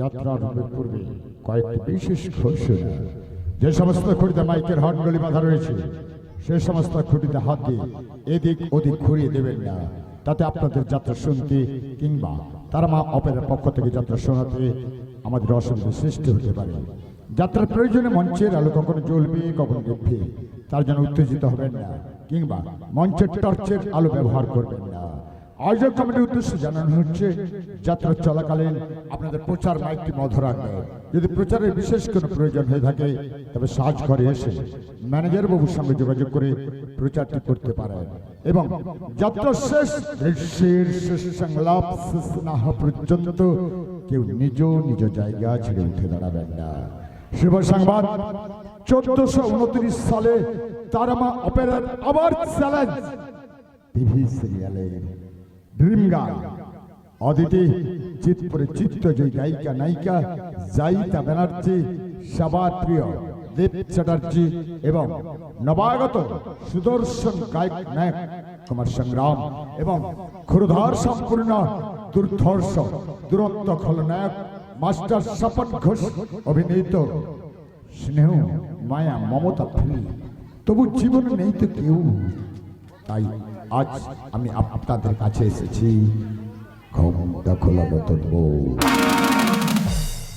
যাত্রা আরম্ভের পূর্বে কয়েকটি বিশেষ ঘোষণা। যে সমস্ত খুঁটিতে মাইকের হর্নগুলি বাঁধা রয়েছে সে সমস্ত খুঁটিতে হাত দিয়ে এদিক ওদিক ঘুরিয়ে দেবেন না, তাতে আপনাদের যাত্রা শুনতে কিংবা তারামা অপেরার পক্ষ থেকে যাত্রা শোনাতে আমাদের অসুবিধা সৃষ্টি হতে পারে। যাত্রার প্রয়োজনে মঞ্চের আলো কখনো জ্বলবে কখনো নিভবে, তার জন্য উত্তেজিত হবেন না কিংবা মঞ্চের টর্চের আলো ব্যবহার করবেন না। আয়োজক কমিটির উদ্দেশ্যে জানানো হচ্ছে, যাত্রা চলাকালীন আপনাদের প্রচার মাইকটি বন্ধ রাখবেন। যদি প্রচারের বিশেষ কোনো প্রয়োজন হয়ে থাকে তবে সাজঘরে এসে ম্যানেজার বাবুর সঙ্গে যোগাযোগ করে প্রচারটি করতে পারেন এবং যাত্রা শেষ দৃশ্যের শেষ সংলাপ শেষ না হওয়া পর্যন্ত কেউ নিজ নিজ জায়গা ছেড়ে উঠে দাঁড়াবেন না। শুভ সংবাদ, 1429 সালে তারামা অপেরার আবার চ্যালেঞ্জ টিভি সিরিয়ালের ড্রিম গার্ল অদিতি চিৎপরে চিত্তজয়ী গায়িকা নায়িকা জাইতা ব্যানার্জি, সবার প্রিয় দেব চ্যাটার্জি এবং নবাগত সুদর্শন গায়ক নায়ক কুমার সংগ্রাম এবং ক্ষুরধার সম্পূর্ণ দুর্ধর্ষ দুরন্ত খলনায়ক মাস্টার স্বপন ঘোষ অভিনীত স্নেহ মায়া মমতা ফিল্ম তবু জীবনে নেই তো কেউ। তাই আজ আমি আপনাদের কাছে এসেছি ঘোমটা খোলা নতুন বউ,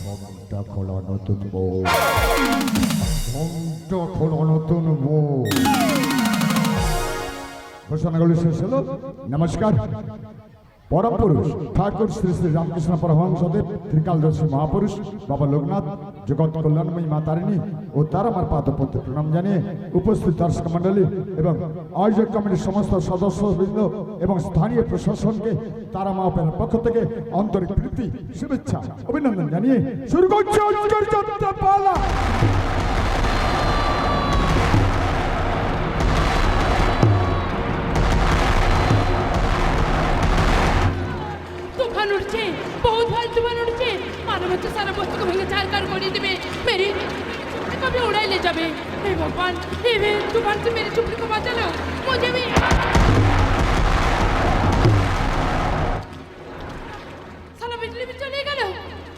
ঘোমটা খোলা নতুন বউ, ঘোমটা খোলা নতুন বউ। ঘোষণাগুলি শেষ হলো। নমস্কার। পরম পুরুষ ঠাকুর শ্রী শ্রী রামকৃষ্ণ পরমহংসদেব ত্রিকালদর্শী মহাপুরুষ বাবা লোকনাথ জগৎ কল্যাণময়ী মা তারিণী ও তারামার পাদপদ্মে প্রণাম জানিয়ে উপস্থিত দর্শক মন্ডলী এবং আয়োজক কমিটির সমস্ত সদস্যবৃন্দ এবং স্থানীয় প্রশাসনকে তারামা অপেরার পক্ষ থেকে আন্তরিক প্রীতি শুভেচ্ছা অভিনন্দন জানিয়ে শুরু করছে আজকের যাত্রাপালা। बहुत भारी तूफान उठছে, मानो बच्चे सारा वस्तु को भेंगे चार कर देवे, मेरी कभी उड़ाई ले जावे। हे भगवान, हे तूफान से मेरी चुपड़ी को बचा लो, मुझे भी। साला बिजली भी चले गए,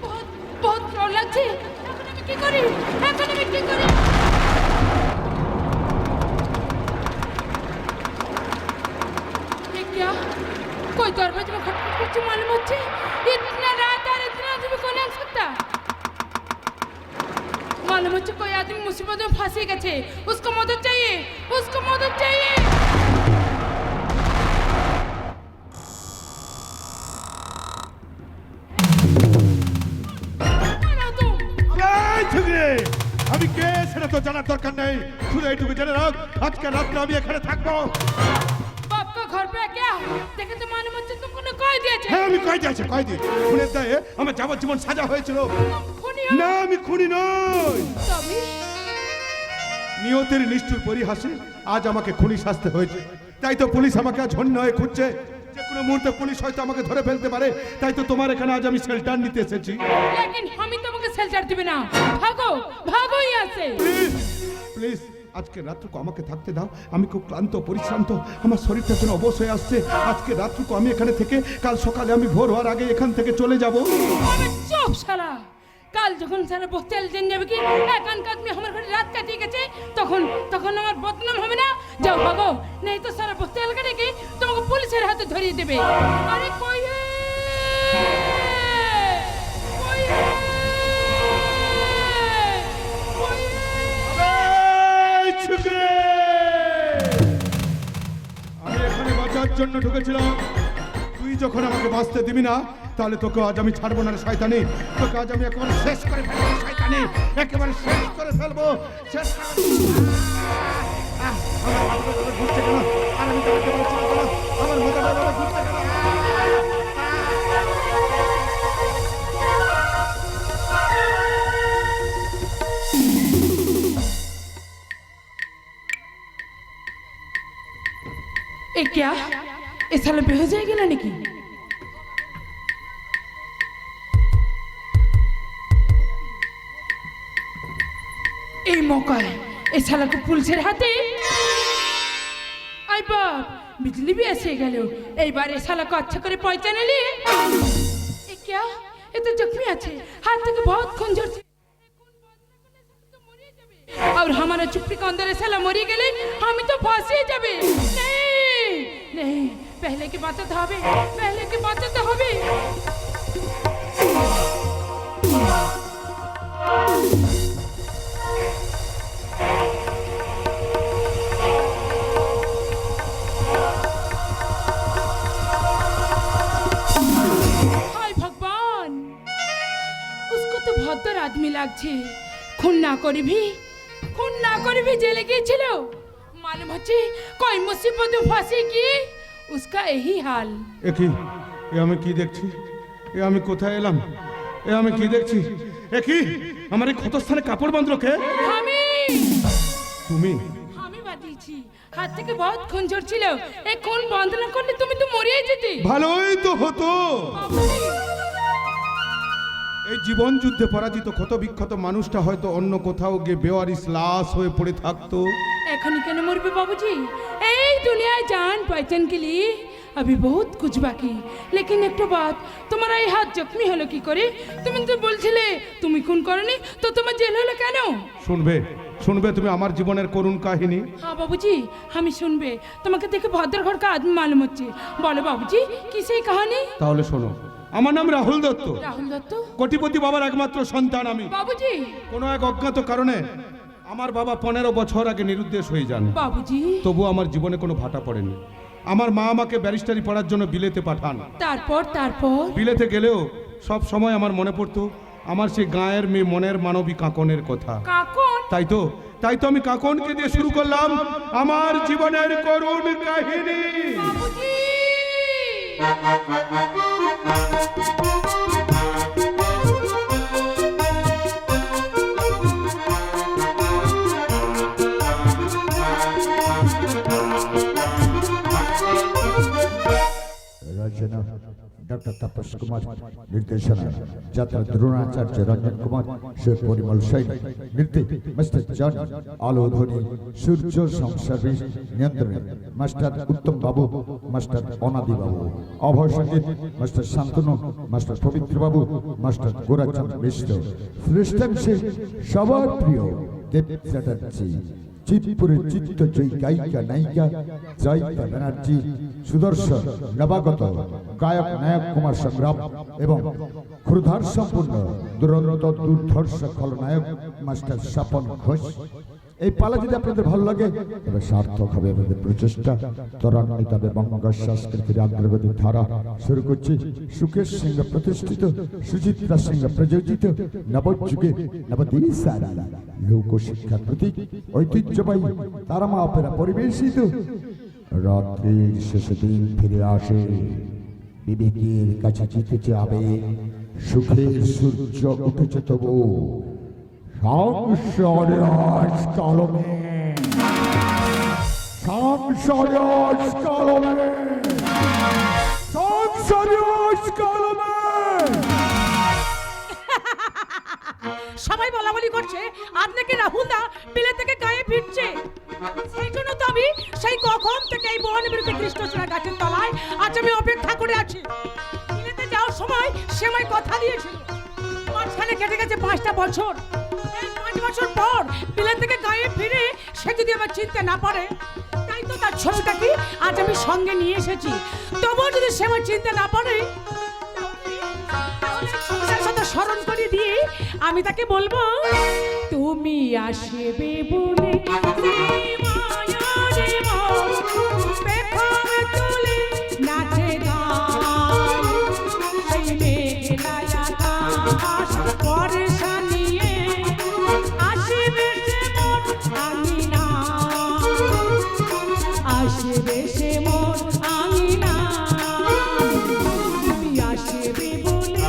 बहुत बहुत डर लगছে। এখন আমি কি করি, এখন আমি কি করি? ये क्या कोई दरवाजे में खटखट करके मालूम होচ্ছে। इतना रात और इतना आदमी कौन आ सकता? मालूम होচ্ছে कोई आदमी मुसीबत में फंसे गए, उसको मदद चाहिए, उसको मदद चाहिए। আমি কে সেটা তো জানার দরকার নেই, শুধু এইটুকু জেনে রাখ আজকে রাত্রে আমি এখানে থাকবো। घर पे क्या देखे तो मालूम होচ্ছে তুমি কোনো কই দিয়েছে। হ্যাঁ আমি কই দিয়েছি, কই দি খুনের দায়ে আমার যাবজ্জীবন সাজা হয়েছিল। না আমি খুনি নই, তবে নিয়তের নিষ্ঠুর পরিহাসে আজ আমাকে খুনি শাস্তি হয়েছে। তাই তো পুলিশ আমাকে আজ হন্য হয়ে খুঁজছে, যে কোনো মুহূর্তে পুলিশ হয়তো আমাকে ধরে ফেলতে পারে। তাই তো তোমার এখানে আজ আমি শেল্টার নিতে এসেছি। लेकिन আমি তোমাকে শেল্টার দিবে না, ভাগো ভাগো यहाँ से। প্লিজ প্লিজ আজকে রাতটুকু আমাকে থাকতে দাও। আমি খুব ক্লান্ত পরিশ্রান্ত, আমার শরীরটা যেন অবশ হয়ে আসছে। আজকে রাতটুকু আমি এখানে থেকে কাল সকালে আমি ভোর হওয়ার আগে এখান থেকে চলে যাব। আরে চুপ শালা, কাল যখন সারা বস্তাল জেনে যাবে কি একান্ত আদমি আমার ঘরে রাত কাটিয়ে গেছে, তখন তখন আমার বদনাম হবে না? যাও ভাগো, नहीं तो সারা বস্তাল কাটে কি তোমাকে পুলিশের হাতে ধরিয়ে দেবে। আরে কই আমি এখানে বাঁচার জন্য ঢুকেছিলাম। তুই যখন আমাকে বাঁচতে দিবি না তাহলে তোকে আজ আমি ছাড়বো না রে শয়তানি। তোকে আজ আমি একেবারে শেষ করে ফেলবো শয়তানি, একেবারে শেষ করে ফেলবো। শেষ আমার মাথাটা ঘুরছে কেন? আর আমি তোকে বলছি কেন? আমার মাথাটা ঘুরছে কেন? ए क्या ए साला बेहोश হয়ে গেল নাকি? এই মौकाয় এই শালাকে পুলিশের হাতে। আই বাপ, বিজলি भी এসে গেল। এইবার এই শালাকে আচ্ছা করে পয়চানে লি। এ क्या এ তো জখমি আছে, হাত থেকে বহুত খুন ঝরছে। और हमारा चुप्पी का अंदर साला मरी गए हम तो फांसी जाबे। नहीं नहीं, पहले की बात तो हबे, पहले की बात तो हबे। हाय भगवान, उसको तो भद्र आदमी लागছে, খুন না করবি জেলে গিয়েছিল। মালুম হচ্ছে কই মুসিবতে ফাঁসে গিয়ে उसका यही हाल। এ আমি কি দেখছি? এ আমি কোথায় এলাম? এ আমি কি দেখছি? আমার এই ক্ষতস্থানে কাপড় বাঁধলো কে? তুমি? আমি বাঁধিয়েছি, হাত থেকে বহুত খুন ঝরছিল। এই খুন বন্ধ না করলে তুমি তো মরিয়ে যেতে। ভালোই তো হতো। এই জীবন যুদ্ধে পরাজিত ক্ষত বিক্ষত মানুষটা হয়তো অন্য কোথাও গিয়ে বেওয়ারিশ লাশ হয়ে পড়ে থাকতো। এখনই কেন মরবে বাবूजी? এই দুনিয়ায় জান पहचान के लिए अभी बहुत कुछ बाकी। लेकिन एक बात, तुम्हारा ये हाथ जख्मी হলো কি করে? তুমি তো বলছিলে তুমি খুন করনি, তো তোমার জেল হলো কেন? শুনবে তুমি আমার জীবনের করুণ কাহিনী? হ্যাঁ বাবूजी, আমি শুনবে। তোমাকে দেখে ভদ্র ঘর কা আদমি মালুম হচ্ছে। বলো বাবूजी, কি সেই কাহিনী? তাহলে শোনো। আমার নাম রাহুল দত্ত। রাহুল দত্ত? কোটিপতি বাবার একমাত্র সন্তান আমি। বাবूजी, কোনো এক অজ্ঞাত কারণে আমার বাবা 15 বছর আগে নিরুদ্দেশ হয়ে যান। বাবूजी, তবু আমার জীবনে কোনো ভাটা পড়েনি। আমার মা আমাকে ব্যারিস্টারি পড়ার জন্য বিলেতে পাঠান। তারপর বিলেতে গেলেও সব সময় আমার মনে পড়তো আমার সেই গায়ের মেয়ে মনের মানবী কাঁকনের কথা। কাকন? তাই তো আমি কাঁকনকে দিয়ে শুরু করলাম আমার জীবনের করুণ কাহিনী। বাবूजी, রচনা ডক্টর তাপস কুমার, নির্দেশনা যাত্রা দ্রোণাচার্য রঞ্জন কুমার, শেখ পরিমল সৈন, নৃত্য মিস্টার জন আলোধনী, সূর্য সংসার্ভিস নিয়ন্ত্রণে মাস্টার উত্তম বাবু, মাস্টার অনাদি বাবু, অভয় সঙ্গীত মাস্টার শান্তনু, মাস্টার পবিত্র বাবু, মাস্টার গোরাচাঁদ মিশ্র, শ্রেষ্ঠাংশে সবার প্রিয় দেব চ্যাটার্জি, চিৎপুরের চিত্ত জয়ী গায়িকা নায়িকা জয়িতা ব্যানার্জি, সুদর্শন নবাগত গায়ক নায়ক কুমার সংগ্রাম এবং ক্ষুধার সম্পূর্ণ দুরন্ত দুর্ধর্ষ খলনায়ক মাস্টার স্বপন ঘোষ। এই পালা যদি আপনাদের ভালো লাগে তবে সার্থক হবে আমাদের প্রচেষ্টা। ত্বরান্বিত হবে বঙ্গ সংস্কৃতির অগ্রগতির ধারা। শুরু করছি সুকেশ সিংহ প্রতিষ্ঠিত, সুচিত্রা সিংহ প্রযোজিত, নবযুগে নবদিশারি লোকশিক্ষার প্রতীক ঐতিহ্যবাহী তারামা অপেরা পরিবেশিত রাত্রির শেষে দিন ফিরে আসে, বিবেকের কাছে জিতেছে আবেগ, সুখের সূর্য উঠেছে তবু সংসারে আজ কালমে, সংসারে আজ কালমে, সংসারে আজ কালমে। সবাই বলাবলি করছে আপনাকে রাহুল দা বিলে থেকে গায়ে ফিরছে। সেই জন্য তো আমি সেই কখন থেকে এই বন বিরুদ্ধে কৃষ্ণচূড়া গাছের তলায় আজ আমি অপেক্ষা করে আছি। বিলেতে যাওয়ার সময় সে আমায় কথা দিয়েছিল। মাঝখানে কেটে গেছে 5টা বছর। এই 5 বছর পর বিলে থেকে গায়ে ফিরে সে যদি আমার চিনতে না পারে, তাই তো তার ছবিটা কি আজ আমি সঙ্গে নিয়ে এসেছি। তবুও যদি সে আমার চিনতে না পারে, স্মরণ করে দিয়ে আমি তাকে বলবো, তুমি আসবে বলে নাচে পরেশা নিয়ে আসবে সে মোর আঙিনা, আসবে সে মোর আঙিনা। তুমি আসবে বলে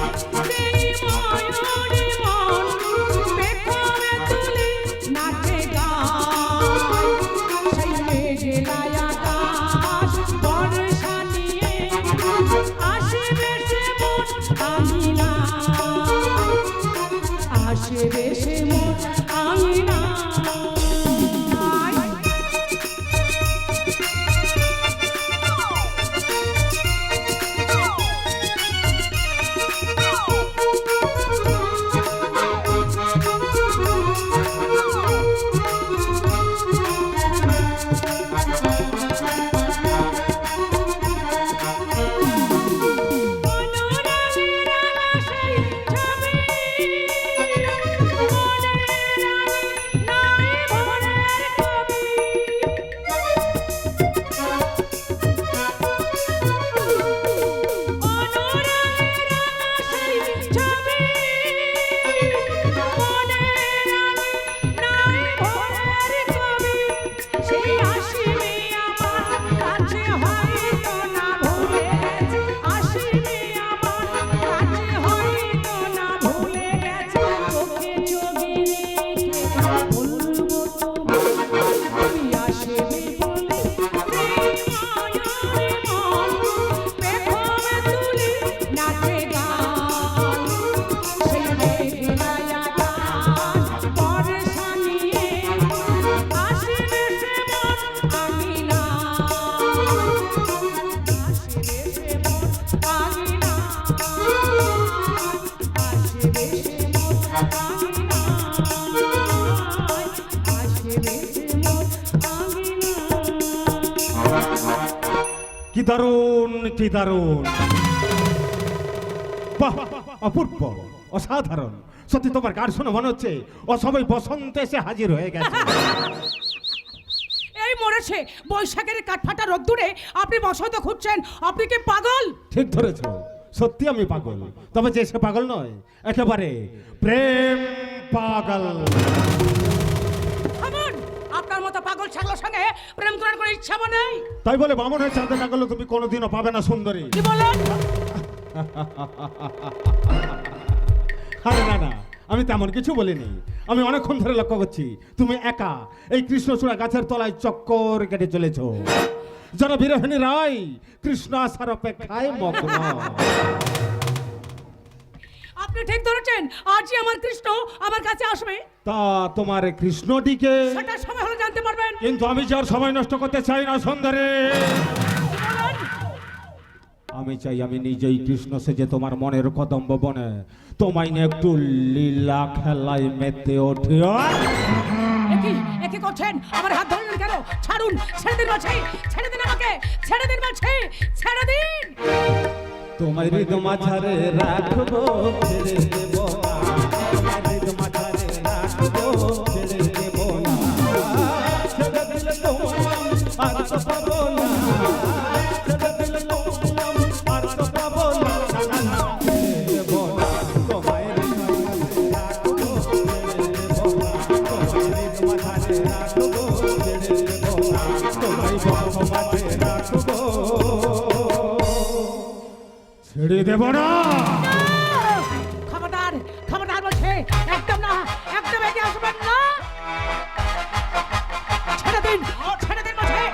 হয়তো না ভুলে গেছে আসবে আমার কাছে হয়তো না ভুলে গেছে চোখে চোখে রেখে বলবো তুমি আসবে বলে মায়ার মন পেখমে তুলে নাচে গান সেই মেঘলা গান পরেশানিয়ে আসবে সে মন আঙিনা আসবে সে মন আঙিনা আসবে সে মন আঙিনা আসবে সে মন আঙিনা। কি দারুণ কি দারুণ, বাহ, অপূর্ব, অসাধারণ। সত্যি তোমার গান শুনে মনে হচ্ছে ও সবাই বসন্ত এসে হাজির হয়ে গেছে। এই মরেছে বৈশাখের কাঠফাটা রোদ্দুরে আপনি বসন্ত খুঁজছেন, আপনি কি পাগল? ঠিক ধরেছ, সত্যি আমি পাগল, তবে যে সে পাগল নয়, একেবারে প্রেম পাগল। থামুন, আপনার মতো পাগল ছাগলের সঙ্গে প্রেম করার কোনো ইচ্ছা আমার নেই। তাই বলে বামন হয়ে চাঁদে না গেলে তুমি কোনোদিনও পাবে না সুন্দরী। কি বলেন? আরে না না, আমি তেমন কিছু বলিনি। আমি অনেকক্ষণ ধরে লক্ষ্য করছি তুমি একা এই কৃষ্ণচূড়া গাছের তলায় চক্কর কেটে চলেছ। যেন বিরোহিনী রায় কৃষ্ণ আসার অপেক্ষায় মগ্ন। আপনি ঠিক ধরেছেন, আজই আমার কৃষ্ণ আমার কাছে আসবে। তা তোমার কৃষ্ণটিকে? সেটা সময় হলে জানতে পারবেন। কিন্তু আমি যার সময় নষ্ট করতে চাই না সুন্দরী। আমি চাই আমি নিজেই কৃষ্ণ সেজে তোমার মনের কদম্ব বনে তোমায় নিয়ে একটু লীলা খেলায় মেতে ওঠে। একে করছেন, আমার হাত ধরলেন কেন? ছাড়ুন, ছেড়ে দিন বলছি, ছেড়ে দিন আমাকে, ছেড়ে দিন বলছি, ছেড়ে দিন। তোমার হৃদয় মাঝারে রাখবো, ছেড়ে দেব না। তোমার হৃদয় মাঝারে রাখবো, ছেড়ে দেব না। ছেড়ে দিলে তোমার আর তো পাবো না। ছেড়ে দিলে তোমার আর তো পাবো না। না, না, ছেড়ে দেব না। তোমার হৃদয় মাঝারে রাখবো, ছেড়ে দেব না। তোমার হৃদয় মাঝারে রাখবো, ছেড়ে দেব না। তোমার হৃদয় মাঝারে রাখবো, ছেড়ে দেব না। খবরদার, খবরদার বলছে, একদম না, একদম এগিয়ে আসবেন না। ছেড়ে দিন, ছেড়ে দিন বলছে,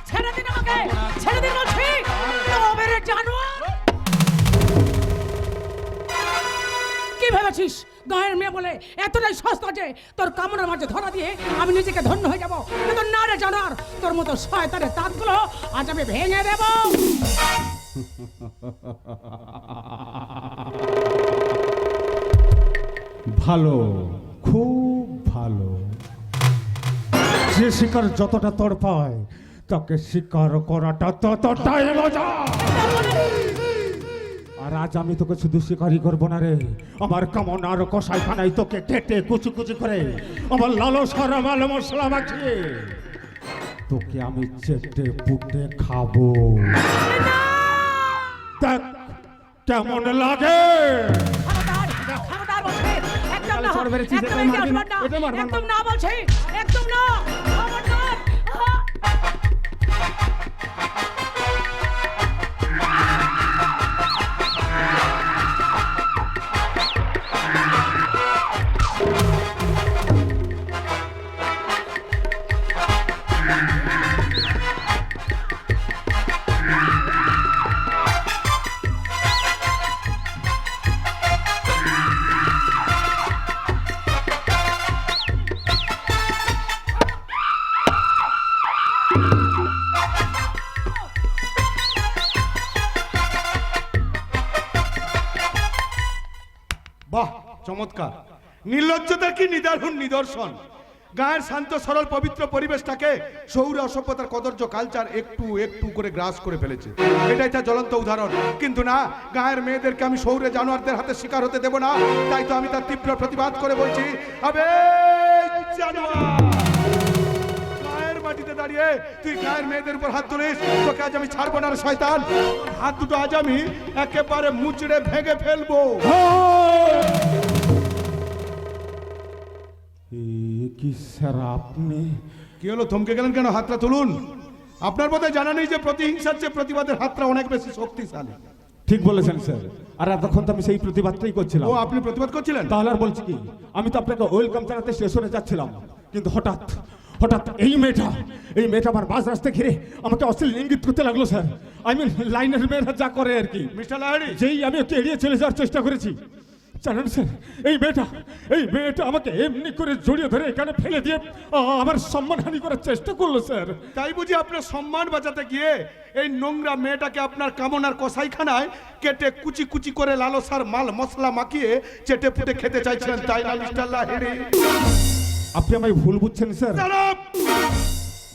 ছেড়ে দিন আমাকে, ছেড়ে দিন বলছি। তবের জানোয়ার, কি ভেবেছিস গায়ের মেয়ে বলে এতটাই সস্তা যে তোর কামনার মাঝে ধরা দিয়ে আমি নিজেকে ধন্য হয়ে যাবো? কিন্তু না রে জানোয়ার, তোর মতো শয়তানের দাঁতগুলো আজ আমি ভেঙে দেবো। ভালো, খুব ভালো। যে শিকার যতটা তোর পায় তাকে শিকার করাটা ততটাই মজা। আর আজ আমি তোকে শুধু শিকারই করবো না রে, আমার কামনার কষাইখানায় তোকে কেটে কুচি কুচি করে আমার লালসার মাল মশলা মাখিয়ে তোকে আমি চেটে পুটে খাবো। দেখ কেমন লাগে। খবরদার, খবরদার বলছে, একদম না, চড় বেড়েছিস, একদম এটা এগিয়ে মারবি না, আসবেন না, এটা মারবি না। একদম না বলছে, একদম না, খবরদার। বাহ, চমৎকার। নির্লজ্জতার কি নিদারুণ নিদর্শন। গায়ের শান্ত সরল পবিত্র পরিবেশটাকে শহুর অসভ্যতার কদর্য কালচার একটু একটু করে গ্রাস করে ফেলেছে। এটাই তার জ্বলন্ত উদাহরণ। কিন্তু না, গায়ের মেয়েদেরকে আমি শহুরে জানোয়ারদের হাতে শিকার হতে দেব না। তাই তো আমি তার তীব্র প্রতিবাদ করে বলছি, আবে জানোয়ার, গায়ের মাটিতে দাঁড়িয়ে তুই গায়ের মেয়েদের উপর হাত তুলিস, তোকে আজ আমি ছাড়বো না রে শয়তান। হাত দুটো আজ আমি একেবারে মুচড়ে ভেঙে ফেলবো। কি স্যার আপনি? কি হলো, থমকে গেলেন কেন? হাতটা তুলুন। আপনার বোধহয় জানা নেই যে প্রতিহিংসার চেয়ে প্রতিবাদের হাতটা অনেক বেশি শক্তিশালী। ঠিক বলেছেন স্যার, আর এতক্ষণ তো আমি সেই প্রতিবাদটাই করছিলাম। ও আপনি প্রতিবাদ করছিলেন? তাহলে আর বলছি কি, আমি তো আপনাকে ওয়েলকাম জানাতে স্টেশনে যাচ্ছিলাম, কিন্তু হঠাৎ হঠাৎ এই মেয়েটা আমার বাস রাস্তা ঘিরে আমাকে অশ্লীল ইঙ্গিত করতে লাগলো স্যার। আই মিন লাইনের মেয়েরা যা করে আর কি। মিস্টার লাহিড়ী, যেই আমি ওকে এড়িয়ে চলে যাওয়ার চেষ্টা করেছি, জানেন স্যার এই মেয়েটা আমাকে এমনি করে জড়িয়ে ধরে এখানে ফেলে দিয়ে আমার সম্মানহানি করার চেষ্টা করলো স্যার। তাই বুঝি আপনার সম্মান বাঁচাতে গিয়ে এই নোংরা মেয়েটাকে আপনার কামনার কসাইখানায় কেটে কুচি কুচি করে লালসার মাল মশলা মাখিয়ে চেটে পুটে খেতে চাইছিলেন, তাই না মিস্টার লাহিড়ী? আপনি আমায় ভুল বুঝছেন স্যার। দাঁড়াও!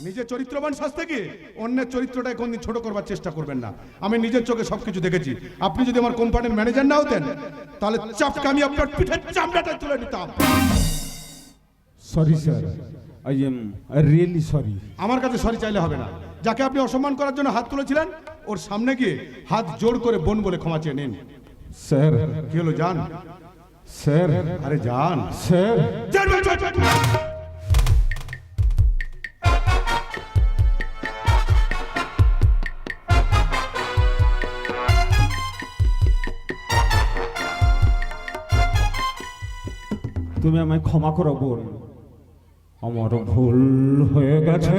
নিজের চরিত্রবান সাজতে গিয়ে অন্যের চরিত্রটাকে কোনদিন ছোট করবার চেষ্টা করবেন না। আমি নিজের চোখে সবকিছু দেখেছি। আপনি যদি আমার কোম্পানির ম্যানেজার না হতেন তাহলে চাপকে আমি আপনার পিঠের চামড়াটা তুলে নিতাম। Sorry sir, I am really sorry. আমার কাছে সরি চাইলে হবে না। যাকে আপনি অসম্মান করার জন্য হাত তুলেছিলেন ওর সামনে গিয়ে হাত জোড় করে বোন বলে ক্ষমা চেয়ে নিন। স্যার কি হলো, যান? স্যার আরে যান স্যার। যান, যান, যান, যান। তুমি আমায় ক্ষমা করো বোন, আমার ভুল হয়ে গেছে।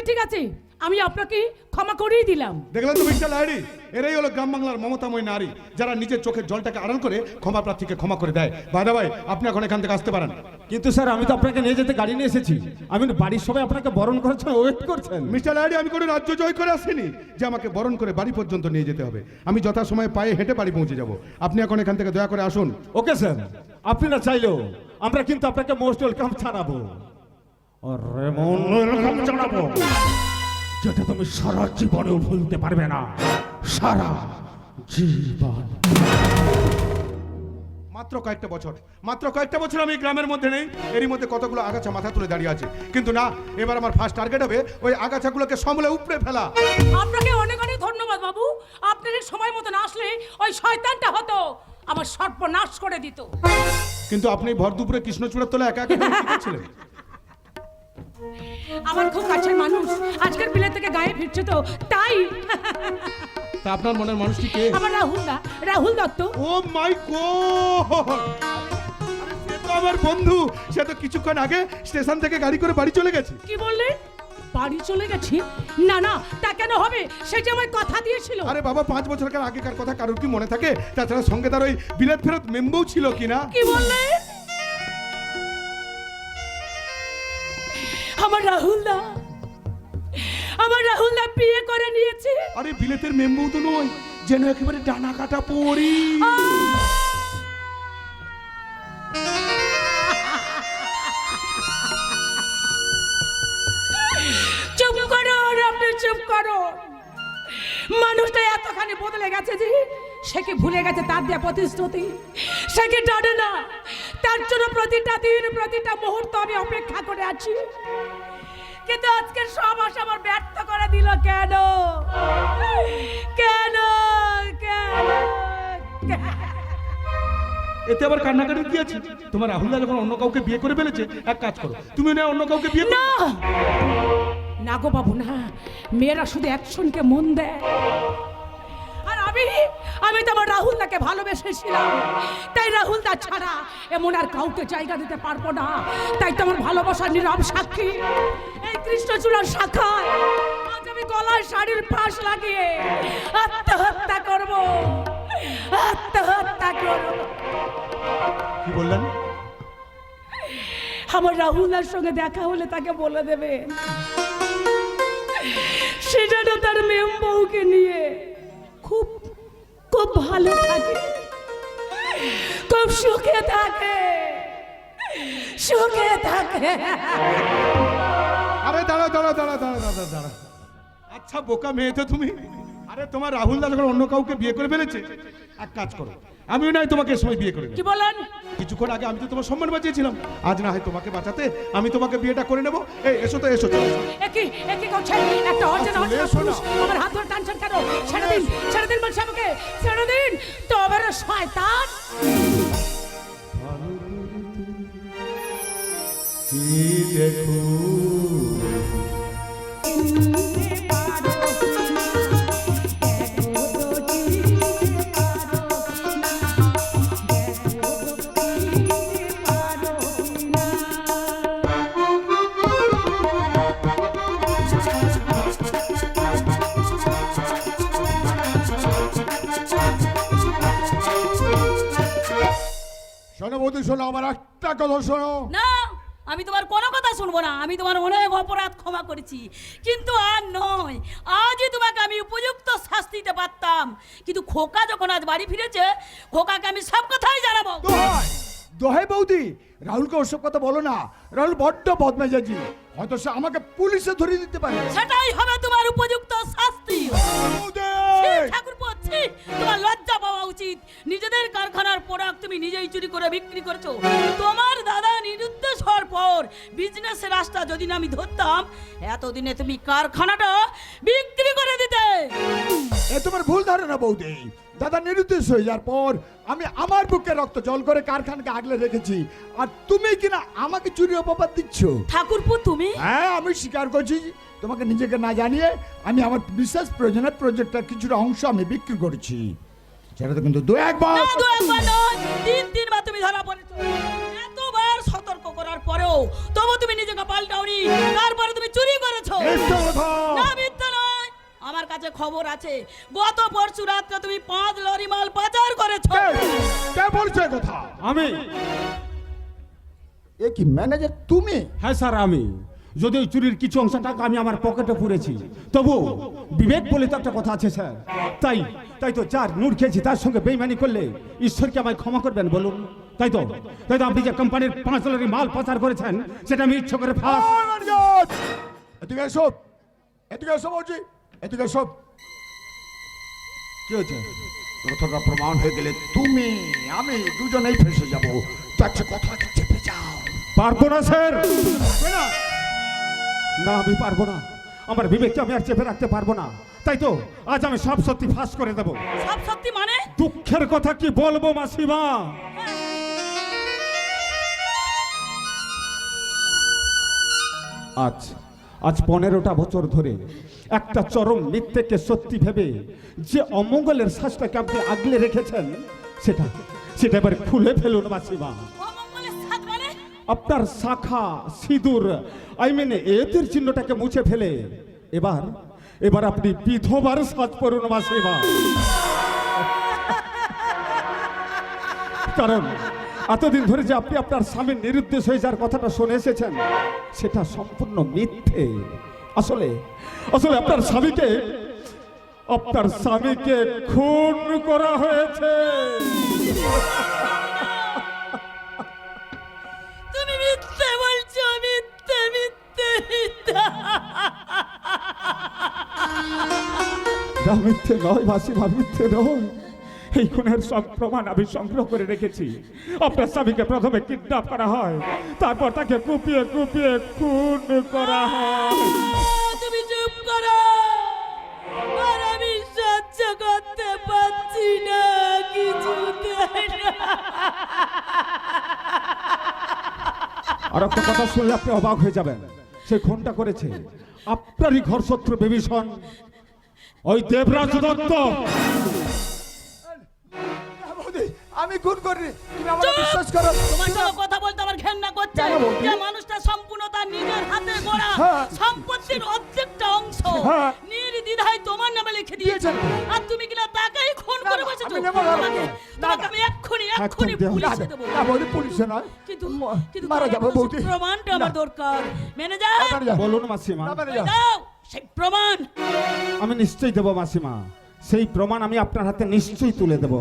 ঠিক আছে, আমি আপনাকে ক্ষমা করেই দিলাম। দেখলেন তো মিস্টার লাহিড়ী, এরাই হলো গ্রাম বাংলার মমতাময় নারী, যারা নিজের চোখের জলটাকে আড়াল করে ক্ষমা প্রার্থীকে ক্ষমা করে দেয়। দাদা ভাই, আপনি এখন এখান থেকে আসতে পারেন। কিন্তু স্যার আমি তো আপনাকে নিয়ে যেতে গাড়ি নিয়ে এসেছি। আমি বাড়ির সবাই আপনাকে বরণ করেছেন, ওয়েট করছেন। মিস্টার লাহিড়ী, আমি কোনো রাজ্য জয় করে আসিনি যে আমাকে বরণ করে বাড়ি পর্যন্ত নিয়ে যেতে হবে। আমি যথাসময়ে পায়ে হেঁটে বাড়ি পৌঁছে যাব। আপনি এখন এখান থেকে দয়া করে আসুন। ওকে স্যার, আপনি না চাইলেও আমরা কিন্তু আপনাকে মোস্ট ওয়েলকাম জানাবো। আরে মন ওয়েলকাম জানাবো, যেটা তুমি সারা জীবনেও ভুলতে পারবে না, সারা জীবন। মাত্র কয়েকটা বছর আমি এই গ্রামের মধ্যে নেই, এরই মধ্যে কতগুলো আগাছা মাথা তুলে দাঁড়িয়ে আছে। কিন্তু না, এবার আমার ফার্স্ট টার্গেট হবে ওই আগাছাগুলোকে সমূলে উপড়ে ফেলা। আপনাকে অনেক অনেক ধন্যবাদ বাবু। আপনার এই সময় মতো না আসলে ওই শয়তানটা হতো আমার সর্বনাশ করে দিত। কিন্তু আপনি ভর দুপুরে কৃষ্ণচূড়ার তলে একা একা কি করছিলেন? আমার খুব কাছের মানুষ আজকের বিলে থেকে গায়ে ফিরছে, তো তাই। তা আপনার মনের মানুষটি কে? আমার রাহুল দত্ত। ও মাই গড, সে তো আমার বন্ধু। সে তো কিছুক্ষণ আগে স্টেশন থেকে গাড়ি করে বাড়ি চলে গেছে। কি বললেন? বাড়ি চলে গেছি? না না, তা কেন হবে? সে যে আমার কথা দিয়েছিল। আরে বাবা, 5 বছর আগেকার কথা কারোর কি মনে থাকে? তাছাড়া সঙ্গে তার ওই বিলেত ফেরত মেম্বও ছিল কিনা? কি বললেন? আমার রাহুলদা বিয়ে করে নিয়েছে। আরে বিলেতের মেম্বউ তো নয়, যেন একেবারে ডানা কাটা পড়ি। চুপ করো, আপনি চুপ করো। মানুষটা এতখানি বদলে গেছে যে সে কি ভুলে গেছে তার দেয়া প্রতিশ্রুতি? সে কি জানে না তার জন্য প্রতিটা দিন প্রতিটা মুহূর্ত আমি অপেক্ষা করে আছি? কিন্তু আজকে সব আশা আমার ব্যর্থ করে দিল কেন? কেন? এতে আবার কান্নাকাটি কি আছে? তোমার রাহুলদা যখন অন্য কাউকে বিয়ে করে ফেলেছে, এক কাজ করো, তুমি না অন্য কাউকে বিয়ে করো। না গো বাবু, না। মেয়েরা শুধু একজনকে মন দেয়, আর আমি তো আমার রাহুলদাকে ভালোবেসেছিলাম। তাই রাহুলদা ছাড়া এমন আর কাউকে জায়গা দিতে পারবো না। তাই তো আমার ভালোবাসার নীরব সাক্ষী এই কৃষ্ণচূড়ার শাখায় আজ আমি গলায় শাড়ির ফাঁস লাগিয়ে আত্মহত্যা করব। কি বললেন? আমার রাহুলদার সঙ্গে দেখা হলে তাকে বলে দেবে সেটা তার মেম বউকে নিয়ে খুব খুব ভালো থাকে, খুব সুখে থাকে। আরে দাঁড়া। আচ্ছা বোকা মেয়ে তো তুমি। আরে তোমার রাহুলদা যখন অন্য কাউকে বিয়ে করে ফেলেছে, এক কাজ করো, আমিও নাই তোমাকে এই সময় বিয়ে করে নেব। কি বলেন? কিছুক্ষণ আগে আমি তো তোমার সম্মান বাঁচিয়েছিলাম, আজ না হয় তোমাকে বাঁচাতে আমি তোমাকে বিয়েটা করে নেব। এই এসো তো, এসো। একই করছেন একটা অজানা পুরুষ আমার হাত ধরে টানছেন কেন? ছেড়ে দিন বলছি আমাকে, ছেড়ে দিন। তবে শয়তান। দেখো কথা শোনো, আমার একটা কথা শোনো। না, আমি তোমার কোনো কথা শুনবো না। আমি তোমার অনেক অপরাধ ক্ষমা করেছি, কিন্তু আর নয়। আজই তোমাকে আমি উপযুক্ত শাস্তি দিতে পারতাম, কিন্তু খোকা যখন আজ বাড়ি ফিরেছে, খোকাকে আমি সব কথাই জানাবো। দোহাই দোহাই বৌদি, রাহুলকে ওসব কথা বলো না। রাহুল বড্ড বদমেজাজি, হয়তো সে আমাকে পুলিশে ধরিয়ে দিতে পারে। সেটাই হবে তোমার উপযুক্ত শাস্তি। বৌদি! ঠাকুরপো, ছি, তোমার লজ্জা পাওয়া উচিত। নিজেদের কারখানার প্রোডাক্ট তুমি নিজেই চুরি করে বিক্রি করেছো। তোমার দাদা নিরুদ্দেশ হওয়ার পর বিজনেসের রাস্তা যদি না আমি ধরতাম, এতদিনে তুমি কারখানাটা বিক্রি করে দিতে। এ তোমার ভুল ধারণা বৌদি। দাদা নিরুদ্দেশ হয়ে যাওয়ার পর আমি আমার বুকে রক্ত জল করে কারখানাকে আগলে রেখেছি, আর তুমি কিনা আমাকে চুরি অপবাদ দিচ্ছ। ঠাকুরপো, তুমি হ্যাঁ, আমি স্বীকার করছি, তোমাকে নিজেকে না জানিয়ে আমি আমার বিশেষ প্রয়োজনের প্রজেক্টটা কিছুটা অংশ আমি বিক্রি করেছি। সেটা তো কিন্তু দু একবার না, দু একবার নয়, তিনবার তুমি ধরা পড়েছো। এতবার সতর্ক করার পরেও তবু তুমি নিজেকে পাল্টাওনি। তারপরে তুমি চুরি করেছো। মিথ্যা কথা। না, মিথ্যা নয়, আমার কাছে খবর আছে। গত পরশু রাতে তুমি 5 লরি মাল পাচার করেছো। কে বলছে এ কথা? আমি। এ কি ম্যানেজার তুমি? হ্যাঁ স্যার, আমি। যদি ওই চুরির কিছু অংশ টাকা আমি আমার পকেটে পুরেছি, তবু বিবেক বলে তো একটা কথা আছে স্যার। তাই তো যার নুর খেয়েছি তার সঙ্গে বেইমানি করলে ঈশ্বরকে আমায় ক্ষমা করবেন বলুন? তাই তো আপনি যে কোম্পানির 5 লরি মাল পাচার করেছেন, সেটা আমি ইচ্ছে করে ফাঁস। ম্যানেজার! এদিকে এসো, এদিকে এসো বলছি, এদিকে এসো। কি হয়েছে? কথাটা প্রমাণ হয়ে গেলে তুমি আমি দুজনেই ফেসে যাবো। যাচ্ছে কথা চেপে যাও। পারবো না স্যার, না আমি পারবো না। আমার বিবেককে আমি আর চেপে রাখতে পারবো না। তাই তো আজ আমি সব সত্যি ফাঁস করে দেবো। সব সত্যি মানে? দুঃখের কথা কি বলবো মাসিমা। আজ 15টা বছর ধরে একটা চরম মিথ্যেকে সত্যি ভেবে যে অমঙ্গলের শ্বাসটাকে আপনি আগলে রেখেছেন, সেটা এবার খুলে ফেলুন মাসিমা। অমঙ্গলের সাথ মানে? আপনার শাখা সিঁদুর এদের চিহ্নটাকে মুছে ফেলে এবার আপনি বিধবার সাজ পড়ুন মাসিমা। কারণ এতদিন ধরে যে আপনি আপনার স্বামীর নিরুদ্দেশ হয়ে যাওয়ার কথাটা শুনে এসেছেন, সেটা সম্পূর্ণ মিথ্যে। আসলে আপনার স্বামীকে খুন করা হয়েছে। তুমি মিথ্যে বলছো, মিথ্যে মিথ্যে মিথ্যে। না, মিথ্যে নয় মাসিমা, মিথ্যে নয়। এই খুনের সব প্রমাণ আমি সংগ্রহ করে রেখেছি। আপনার স্বামীকে প্রথমে কিডন্যাপ করা হয়, তারপর তাকে কুপিয়ে খুন করা হয়। তুমি চুপ করো, আর আমি সহ্য করতে পারছি না কিছুতেই না। আর একটা কথা শুনলে আপনি অবাক হয়ে যাবেন। সে খুনটা করেছে আপনারই ঘর শত্রু বিভীষণ, ওই দেবরাজ দত্ত। আমি খুন করি, তুমি আমাকে বিশ্বাস করো। তোমার সঙ্গে কথা বলতে আমার ঘেন্না করছে। কেন বলছি? যে মানুষটা সম্পূর্ণ তার নিজের হাতে গড়া হ্যাঁ। সম্পত্তির অর্ধেকটা অংশ হ্যাঁ। নির্দ্বিধায় তোমার নামে লিখে দিয়েছে, দিয়েছেন। আর তুমি কিনা তাকেই খুন না, করে না, বসেছো। আমি নেবো না। তোমাকে আমি এক্ষুনি একদম দেবো না। পুলিশে দেবো। না বৌদি, পুলিশে নয়, কিন্তু মারা যাবো তোমার বৌদি। প্রমাণটা না। আমার দরকার। Manager, manager. বলুন মাসিমা। না, ওই ম্যানেজার। দাও সেই প্রমাণ। আমি নিশ্চয়ই দেবো মাসিমা, সেই প্রমাণ আমি আপনার হাতে নিশ্চয়ই তুলে দেব।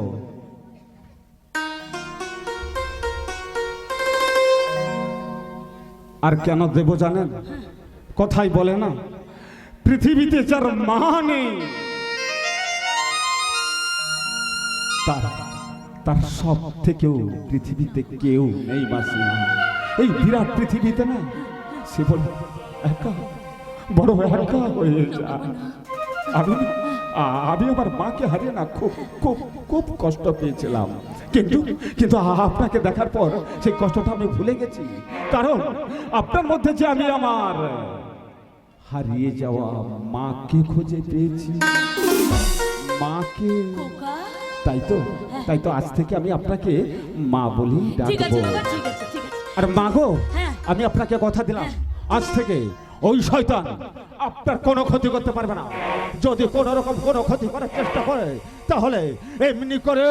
আর কেন দেব জানেন? কথাই বলে না, পৃথিবীতে যার মা নেই, তার সব থেকেও পৃথিবীতে কেউ নেই মাসিমা। এই বিরাট পৃথিবীতে না, সে বলে একা, বড় একা হয়ে যায়। আমি আমার মাকে হারিয়ে না খুব কষ্ট পেয়েছিলাম, কিন্তু আপনাকে দেখার পর সেই কষ্টটা আমি ভুলে গেছি। কারণ আপনার মধ্যে যে আমি আমার হারিয়ে যাওয়া মাকে খুঁজে পেয়েছি। মাকে। খোকা, তাই তো আজ থেকে আমি আপনাকে মা বলেই ঠিক আছে ডাকবো। বাবা, ঠিক আছে ঠিক আছে। আর মাগো, হ্যাঁ। আমি আপনাকে কথা দিলাম, আজ থেকে ওই শয়তান আপনার কোনো ক্ষতি করতে পারবে না। যদি কোনো রকম কোনো ক্ষতি করার চেষ্টা করে, তাহলে এমনি করে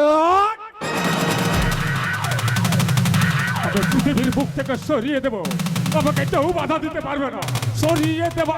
তোমাকে পৃথিবীর বুক থেকে সরিয়ে দেব, আমাকে কেউ বাধা দিতে পারবে না, সরিয়ে দেব।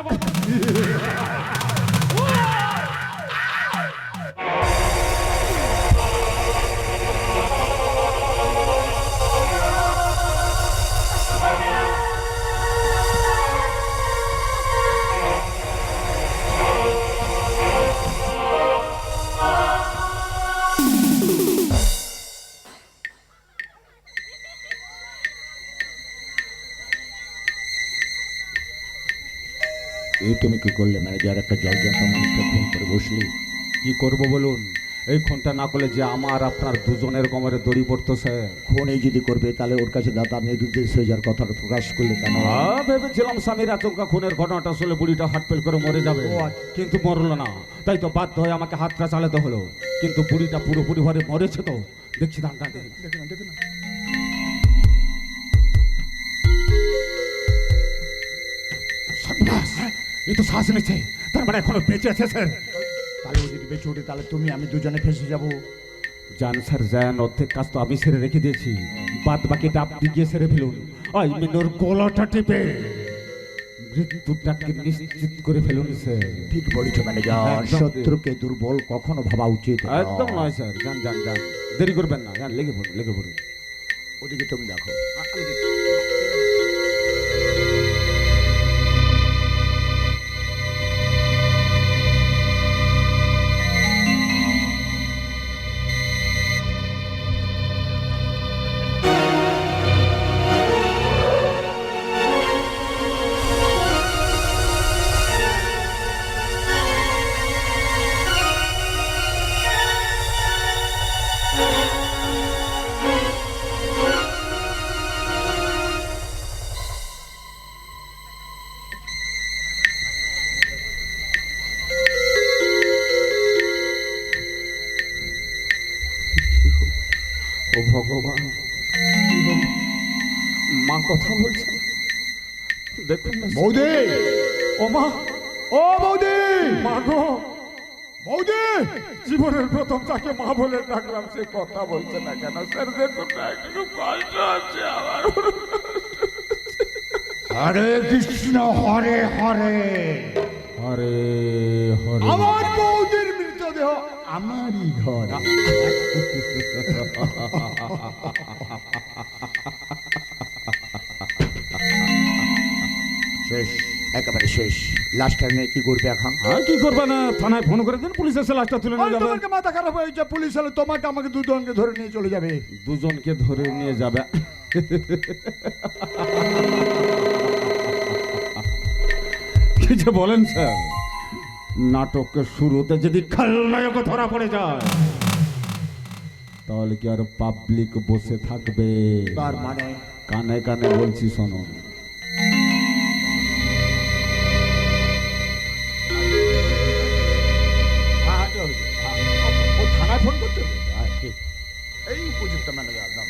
এই তুমি কি করলে ম্যানেজার? একটা জল জন্ত মানুষকে খুন করে বসলি। কি করব বলুন? এই খুনটা না করলে যে আমার আপনার দুজনের কোমরে দড়ি পড়তো স্যার। খুন এই যদি করবে তাহলে ওর কাছে দাদা নির্দেশ হয়ে যাওয়ার কথাটা প্রকাশ করলে কেন? ভেবেছিলাম স্বামীর আচমকা খুনের ঘটনাটা আসলে বুড়িটা হার্টফেল করে মরে যাবে, কিন্তু মরলো না। তাই তো বাধ্য হয়ে আমাকে হাতটা চালাতে হলো। কিন্তু বুড়িটা পুরোপুরি ভাবে মরেছে তো। দেখছি দাঁড়া সর্বনাশ, এই তো শ্বাস নিচ্ছে, তার মানে এখনো বেঁচে আছে স্যার। তাহলে ও যদি বেঁচে ওঠে তাহলে তুমি আমি দুজনে ফেসে যাবো। জান স্যার যান, অর্ধেক কাজ তো আমি সেরে রেখে দিয়েছি, বাদ বাকিটা আপনি গিয়ে সেরে ফেলুন। ওই মিনুর গলাটা টিপে মৃত্যুটাকে নিশ্চিত করে ফেলুন স্যার। ঠিক বলেছো ম্যানেজার, একদম। শত্রুকে দুর্বল কখনো ভাবা উচিত নয়। একদম নয় স্যার, যান যান যান, দেরি করবেন না, যান লেগে পড়ুন লেগে পড়ুন। ওদিকে তুমি দেখো। ও ভগবান, মা কথা বলছে, দেখুন না। বৌদি, ও মা, ও বৌদি, মা গো, বৌদি, জীবনের প্রথম তাকে মা বলে ডাকলাম, সে কথা বলছে না কেন স্যার? দেখুন না, একটু কষ্ট হচ্ছে আমার। হরে কৃষ্ণ হরে হরে। হরে হরে। আমার বৌদির মৃতদেহ আমারই ঘর। শেষ, একেবারে শেষ। লাস্ট টাইমে কি করবে এখন? হ্যাঁ, কি করবে না, থানায় ফোন করে দিন, পুলিশ এসে লাশটা তুলে নিয়ে যাবে। তোমাকে মাথা খারাপ হয়েছে, পুলিশ হলে তোমাকে আমাকে দুজনকে ধরে নিয়ে চলে যাবে। দুজনকে ধরে নিয়ে যাবে? কি যে বলেন স্যার, নাটকের শুরুতে যদি খলনায়ক ধরা পড়ে যায় তাহলে কি আর পাবলিক বসে থাকবে? তার মানে কানে কানে বলছি, শোনো। ও থানায় ফোন করতে হবে। হ্যাঁ, ঠিক। এই উপযুক্ত ম্যানেজার দাম।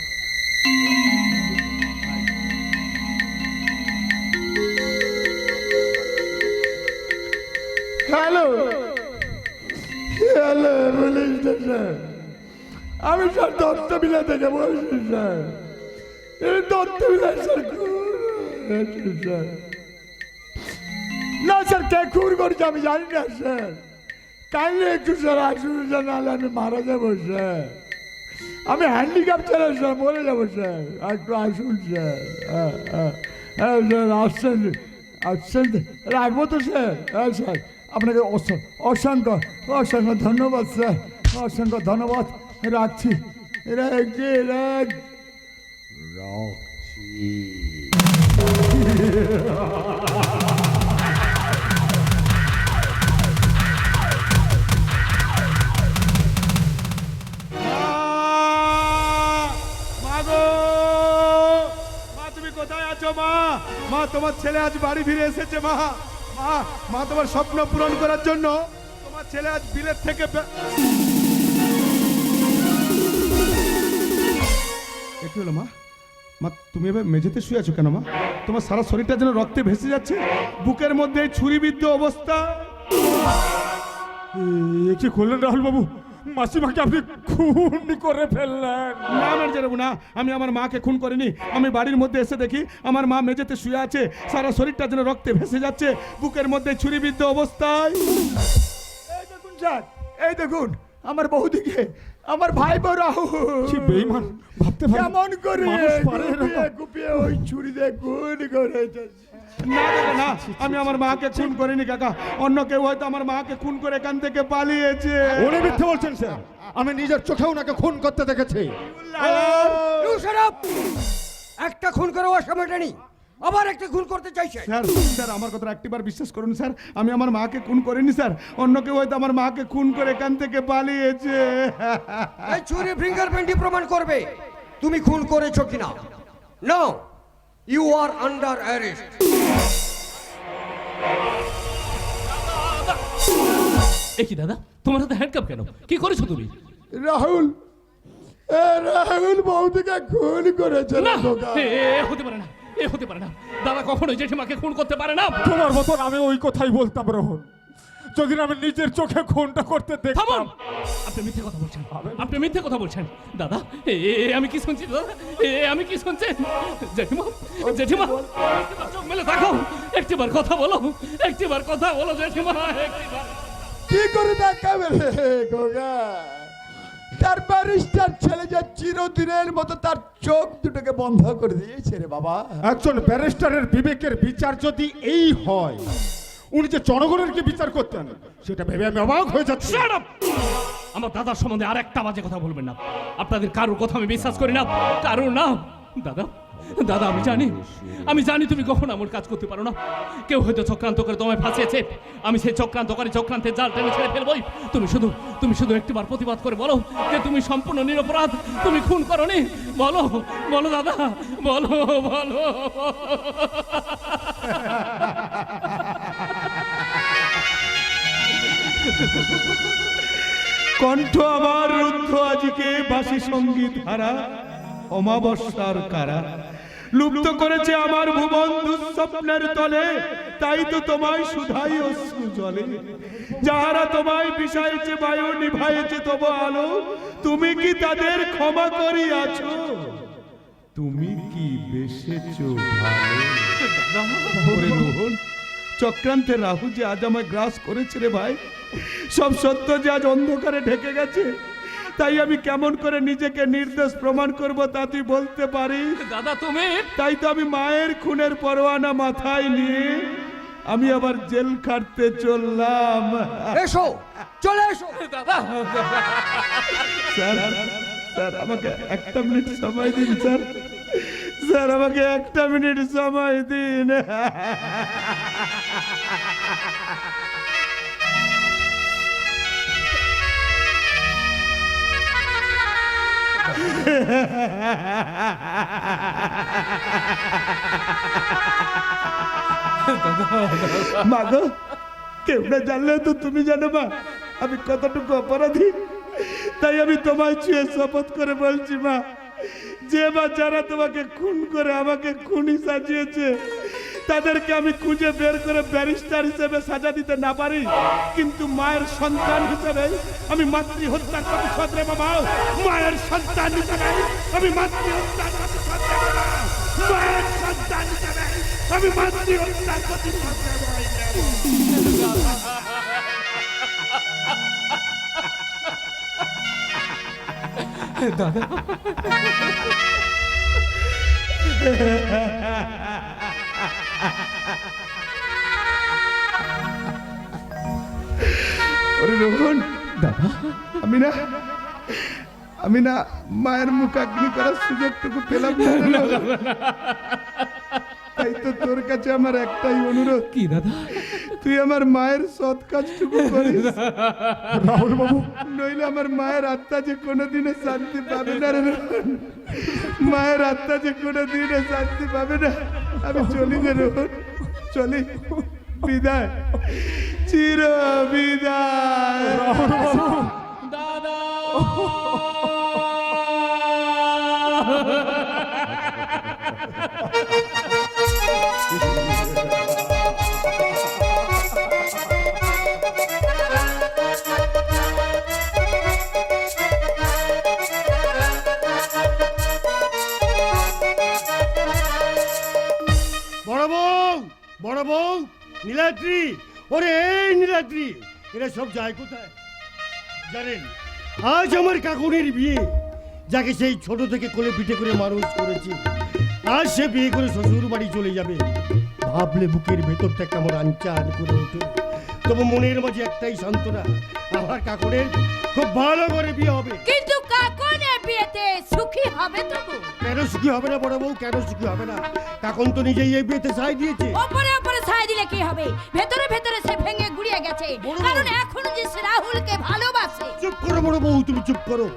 Hello hello, police station. আমি স্যার দত্তবিলা থেকে বলছি স্যার। এই দত্তবিলা স্যার স্যার। না স্যার, কে খুন করছে আমি জানি না স্যার। কাইন্ডলি একটু স্যার আসুন স্যার, নাহলে আমি মারা যাবো স্যার। আমি হ্যান্ডিক্যাপ ছেড়ে স্যার মরে যাবো স্যার। একটু আসুন স্যার। হ্যাঁ হ্যাঁ হ্যাঁ স্যার, আসছেন আসছেন, রাখবো তো স্যার। হ্যাঁ স্যার, আপনাকে অসংখ্য অসংখ্য ধন্যবাদ স্যার, অসংখ্য ধন্যবাদ। রাখছি, রাখছি, রাখছি। মা, তোমার ছেলে আজ বাড়ি ফিরে এসেছে। মা মা মা, তোমার স্বপ্ন পূরণ করার জন্য তোমার ছেলে আজ বিলেত থেকে কি হলো মা? মা, তুমি এবার মেঝেতে শুয়ে আছো কেন মা? তোমার সারা শরীরটা যেন রক্তে ভেসে যাচ্ছে, বুকের মধ্যে ছুরিবিদ্ধ অবস্থা। কি করলেন রাহুল বাবু? মাসিমাকে আপনি খুন করে ফেললেন। না ম্যানেজার বাবু না, আমি আমার মাকে খুন করিনি। আমি বাড়ির মধ্যে এসে দেখি আমার মা মেঝেতে শুয়ে আছে, সারা শরীরটা যেন রক্তে ভেসে যাচ্ছে, বুকের মধ্যে ছুরিবিদ্ধ অবস্থায়। এই দেখুন স্যার, এই দেখুন আমার বৌদিকে, আমার ভাই বউ রাহুল কি বেঈমান, ভাবতে পারি কেমন করে মানুষ পারে এরকম? কুপিয়ে কুপিয়ে ওই ছুরি দিয়ে খুন করেছে। না কাকা না, আমি আমার মাকে খুন করিনি কাকা, অন্য কেউ হয়তো আমার মাকে খুন করে এখান থেকে পালিয়েছে। উনি মিথ্যে বলছেন স্যার, আমি নিজের চোখে ওনাকে খুন করতে দেখেছি। একটা খুন করে অসামেটানি আবার একটা খুন করতে চাইছে। স্যার স্যার আমার কথা একটিবার বিশ্বাস করুন স্যার, আমি আমার মাকে খুন করিনি স্যার, অন্য কেউ হয়তো আমার মাকে খুন করে এখান থেকে পালিয়েছে। এই চুরি ফিঙ্গারপ্রিন্টই প্রমাণ করবে তুমি খুন করেছো কিনা। No, you are under arrest. কি দাদা, তোমার হাতে হ্যান্ডকাপ কেন? কি করেছো তুমি? রাহুল, রাহুল বৌদিকে খুন করেছে না, রে খোকা। এ হতে পারে না, এ হতে পারে না। দাদা কখনোই জেঠিমাকে খুন করতে পারে না। তোমার মতন আমি ওই কথাই বলতাম রোহন, যদি না আমি নিজের চোখে খুনটা করতে থামুন, দেখতাম। আপনি মিথ্যে কথা বলছেন, আপনি মিথ্যে কথা বলছেন। দাদা আমি কি শুনছি দাদা, আমি কি শুনছি? জেঠিমা, জেঠিমা একটিবার চোখ মেলে দেখো, একটিবার কথা বলো, একটিবার কথা বলো জেঠিমা, একটিবার। কি করে দেখাবে রে খোকা? তার ব্যারিস্টার ছেলে যে চিরদিনের মতো তার চোখ দুটোকে বন্ধ করে দিয়েছে রে বাবা। একজন ব্যারিস্টারের বিবেকের বিচার যদি এই হয়, উনি যে জনগণের কি বিচার করতেন সেটা ভেবে আমি অবাক হয়ে যাচ্ছি। Shut up! আমার দাদার সম্বন্ধে আর একটা বাজে কথা বলবেন না। আপনাদের কারোর কথা আমি বিশ্বাস করি না, কারোর না। দাদা, দাদা আমি জানি তুমি কখনো আমার কাজ করতে পারো না। কেউ হয়তো চক্রান্ত করে তোমায় ফাঁসিয়েছে, আমি সেই চক্রান্তকারী চক্রান্তের জাল টেনে ছেড়ে ফেলবই। তুমি শুধু একটিবার প্রতিবাদ করে বলো যে তুমি সম্পূর্ণ নিরপরাধ, তুমি খুন করনি। বলো বলো দাদা, বলো বলো। কণ্ঠ আমার রুদ্ধ আজকে বাসি সঙ্গীত হারা, অমাবস্যার কারা লুপ্ত করেছে আমার ভুবন দুঃস্বপ্নের তলে। তাই তো তোমায় শুধাই অশ্রু জলে, যাহারা তোমায় বিষাইছে বায়ু নিভাইছে তবু আলো, তুমি কি তাদের ক্ষমা করিয়াছো? তুমি কি বেসেছো ভালো? ওরে রোহন, চক্রান্তের রাহু যে আজ আমায় গ্রাস করেছে রে ভাই, সব সত্য যে আজ অন্ধকারে ঢেকে গেছে, তাই আমি কেমন করে নিজেকে নির্দোষ প্রমাণ করব তা তুই বলতে পারিস? দাদা তুমি, তাই তো আমি মায়ের খুনের পরোয়ানা মাথায় নিয়ে আমি আবার জেল খাটতে চললাম। এসো, চলে এসো। দাদা স্যার স্যার আমাকে একটা মিনিট সময় দিন স্যার, স্যার আমাকে একটা মিনিট সময় দিন। মা গো, কেউ না জানলেও তো তুমি জানো মা আমি কতটুকু অপরাধী। তাই আমি তোমায় ছুঁয়ে শপথ করে বলছি মা, যে মা যারা তোমাকে খুন করে আমাকে খুনি সাজিয়েছে, তাদেরকে আমি খুঁজে বের করে ব্যারিস্টার হিসেবে সাজা দিতে না পারি, কিন্তু মায়ের সন্তান হিসেবে আমি মাতৃ হত্যার প্রতিশোধ নেব মা। মায়ের সন্তান হিসেবে আমি মাতৃ হত্যার প্রতিশোধ নেব মা। মায়ের সন্তান হিসেবে আমি মাতৃ হত্যার প্রতিশোধ নেব। দাদা ওরে রোহন, দাদা আমি না মায়ের মুখাগ্নি করার সুযোগটুকু পেলাম না। তাই তো তোর কাছে আমার একটাই অনুরোধ, কি দাদা? তুই আমার মায়ের সৎ কাজটুকু করিস রাহুল বাবু, নইলে আমার মায়ের আত্মা যে কোনোদিনও শান্তি পাবে না রে রোহন। মায়ের আত্মা যে কোনোদিনও শান্তি পাবে না। আমি চলি রে রোহন, চলি, বিদায়, চির বিদায়। দাদা নীলাদ্রি, ওরে এই নীলাদ্রি, এরা সব যায় কোথায় জানেন? আজ আমার কাকুনের বিয়ে, যাকে সেই ছোট থেকে কোলে পিঠে করে মানুষ করেছি, আজ সে বিয়ে করে শ্বশুর বাড়ি চলে যাবে। ভাবলে বুকের ভেতরটা কেমন আনচান করে ওঠে। তবু মনের মাঝে একটাই সান্ত্বনা, আমার কাকুনের খুব ভালো করে বিয়ে হবে। কিন্তু কাকনের বিয়েতে সুখী হবে তবু? কেন সুখী হবে না বড় বউ, কেন সুখী হবে না? কাকন তো নিজেই এই বিয়েতে সাই দিয়েছে। ওপরে ওপরে ছাই দিলে কি হবে? ভেতরে ভেতরে সে ভেঙে গুড়িয়ে গেছে, কারণ এখনো যে সে রাহুলকে ভালোবাসে। চুপ করো বড় বউ, তুমি চুপ করো।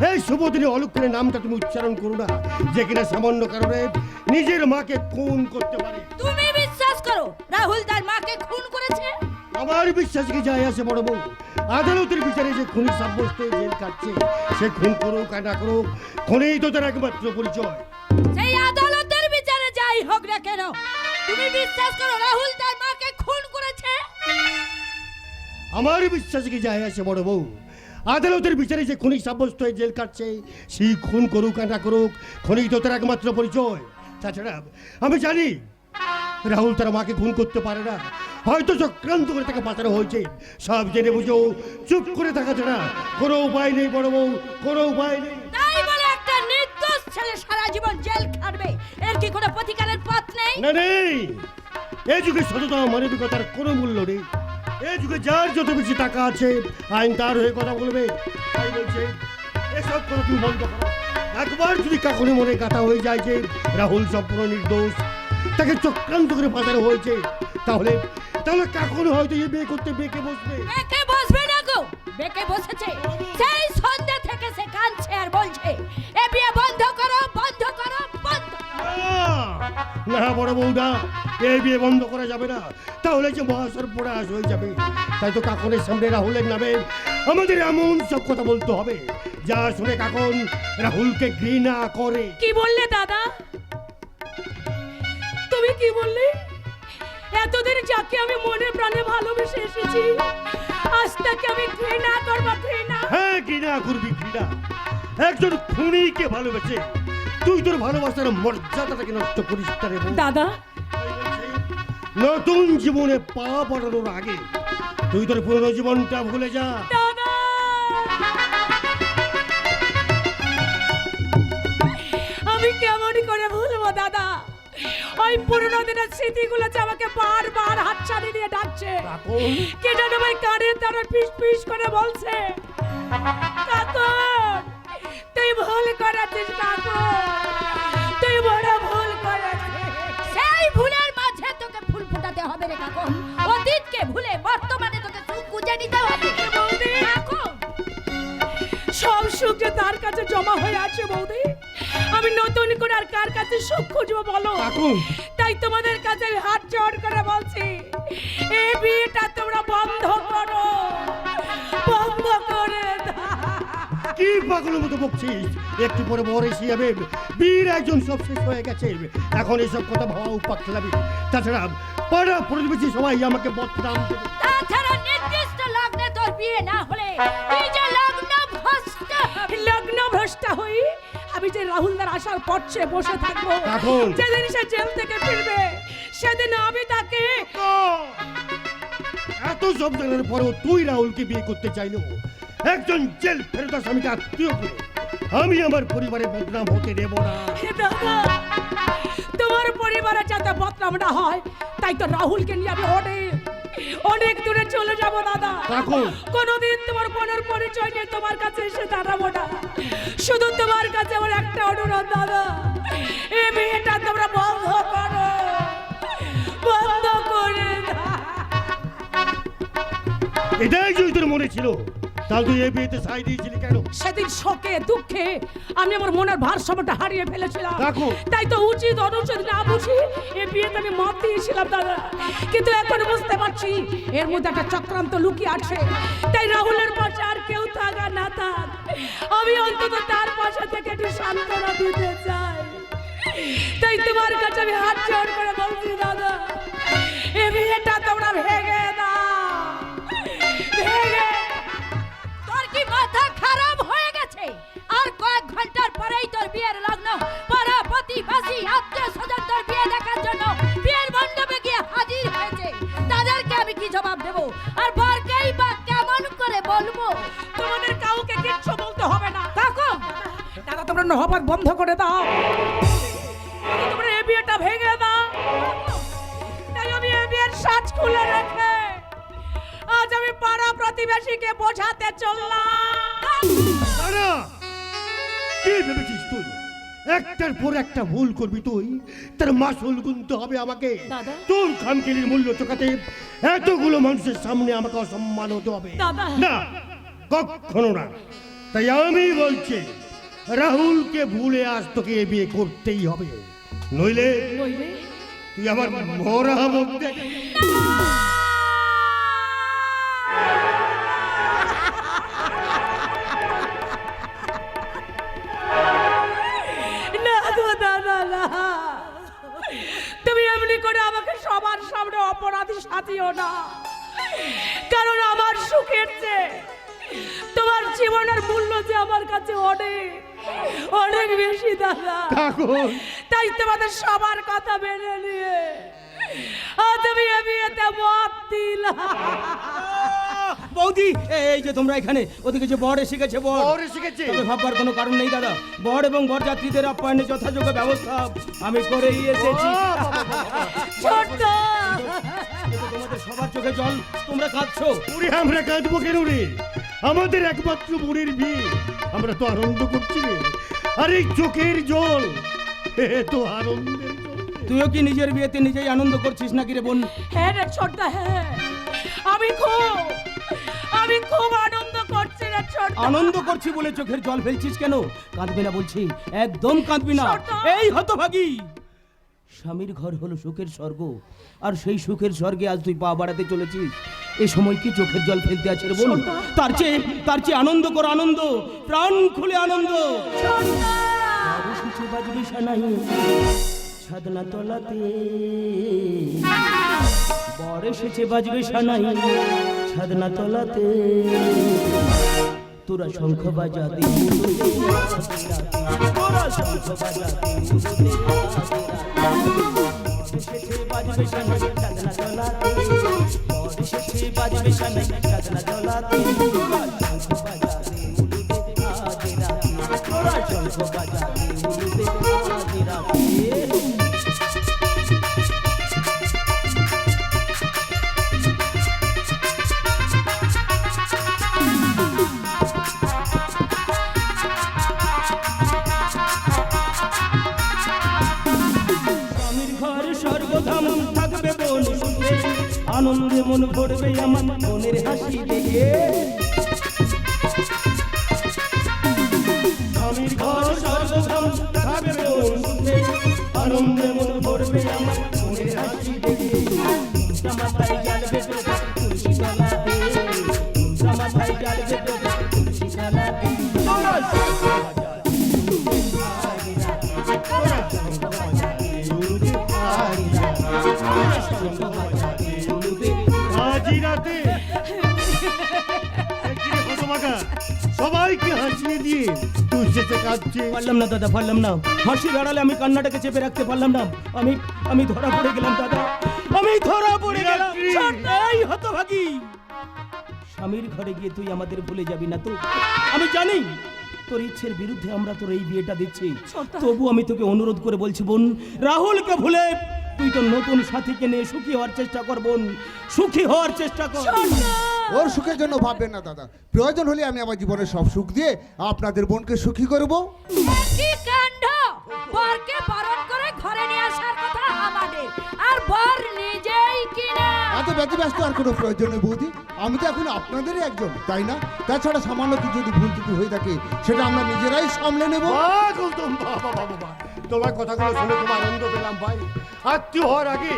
এই শুভ দিনে অলক্ষণের নামটা তুমি উচ্চারণ করো না, যে কিনা সামান্য কারণে নিজের মাকে খুন করতে পারে। তুমি বিশ্বাস করো রাহুল তার মাকে খুন করেছে? আমার বিশ্বাস কি যায় আসে বড় বউ? আদালতের বিচারে যে খুনি সাব্যস্ত হয়ে জেল কাটছে, সে খুন করুক আর না করুক, খুনিই তো তার একমাত্র পরিচয়। সেই আদালতের বিচারে যাই হোক না কেন, তুমি বিশ্বাস করো রাহুল তার মাকে খুন করেছে? আমার বিশ্বাস কি যায় আসে বড় বউ? আদালতের বিচারে যে খুনি সাব্যস্ত হয়ে জেল কাটছে, সেই খুন করুক আর না করুক, খুনিই তো তার একমাত্র পরিচয়। তাছাড়া আমি জানি রাহুল তার মাকে খুন করতে পারে না, হয়তো চক্রান্ত করে তাকে বাঁচানো হয়েছে। সব জেনে বুঝেও চুপ করে থাকা ছাড়া কোনো উপায় নেই বড় বউ, কোনো উপায় নেই। তাই বলে একটা নির্দোষ ছেলে সারা জীবন জেল খাটবে, এর কি কোনো প্রতিকারের পথ নেই? না নেই, এই যুগে সততা মানবিকতার কোনো মূল্য নেই। এই যুগে যার যত বেশি টাকা আছে, আইন তার হয়ে কথা বলবে। তাই বলছে এসব করে তুমি বন্ধ করো। একবার যদি কাকুনি মনে কাটা হয়ে যায় যে রাহুল সম্পূর্ণ নির্দোষ, তাকে চক্রান্ত করে বাঁচানো হয়েছে, তাহলে তাহলে কাকুনি হয়তো এই বিয়ে করতে বেঁকে বসবে। বেঁকে বসবে না গো, বেঁকে বসেছে। সেই সন্ধ্যা থেকে সে কাঁদছে আর বলছে এ বিয়ে বন্ধ করো, বন্ধ করো, বন্ধ করো। না বড় বউদা, এই বিয়ে বন্ধ করা যাবে না, তাহলে যে মহাসর্বনাশ হয়ে যাবে। তাই তো কাকনের সামনে রাহুলের নামে আমাদের এমন সব কথা বলতে হবে যা শুনে কাকন রাহুলকে ঘৃণা করে। কি বললে দাদা? তুমি কি বললে? এতদিন যাকে আমি মনে প্রাণে ভালোবেসে এসেছি, আজ তাকে আমি ঘৃণা করবো? ঘৃণা? হ্যাঁ ঘৃণা করবি, ঘৃণা। একজন খুনিকে ভালোবেসে তুই তোর ভালোবাসার মর্যাদাটাকে নষ্ট করিস তারে বউ। দাদা, নতুন জীবনে পা পড়ানোর আগে তুই তোর পুরনো জীবনটা ভুলে যা। দাদা, আমি কেমন করে ভুলবো দাদা? ওই পুরনো দিনের স্মৃতিগুলো যে আমাকে বারবার হাত ছাড়িয়ে নিয়ে ডাকছে। কে জানে ভাই কানে তারা পিস পিস করে বলছে, কাকন তুই ভুল করেছিস, কাকন তুই বড় ভুল করেছিস। সেই ভুলের মাঝে তোকে ফুল ফোটাতে হবে রে কাকন। অতীতকে ভুলে বর্তমানে তোকে সুখ খুঁজে নিতে হবে বৌদি। কাকন, সব সুখ যে তার কাছে জমা হয়ে আছে বৌদি, আমি নতুন করে আর কার কাছে সুখ খুঁজবো বলো? কাকুন। তাই তোমাদের কাছে আমি হাত জোড় করে বলছি, এই বিয়েটা তোমরা বন্ধ করো, বন্ধ করে দাও। কি পাগলের মতো বকছিস? একটু পরে বর এসে যাবে, বীর একজন সব শেষ হয়ে গেছে, এখন এসব কথা ভাবা উপাক খেলাবি। তাছাড়া পাড়া প্রতিবেশী সবাই আমাকে বদনাম দেবে। তাছাড়া নির্দিষ্ট লগ্নে তোর বিয়ে না হলে তুই যে লগ্ন ভ্রষ্ট হবি। লগ্ন ভ্রষ্টা হই আমি যে রাহুলদার আসার পথে বসে থাকবো, এখন? যেদিন সে জেল থেকে ফিরবে সেদিন আমি তাকে। এত সব জানার পরেও তুই রাহুলকে বিয়ে করতে চাইলো, একজন জেল ফেরত স্বামীকে আত্মীয় করে আমি আমার পরিবারে বদনাম হতে দেব না। হে দাদা, তোমার পরিবারে যাতে বদনাম না হয় তাই তো রাহুলকে নিয়ে আমি অনেক দূরে চলে যাব দাদা। কাকু। কোনোদিন তোমার বোনের পরিচয় নিয়ে তোমার কাছে এসে দাঁড়াবো না। শুধু তোমার কাছে আমার একটা অনুরোধ দাদা, এই বিয়েটা তোমরা বন্ধ করো, বন্ধ করে দাও। এটাই যদি তোর মনে ছিল, তাহলে তুই এই বিয়েতে সাই দিয়েছিলি কেন? সেদিন শোকে দুঃখে আমি আমার মনের ভারসাম্যটা হারিয়ে ফেলেছিলাম। কাকু। তাই তো উচিত অনুচিত না বুঝি এই বিয়েতে আমি মত দিয়েছিলাম দাদা, কিন্তু এখন বুঝতে পারছি এর মধ্যে একটা চক্রান্ত লুকিয়ে আছে। তাই রাহুলের পাশে আর কেউ থাক আর না থাক, আমি অন্তত তার পাশে থেকে একটু সান্ত্বনা দিতে চাই। তাই তোমার কাছে আমি হাত জোড় করে বলছি দাদা, এই বিয়েটা তোমরা ভেঙে দাও, ভেঙে। তোর কি মাথা খারাপ হয়ে গেছে? আর কয়েক ঘন্টার পরেই তোর বিয়ের লগ্ন। পাড়া প্রতিবেশী আত্মীয় স্বজন তোর বিয়ে দেখার জন্য বিয়ের মণ্ডপে গিয়ে হাজির হয়েছে। তার বলবো? তোমাদের কাউকে কিচ্ছু বলতে হবে না। কাকু, দাদা তোমরা নহবাত বন্ধ করে দাও। তোমরা এই বিয়েটা ভেঙে দাও। তাই আমি এই বিয়ের সাজ খুলে রেখে আজ আমি পাড়া প্রতিবেশীকে বোঝাতে চললাম। দাঁড়া! কি ভেবেছিস তুই? একটার পর একটা ভুল করবি তুই, তার মাসুল গুনতে হবে আমাকে। দাদা। তোর খামখেলির মূল্য চোকাতে এতগুলো মানুষের সামনে আমাকে অসম্মান হতে হবে। দাদা। না, কখনো না। তাই আমি বলছি, রাহুলকে ভুলে আজ তোকে এ বিয়ে করতেই হবে, নইলে তুই আমার মরা মুখ দেখে না গো দাদা, না। তুমি এমনি করে আমাকে সবার সামনে অপরাধী সাজিও না, কারণ আমার সুখের চেয়ে তোমার জীবনের মূল্য যে আমার কাছে অনেক অনেক বেশি দাদা। তাই তোমাদের সবার কথা মেনে নিয়ে আজ আমি এ বিয়েতে মত দিলাম। বৌদি, এই যে তোমরা এখানে, ওদিকে যে বর এসে গেছে, বর এসে গেছে। তবে ভাববার কোনো কারণ নেই দাদা। বর এবং বরযাত্রীদের আপ্যায়নের যথাযোগ্য ব্যবস্থা আমি করেই এসেছি। ছোট কিন্তু তোমাদের সবার চোখে জল, তোমরা কাঁদছো। ওরে আমরা কাঁদবো কেন রে? আমাদের একমাত্র বোনের বিয়ে, আমরা তো আনন্দ করছি রে। আর এই চোখের জল, এ তো আনন্দের জল। তুইও কি নিজের বিয়েতে নিজেই আনন্দ করছিস নাকি রে বোন? হ্যাঁ রে ছোটদা, হ্যাঁ আমি খুব আনন্দ করছি রে ছোট। আনন্দ করছি বলে চোখের জল ফেলছিস কেন? কাঁদবি না বলছি, একদম কাঁদবি না। সর্দার! এই হতভাগী, স্বামীর ঘর হলো সুখের স্বর্গ, আর সেই সুখের স্বর্গে আজ তুই পা বাড়াতে চলেছিস। এই সময় কি চোখের জল ফেলতে আছে রে বোন? তার চেয়ে আনন্দ কর, আনন্দ, প্রাণ খুলে আনন্দ। বাবু সুচে বাজবে সানাই ছাদনা তলাতে, বর এসেছে বাজবে সানাই ছাদনা তলাতে, তোরা শঙ্খ বাজাতে তোরা শঙ্খ বাজাতে এসেছে বাজবে সানাই ছাদনা তলাতে, বর এসেছে বাজবে সানাই ছাদনা তলাতে, তোরা শঙ্খ বাজাতে তোরা শঙ্খ বাজাতে আনন্দে মন ভরবে আমার মনের হাসি দেখে। স্বামীর ঘর স্বর্গধাম থাকবে বোন সুখে, আনন্দে মন ভরবে আমার মনের হাসি দেখে। মাথায় জ্বালবে তুলসী তলাতে, মাথায় জ্বালবে তুলসী তলাতে, তোরা শঙ্খ সবাইকে হাসিয়ে দিয়ে তুই যেতে কাঁদছে। পারলাম না দাদা, পারলাম না। হাসির আড়ালে আমি কান্নাটাকে চেপে রাখতে পারলাম না। আমি ধরা পড়ে গেলাম দাদা, আমি ধরা পড়ে গেলাম। এই হতভাগী, স্বামীর ঘরে গিয়ে তুই আমাদের ভুলে যাবি না তো? আমি জানি তোর ইচ্ছের বিরুদ্ধে আমরা তোর এই বিয়েটা দিচ্ছি, তবু আমি তোকে অনুরোধ করে বলছি বোন, রাহুলকে ভুলে তুই তো নতুন সাথীকে নিয়ে সুখী হওয়ার চেষ্টা কর বোন, সুখী হওয়ার চেষ্টা কর। ওর সুখের জন্য ভাববেন না দাদা, প্রয়োজন হলে আমি আমার জীবনের সব সুখ দিয়ে আপনাদের বোনকে সুখী করব। কি কাণ্ড! বরকে বারণ করে ঘরে নিয়ে আসার কথা আমাদের, আর বর নিজেই কিনা। এত ব্যতিব্যস্ত আর কোনো প্রয়োজন নেই বৌদি, আমি তো এখন আপনাদেরই একজন, তাই না? তাছাড়া সামান্য কিছু যদি ভুল ত্রুটি হয়ে থাকে সেটা আমরা নিজেরাই সামলে নেব। তোমার কথাগুলো শুনে তোমার আনন্দ পেলাম ভাই। আত্মীয় হওয়ার আগে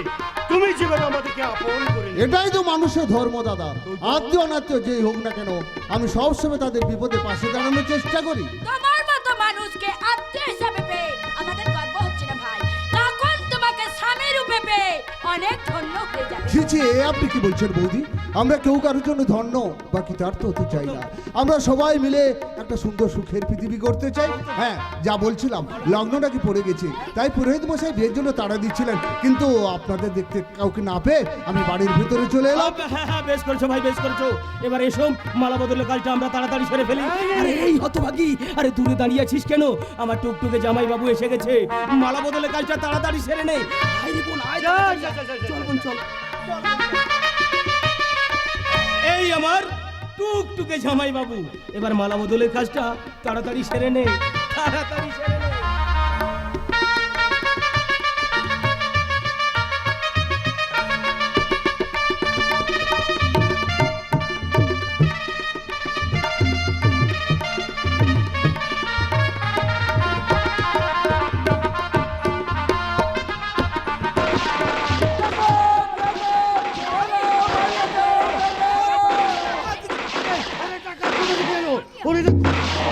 তুমি জীবনে আমাদেরকে আপন করে নিলে। এটাই তো মানুষের ধর্ম দাদা, আত্মীয় অনাত্মীয় যেই হোক না কেন আমি সবসময় তাদের বিপদে পাশে দাঁড়ানোর চেষ্টা করি। তোমার মতো মানুষকে আত্মীয় হিসাবে পেয়ে আমাদের গর্ব হচ্ছে না ভাই, তখন তোমাকে স্বামী রূপে পেয়ে অনেক ধন্য হয়ে যাবে। ছি ছি, এ আপনি কি বলছেন বৌদি? আমরা কেউ কারোর জন্য ধন্য বা কৃতার্থ হতে চাই না। আমরা সবাই মিলে একটা সুন্দর সুখের পৃথিবী করতে চাই। হ্যাঁ, যা বলছিলাম, লগ্নটা কি পড়ে গেছে, তাই পুরোহিত মশাই বিয়ের জন্য তাড়া দিচ্ছিলেন, কিন্তু আপনাদের দেখতে কাউকে না পেয়ে আমি বাড়ির ভিতরে চলে এলাম। হ্যাঁ হ্যাঁ, বেশ করছো ভাই, বেশ করছো। এবার এসো, মালা বদলের কাজটা আমরা তাড়াতাড়ি সেরে ফেলি। আরে এই হতভাগী, আরে দূরে দাঁড়িয়ে আছিস কেন? আমার টুকটুকে জামাই বাবু এসে গেছে, মালা বদলের কাজটা তাড়াতাড়ি সেরে নে। আয় রে বোন, আয়, চল বোন, চল। এই আমার টুকটুকে জামাই বাবু, এবার মালা বদলের কাজটা তাড়াতাড়ি সেরে নে, তাড়াতাড়ি সেরে নে।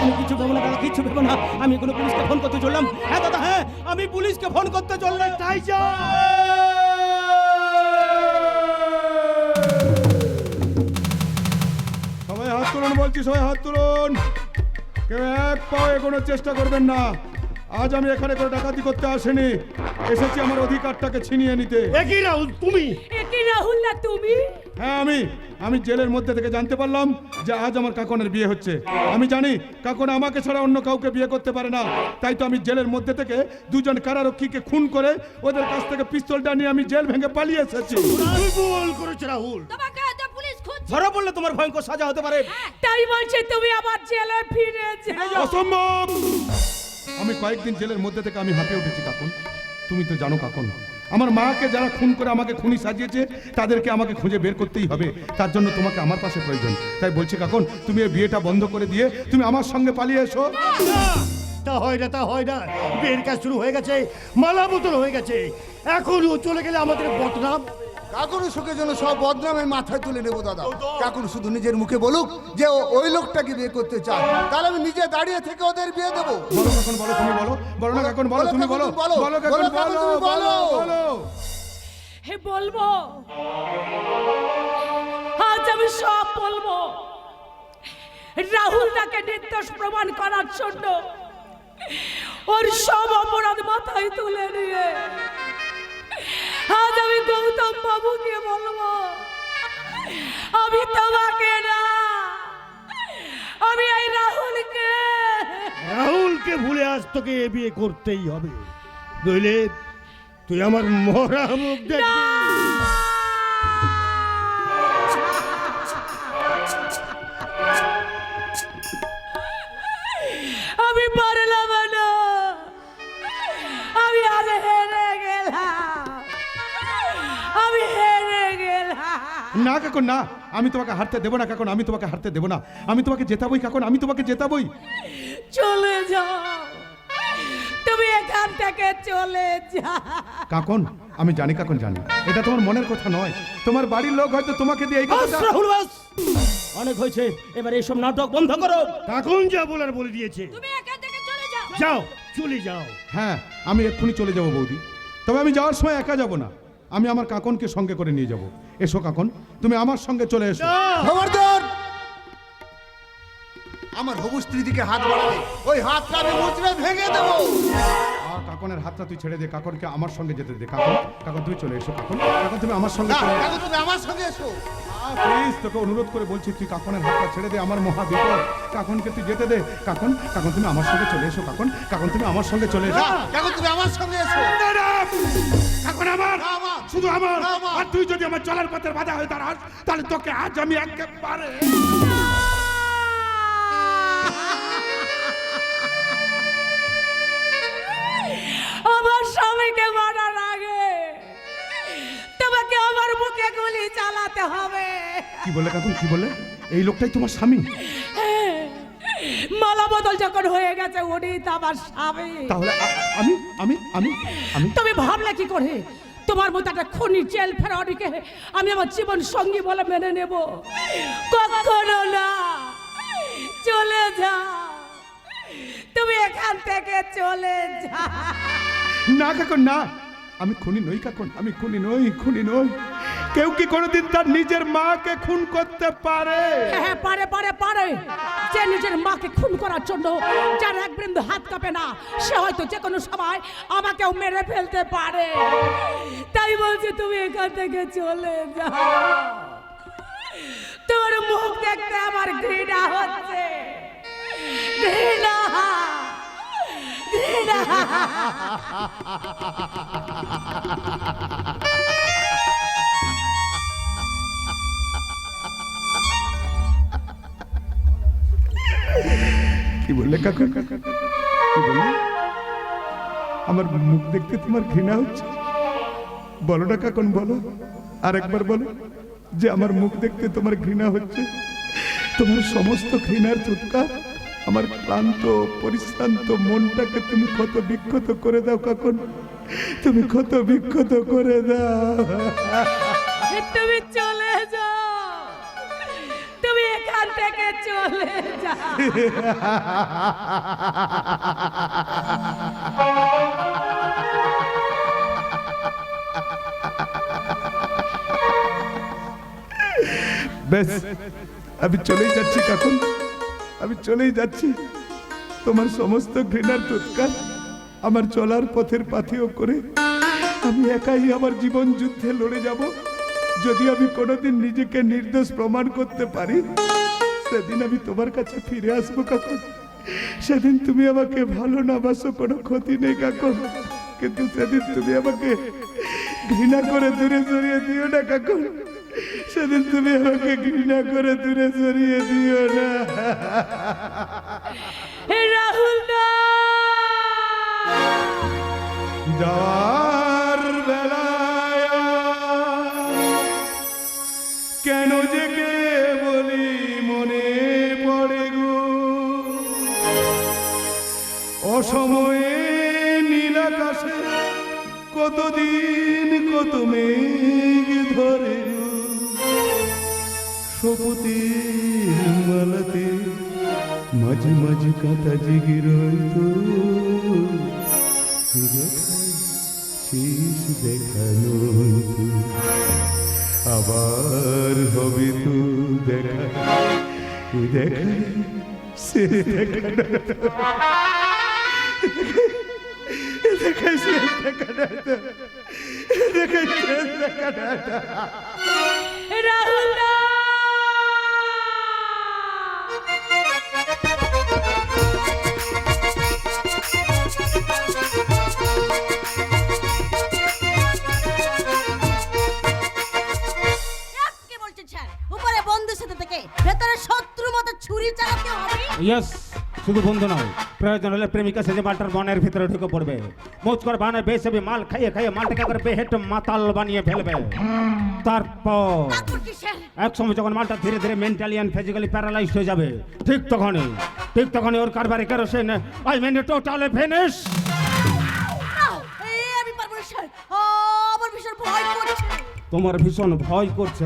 আমি কিছু ভেবো না দাদা, কিছু ভেবো না। আমি কোনো পুলিশকে ফোন করতে চললাম। হ্যাঁ দাদা, হ্যাঁ, আমি পুলিশকে ফোন করতে চললাম। তাই সবাই হাত তুলুন বলছি, সবাই হাত তুলুন। কেউ এক পাও এগোনোর চেষ্টা করবেন না। আজ আমি এখানে কোনো ডাকাতি করতে আসিনি, এসেছি আমার অধিকারটাকে ছিনিয়ে নিতে। একই রাহুল তুমি? একে রাহুল না তুমি? হ্যাঁ, আমি জেলের মধ্যে থেকে জানতে পারলাম যে আজ আমার কাকনের বিয়ে হচ্ছে। আমি জানি কাকন আমাকে ছাড়া অন্য কাউকে বিয়ে করতে পারে না, তাই তো আমি জেলের মধ্যে থেকে দুজন কারারক্ষীকে খুন করে ওদের কাছ থেকে পিস্তলটা নিয়ে আমি জেল ভেঙে পালিয়ে এসেছি। ভুল করেছে রাহুল। তোমাকে তো পুলিশ খুঁজছে। ধরা পড়লে তোমার ভয়ঙ্কর সাজা হতে পারে। তাই বলছে তুমি আবার জেলে ফিরে যাও। অসম্ভব! আমি কয়েকদিন জেলের মধ্যে থেকে আমি হাঁপিয়ে উঠেছি কাকন। তুমি তো জানো কাকন, আমার মাকে যারা খুন করে আমাকে খুনি সাজিয়েছে তাদেরকে আমাকে খুঁজে বের করতেই হবে। তার জন্য তোমাকে আমার পাশে প্রয়োজন। তাই বলছি কাকন, তুমি এই বিয়েটা বন্ধ করে দিয়ে তুমি আমার সঙ্গে পালিয়ে এসো। তা হয় না, তা হয় না। বিয়ের কাজ শুরু হয়ে গেছে, মালা বদল হয়ে গেছে, এখন ও চলে গেলে আমাদের বদনাম। কাকুর সুখের জন্য সব বদনামের মাথায় তুলে নেবো দাদা। কাকুর শুধু নিজের মুখে বলুক যে ও ওই লোকটাকে বিয়ে করতে চায়, তাহলে আমি নিজে দাঁড়িয়ে থেকে ওদের বিয়ে দেবো। বলো কাকন, বলো, তুমি বলো। বলো না কাকন, বলো, তুমি বলো। বলো কাকন, বলো, বলো, বলো। হে বলবো, আজ আমি সব বলবো। রাহুল তাকে নির্দোষ প্রমাণ করার জন্য ওর সব অপরাধ মাথায় তুলে নিয়ে আজ আমি গৌতম বাবুকে বলবো, আমি তোমাকে না, আমি এই রাহুলকে। রাহুলকে ভুলে আজ তোকে এ বিয়ে করতেই হবে, নইলে তুই আমার মরা মুখ দেখবি। আমি পারলাম না, আমি আজ হেরে গেলাম, আমি হেরে গেলাম। না কাকন, না, আমি তোমাকে হারতে দেবো না কাকন, আমি তোমাকে হারতে দেবো না। আমি তোমাকে জেতাবই কাকন, আমি তোমাকে জেতাবই। চলে যাও, তুমি এখান থেকে চলে যাও। কাকন, আমি জানি কাকন, জানি এটা তোমার মনের কথা নয়। তোমার বাড়ির লোক হয়তো তোমাকে দিয়ে এই কথাটা। রাহুল বাস, অনেক হয়েছে, এবার এসব নাটক বন্ধ করো। কাকুন যা বলার বলে দিয়েছে। তুমি এখান থেকে চলে যাও। যাও, চলে যাও। হ্যাঁ, আমি এক্ষুনি চলে যাব বৌদি। তবে আমি যাওয়ার সময় একা যাব না, আমি আমার কাকনকে সঙ্গে করে নিয়ে যাব। এসো কাকন, তুমি আমার সঙ্গে চলে এসো। খবরদার! আমার হবু স্ত্রী দিকে হাত বাড়াবে, ওই হাতটা আমি মুচড়ে ভেঙে দেবো। কাকনের হাতটা তুই ছেড়ে দে, কাকনকে আমার সঙ্গে যেতে দে। কাকন, কাকন তুমি চলে এসো। কাকন, কাকন তুমি আমার সঙ্গে না, চলে কাকু তুমি আমার সঙ্গে এসো। প্লিজ, তোকে অনুরোধ করে বলছি, তুই কাকনের হাতটা ছেড়ে দে, আমার মহা বিপদ। কাকনকে তুই যেতে দে। কাকন, কাকন তুমি আমার সঙ্গে চলে এসো। কাকন, কাকন তুমি আমার সঙ্গে চলে এসো। না, কাকু তুমি আমার সঙ্গে এসো। কাকন আমার, না, আমার। শুধু আমার। না, আমার। আর তুই যদি আমার চলার পথের বাধা হয়ে দাঁড়াস, তাহলে তোকে আজ আমি একেবারে। আমার স্বামীকে মারার আগে তোমাকে আমার মুখে গুলি চালাতে হবে। কি বললে কাকন, কি বললে? এই লোকটাই তোমার স্বামী? মালা বদল যখন হয়ে গেছে উনি তো আমার স্বামী। তাহলে আমি আমি আমি আমি তুমি ভাবলে কি করে তোমার মতো একটা খুনি জেল ফেরানিকে আমি আমার জীবন সঙ্গী বলে মেনে নেব? কখনো না। চলে যাও, তুমি এখান থেকে চলে যাও। না কাকন, না, আমি খুনি নই কাকুন, আমি খুনি নই, খুনি নই। কেউ কি কোনোদিন তার নিজের মাকে খুন করতে পারে? হ্যাঁ পারে পারে পারে। যে নিজের মাকে খুন করার জন্য যার এক বিন্দু হাত কাঁপে না, সে হয়তো যে কোনো সময় আমাকেও মেরে ফেলতে পারে। তাই বলছি তুমি এখান থেকে চলে যাও। তোর মুখ দেখতে আমার ঘৃণা হচ্ছে, ঘৃণা ঘৃণা। কি বললে কাকুন? কি বললে? আমার মুখ দেখতে তোমার ঘৃণা হচ্ছে? বলো না কাকুন, বলো, আরেকবার বলো যে আমার মুখ দেখতে তোমার ঘৃণা হচ্ছে। তোমার সমস্ত ঘৃণার চুৎকার আমার ক্লান্ত পরিশ্রান্ত মনটাকে তুমি ক্ষত বিক্ষত করে দাও কাকুন, তুমি ক্ষত বিক্ষত করে দাও। তুমি চলে যাও, তুমি এখান থেকে চলে যাও। বেশ, আমি চলেই যাচ্ছি কাকুন, আমি চলেই যাচ্ছি। তোমার সমস্ত ঘৃণার চুৎকার আমার চলার পথের পাথেয় করে আমি একাই আমার জীবন যুদ্ধে লড়ে যাব। যদি আমি কোনোদিন নিজেকে নির্দোষ প্রমাণ করতে পারি, সেদিন আমি তোমার কাছে ফিরে আসবো কাকুন। সেদিন তুমি আমাকে ভালো না বাসো, কোনো ক্ষতি নেই কাকুন, কিন্তু সেদিন তুমি আমাকে ঘৃণা করে দূরে সরিয়ে দিও না কাকুন। সেদিন তুমি আমাকে ঘৃণা করে দূরে সরিয়ে দিও না। রাহুল দা, যাওয়ার বেলায় কেন যে কে বলি মনে পড়ে গো, অসময়ে নীল আকাশে কতদিন কত মেঘ ধরে গো, শপথের মালাতে মাঝে মাঝে কাঁথা জেগে রইতো, শেষ দেখানো আবার হবে তো দেখা, দেখা সে দেখা দেখা শেষ দেখা দেখা শেষ দেখা। রাহুল দা, কি বলছেন স্যার? উপরে বন্ধুর সাথে থেকে ভেতরে শত্রু মতো ছুরি চালাতে হবে? ইয়েস, শুধু বন্ধু নয়, প্রয়োজন হলে প্রেমিকা সেজে মালটার বনের ভিতরে ঢুকে পড়বে। মোচ করে বানায় বেসবে মাল খাইয়ে খাইয়ে মালটাকে একবার বেহেট মাতাল বানিয়ে ফেলবে। তারপর তারপর কি স্যার? এক সময় যখন মালটা ধীরে ধীরে মেন্টালি অ্যান্ড ফিজিক্যালি প্যারালাইজড হয়ে যাবে, ঠিক তখনই ওর কারবারে kerosene I mean totally finish. এই আমি পারবো না স্যার, আমার ভীষণ ভয় করছে। তোমার ভীষণ ভয় করছে?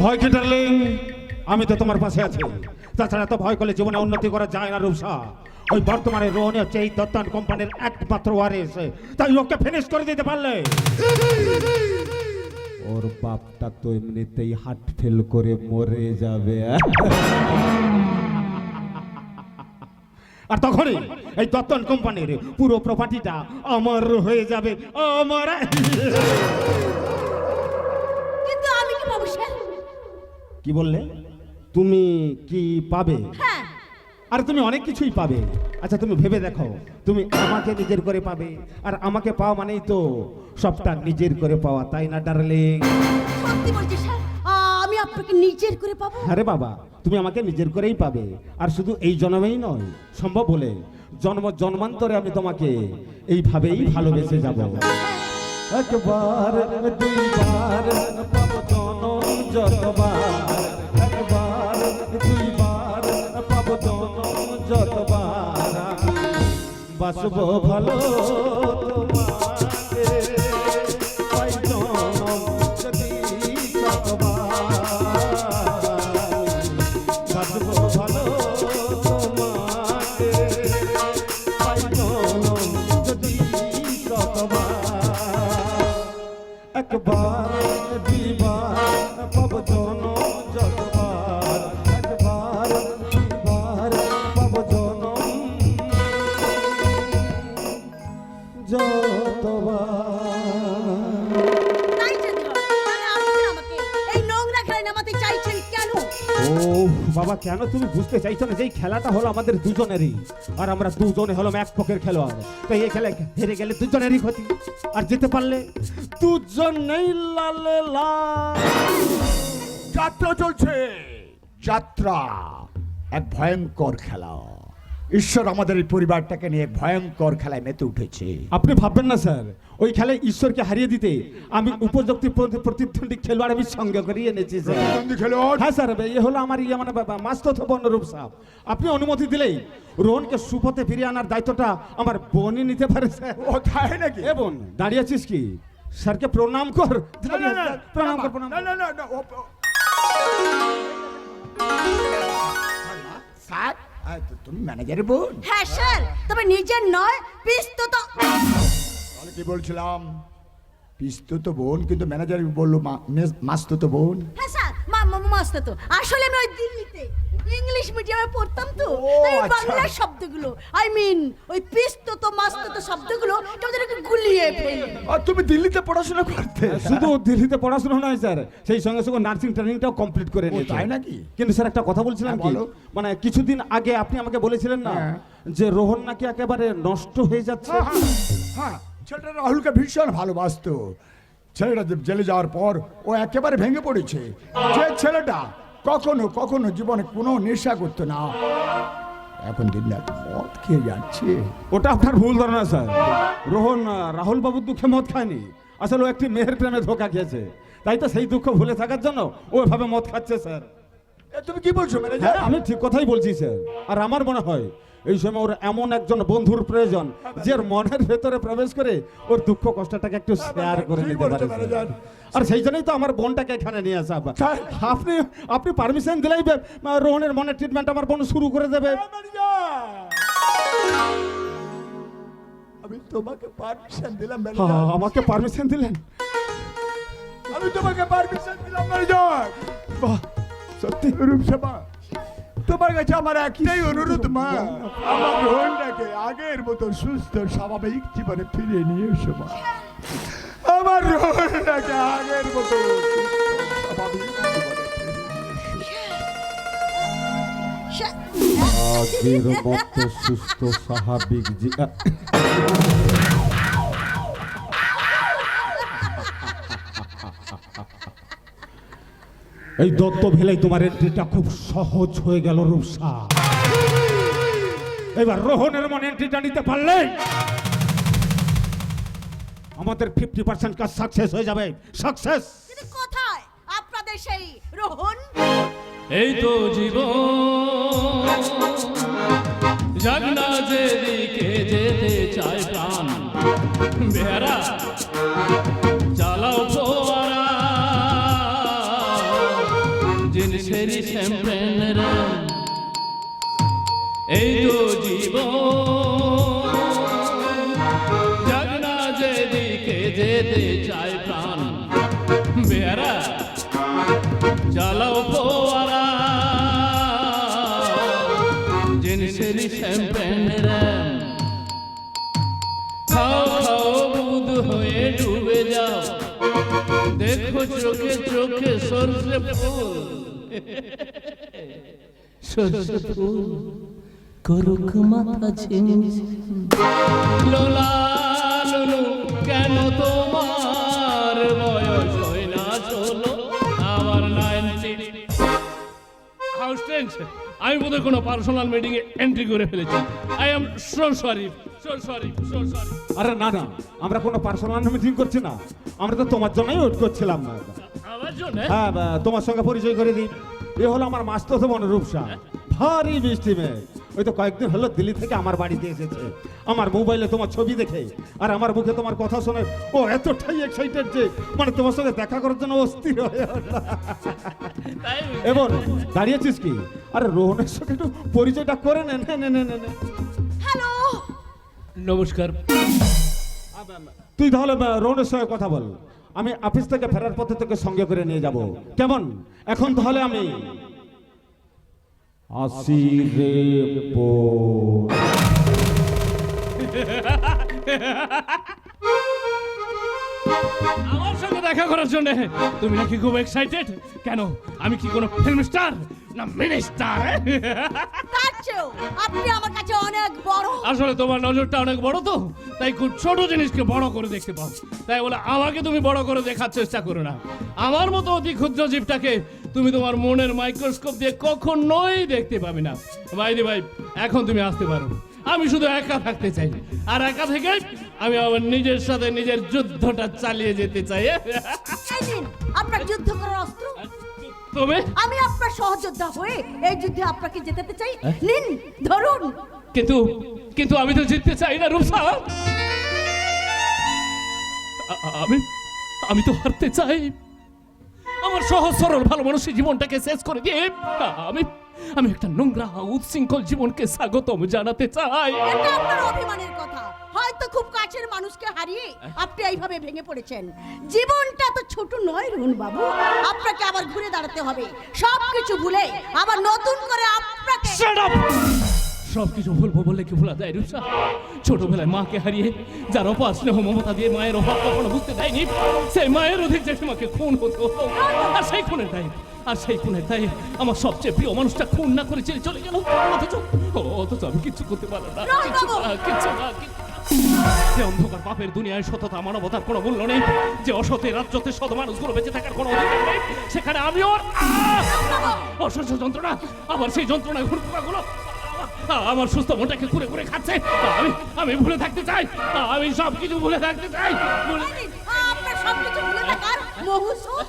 ভয় কি ডার্লিং? আমি তো তোমার পাশে আছি। তাছাড়া তো ভয় করলে জীবনে উন্নতি করা যায় না রূপসা। ওই বর্তমানে রোহন হচ্ছে এই দত্তান কোম্পানির একমাত্র ওয়ারিস, তাই ওকে ফিনিশ করে দিতে পারলে ওর বাপটা তো এমনিতেই হার্ট ফেল করে মরে যাবে। আর তখনই এই দত্তন কোম্পানির পুরো প্রপার্টিটা আমার হয়ে যাবে, আমার। কিন্তু আমি কি পাবো স্যার? কি বললে? তুমি কি পাবে? হ্যাঁ। আর তুমি অনেক কিছুই পাবে। আচ্ছা তুমি ভেবে দেখো, তুমি আমাকে নিজের করে পাবে, আর আমাকে পাওয়া মানেই তো সবটা নিজের করে পাওয়া, তাই না ডার্লিং? সত্যি বলছি স্যার, আমি আপনাকে নিজের করে পাবো? আরে বাবা, তুমি আমাকে নিজের করেই পাবে। আর শুধু এই জন্মেই নয়, সম্ভব হলে জন্ম জন্মান্তরে আমি তোমাকে এইভাবেই ভালোবেসে যাব। একবার দুইবার পাবো জনম যতবার, একবার দুইবার পাবো জনম যতবার, বাসবো ভালো তোমাকে, পাই জনম যদি শতবার, বাসবো ভালো তোমাকে। বাবা কেন তুমি বুঝতে চাইছো না যে এই খেলাটা হলো আমাদের দুজনেরই, আর আমরা দুজনে হলাম এক পক্ষের খেলোয়াড়। তাই এই খেলায় হেরে গেলে দুজনেরই ক্ষতি, আর জিতে পারলে দুজনেই লালে লাল। যাত্রা চলছে, যাত্রা এক ভয়ঙ্কর খেলা। ঈশ্বর আমাদের এই পরিবারটাকে নিয়ে ভয়ঙ্কর খেলায় মেতে উঠেছে। আপনি ভাববেন না স্যার, ওই খেলায় ঈশ্বরকে হারিয়ে দিতে আমি উপযুক্ত প্রতিদ্বন্দ্বী খেলোয়াড় আমি সঙ্গে করিয়ে এনেছি স্যার। প্রতিদ্বন্দ্বী খেলোয়াড়? হ্যাঁ স্যার, এ হলো আমার মানে মাস্তত বর্ণরূপ সাহেব। আপনি অনুমতি দিলেই রোহনকে সুপথে ফিরিয়ে আনার দায়িত্বটা আমার বোনই নিতে পারে স্যার। ও তাই নাকি? এ বোন, দাঁড়িয়ে আছিস কি? স্যারকে প্রণাম কর। প্রণাম কর, প্রণাম কর। স্যার, তুমি ম্যানেজারের বোন? হ্যাঁ স্যার, তবে নিজের নয়, পিস্তত। তাহলে কি বলছিলাম, পিস্তুত বোন, কিন্তু ম্যানেজার বললো মাস্তুত বোন। হ্যাঁ স্যার, মস্ত তো। আসলে আমি ওই দিল্লিতে ইংলিশ মিডিয়ামে পড়তাম তো, ও, তাই আচ্ছা। বাংলা শব্দগুলো ওই পিস্তত মাস্তত শব্দগুলো কেমন একটু গুলিয়ে ফেলি। আর তুমি দিল্লিতে পড়াশোনা করতে? শুধু দিল্লিতে পড়াশোনা নয় স্যার, সেই সঙ্গে সঙ্গে নার্সিং ট্রেনিংটাও কমপ্লিট করে নিয়েছি। তাই নাকি? কিন্তু স্যার একটা কথা বলছিলাম হ্যাঁ, কি, বলো। মানে কিছুদিন আগে আপনি আমাকে বলেছিলেন না হ্যাঁ। যে রোহন নাকি একেবারে নষ্ট হয়ে যাচ্ছে। হ্যাঁ, ছেলেটা রাহুলকে ভীষণ ভালোবাসতো। ছেলেটা জেলে যাওয়ার পর ও একেবারে ভেঙে পড়েছে। যে ছেলেটা কখনো কখনো জীবনে কোনো নেশা করতো না, এখন দিন রাত মদ খেয়ে যাচ্ছে। ওটা আপনার ভুল ধারণা স্যার। রোহন রাহুল বাবুর দুঃখে মদ খায়নি, আসলে ও একটি মেয়ের প্রেমে ধোকা খেয়েছে। তাই তো সেই দুঃখ ভুলে থাকার জন্য ও এভাবে মদ খাচ্ছে স্যার। তুমি কি বলছো হ্যাঁ, ম্যানেজার? আমি ঠিক কথাই বলছি স্যার। আর আমার মনে হয় এই সময় ওর এমন একজন বন্ধুর প্রয়োজন যে ওর মনের ভেতরে প্রবেশ করে ওর দুঃখ কষ্টটাকে একটু শেয়ার করে ঠিক নিতে বলছো, পারে ম্যানেজার। স্যার। আর সেই জন্যই তো আমার বোনটাকে এখানে নিয়ে আসা। আপনি আপনি পারমিশন দিলেই রোহনের মনের ট্রিটমেন্ট আমার বোন শুরু করে দেবে। আমি তোমাকে পারমিশন দিলাম হ্যাঁ, ম্যানেজার। আমাকে পারমিশন দিলেন? আমি তোমাকে পারমিশন দিলাম ম্যানেজার। বাহ, সত্যি রূপসভা, তোমার কাছে আমার একটাই অনুরোধ মা, আমার রোহনটাকে আগের মতো সুস্থ স্বাভাবিক জীবনে ফিরিয়ে নিয়ে এসো মা। আমার রোহনটাকে আগের মতো সুস্থ স্বাভাবিক জীবনে ফিরিয়ে নিয়ে এসো। আগের মতো সুস্থ স্বাভাবিক এই দত্ত ভেলাই তোমার এন্ট্রিটা খুব সহজ হয়ে গেল রূপসা। এবার রোহনের মনে এন্ট্রিটা নিতে পারলে আমাদের 50% কাজ সাকসেস হয়ে যাবে। সাকসেস। কিন্তু কোথায় আপনাদের সেই রোহন? এই তো জীবন, যাক না যেদিকে যেতে চায় প্রাণ, বেহারা চালাও ফোয়ারা, জিনিসেরই শ্যাম্পেন। এই তো জীবন, যাক না যেদিকে যেতে চায় প্রাণ, বেহারা চালাও ফোয়ারা, জিনিসেরই শ্যাম্পেন। খাও খাও বুধ হয়ে ডুবে যাও, দেখো চোখে চোখে সরষে ফুল, সরষে ফুল করুক মাথা ঝিমঝিম। লোলা লুলু কেন তোমার বয়স হয় না 16, আমার 90। হাউস টেন্স, আমি বোধহয় কোনো পার্সোনাল মিটিংয়ে এন্ট্রি করে ফেলেছি। I am so sorry, so sorry, so sorry. আরে না না, আমরা কোনো পার্সোনাল মিটিং করছি না, আমরা তো তোমার জন্যই ওয়েট করছিলাম। আমার জন্য হ্যাঁ, তোমার সঙ্গে পরিচয় করে দিই। এ হলো আমার মাস্তত বোন রূপসা, ভারী মিষ্টি মেয়ে। ওই তো কয়েকদিন হলো দিল্লি থেকে আমার বাড়িতে এসেছে। আমার মোবাইলে তোমার ছবি দেখে আর আমার মুখে তোমার কথা শুনে ও এতটাই এক্সাইটেড যে মানে তোমার সঙ্গে দেখা করার জন্য অস্থির হয়ে উঠল। এবার দাঁড়িয়েছিস কি? আরে রোহনের সঙ্গে একটু পরিচয়টা করে নে। হ্যালো, নমস্কার। তুই তাহলে রোহনের সঙ্গে কথা বল, আমি অফিস থেকে ফেরার পথে তোকে সঙ্গে করে নিয়ে যাব, কেমন? এখন তাহলে আমি আসি রে বোন। আমার সঙ্গে দেখা করার জন্য তুমি নাকি খুব এক্সাইটেড? কেন, আমি কি কোনো ফিল্ম স্টার? না মিনিস্টার? তার চেয়েও আপনি আমার কাছে অনেক বড়। আসলে তোমার নজরটা অনেক বড় তো, তাই খুব ছোট জিনিসকে বড় করে দেখতে পাও। তাই বলে আমাকে তুমি বড় করে দেখার চেষ্টা করো না। আমার মতো অতি ক্ষুদ্র জীবটাকে তুমি তোমার মনের মাইক্রোস্কোপ দিয়ে কখনোই দেখতে পাবে না। ভাই এখন তুমি আসতে পারো। আমি শুধু একা থাকতে চাই, আর একা থেকে আমি আমার নিজের সাথে নিজের যুদ্ধটা চালিয়ে যেতে চাই। এই নিন আপনার যুদ্ধ করার অস্ত্র। তুমি? আমি আপনার সহযোদ্ধা হয়ে এই যুদ্ধে আপনাকে জেতাতে চাই। নিন ধরুন। কিন্তু আমি তো জিততে চাই না রূপসা। আমি তো হারতে চাই। আমার সহজ সরল ভালো মানুষের জীবনটাকে শেষ করে দিয়ে আমি একটা নোংরা উচ্ছৃঙ্খল জীবনকে স্বাগতম জানাতে চাই। এটা আপনার অভিমানের কথা। হয়তো খুব কাছের মানুষকে হারিয়ে আপনি এইভাবে ভেঙে পড়েছেন। জীবনটা তো ছোট নয় রুন বাবু, আপনাকে আবার ঘুরে দাঁড়াতে হবে। সবকিছু ভুলে আবার নতুন করে আপনাকে। সবকিছু ভুলবো বললে কি ভোলা যায় রূপসা? ছোটবেলায় মাকে হারিয়ে যার অপার স্নেহ মমতা দিয়ে মায়ের অভাব কখনো বুঝতে দেয়নি, সেই মায়ের অধিক জেঠিমাকে খুন হতো। আর সেই খুনের দায়ে আমার সবচেয়ে প্রিয় মানুষটা খুন না করে চলে গেল। অথচ আমি কিচ্ছু করতে পারলাম না, কিচ্ছু না। যে অন্ধকার পাপের দুনিয়ায় সততা মানবতার কোনো মূল্য নেই, যে অসতে রাজ্যতে সৎ মানুষগুলো বেঁচে থাকার কোনো অধিকার নেই, সেখানে আমি ওর অসহ্য যন্ত্রণা, আবার সেই যন্ত্রণায় হুড়কোড়াগুলো আমার সুস্থ মনটাকে ঘুরে ঘুরে খাচ্ছে। আমি ভুলে থাকতে চাই, আমি সবকিছু ভুলে থাকতে চাই। আপনার সবকিছু ভুলে থাকার মহসুস।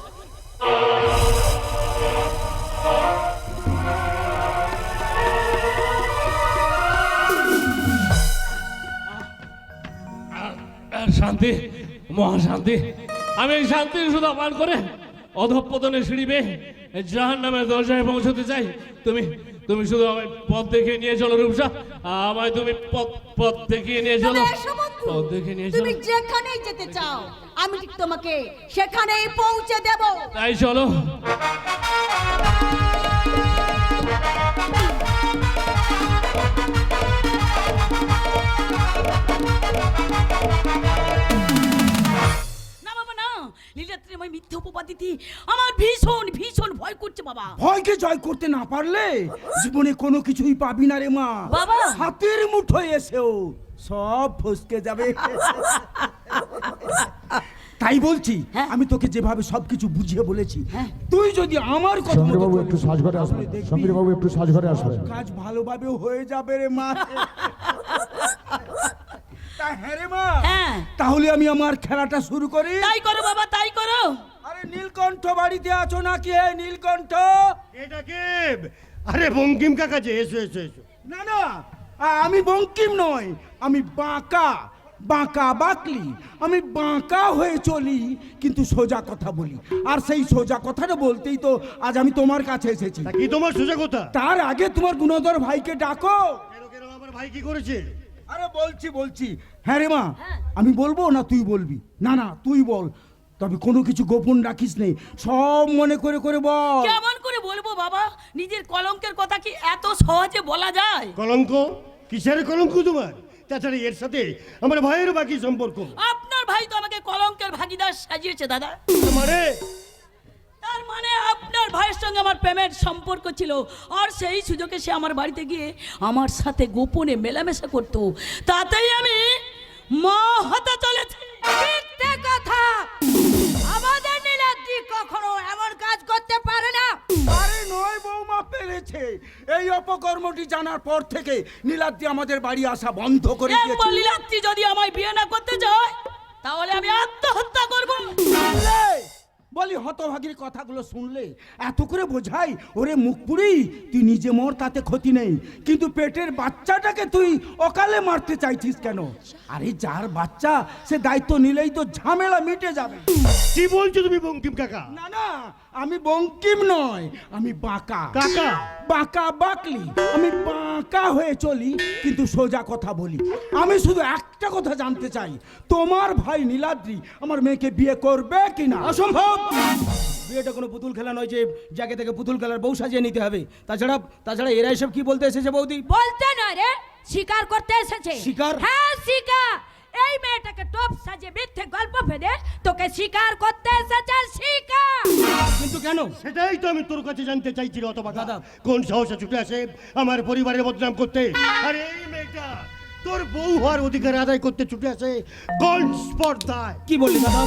শান্তি, মহাশান্তি। আমি এই শান্তির সুধা পান করে অধঃপতনে সিঁড়ি বেয়ে জাহান্নামের দরজায় পৌঁছতে চাই। তুমি শুধু আমায় পথ দেখে নিয়ে চলো রূপসা। আমায় তুমি পথ দেখিয়ে নিয়ে চলো, পথ দেখে নিয়ে চলো। তুমি যেখানেই যেতে চাও আমি ঠিক তোমাকে সেখানেই পৌঁছে দেব। তাই চলো। লীলাত্রী মিথ্যে উপবাদ দিতে আমার ভীষণ ভীষণ ভয় করছে বাবা। ভয়কে জয় করতে না পারলে জীবনে কোনো কিছুই পাবি না রে মা। বাবা হাতের মুঠোয় এসেও সব ফসকে যাবে। তাই বলছি, আমি তোকে যেভাবে সবকিছু বুঝিয়ে বলেছি, তুই যদি আমার কথা মতো সমীরবাবু একটু সাজঘরে আসবেন। সমীরবাবু একটু সাজঘরে আসবেন। কাজ ভালোভাবে হয়ে যাবে রে মা। হ্যাঁ রে মা, তাহলে আমি আমার খেলাটা শুরু করি। তাই করো বাবা, তাই করো। আরে নীলকণ্ঠ বাড়িতে আছো নাকি? হে নীলকণ্ঠ। এটা কে? আরে বঙ্কিম কাকা যে, এসো এসো এসো। না না, আমি বঙ্কিম নয়, আমি বাঁকা বাকলি। আমি বাঁকা হয়ে চলি কিন্তু সোজা কথা বলি। আর সেই সোজা কথাটা বলতেই তো আজ আমি তোমার কাছে এসেছি। কি তোমার সোজা কথা? তার আগে তোমার গুণধর ভাইকে ডাকো। আমার ভাই কি করেছে? আরে বলছি। হ্যাঁ রে মা, আমি বলবো না তুই বলবি? না তুই বল, তবে কোনো কিছু গোপন রাখিস নেই, সব মনে করে করে বল। কেমন করে বলবো বাবা? নিজের কলঙ্কের কথা কি এত সহজে বলা যায়? কলঙ্ক? কিসের কলঙ্ক তোমার? তাছাড়া এর সাথে আমার ভাইয়ের বাকি সম্পর্ক। আপনার ভাই তো আমাকে কলঙ্কের ভাগীদার সাজিয়েছে দাদা। তার মানে আপনার ভাইয়ের সঙ্গে আমার প্রেমের সম্পর্ক ছিল, আর সেই সুযোগে সে আমার বাড়িতে গিয়ে আমার সাথে গোপনে মেলামেশা করতো, তাতেই আমি মা হতে চলেছি। মিথ্যে কথা। আমাদের নীলাদ্রি কখনো এমন কাজ করতে পারে না। আরে নয় বৌমা, পেরেছে। এই অপকর্মটি জানার পর থেকে নীলাদ্রি আমাদের বাড়ি আসা বন্ধ করে দিয়েছে। নীলাদ্রি যদি আমায় বিয়ে না করতে চায় তাহলে আমি আত্মহত্যা করব। বলি হতভাগীর কথাগুলো শুনলে এত করে বোঝাই, ওরে মুখ পুরি, তুই নিজে মর, তাতে ক্ষতি নেই, কিন্তু পেটের বাচ্চাটাকে তুই অকালে মারতে চাইছিস কেন? আরে যার বাচ্চা সে দায়িত্ব নিলেই তো ঝামেলা মিটে যাবে। কি বলছো তুমি বঙ্কিম কাকা? না, আমি বঙ্কিম নয়, আমি বাঁকা কাকা। বাকলি। আমি বাঁকা হয়ে চলি কিন্তু সোজা কথা বলি। আমি শুধু একটা কথা জানতে চাই, তোমার ভাই নীলাদ্রি আমার মেয়েকে বিয়ে করবে কিনা? অসম্ভব। বিয়েটা কোনো পুতুল খেলা নয় যে জায়গা থেকে পুতুল খেলার বউ সাজিয়ে নিতে হবে। তাছাড়া এরা এসব কি বলতে এসেছে বৌদি? বলতে নয় রে, স্বীকার করতে এসেছে। স্বীকার? হ্যাঁ স্বীকার। এই মেয়েটাকে টপ সাজিয়ে মিথ্যে গল্প ফেলে তোকে স্বীকার করতে এসেছে। স্বীকার। কিন্তু কিন্তু কেন? সেটাই তো আমি তোর কাছে জানতে চাইছি রে অতবাগা। দাদা। কোন সাহসে ছুটে আসে আমার পরিবারের বদনাম করতে? আরে এই মেয়েটা তোর বউ হওয়ার অধিকার আদায় করতে ছুটে আসে কোন স্পর্ধায়? কি বললি দাদা?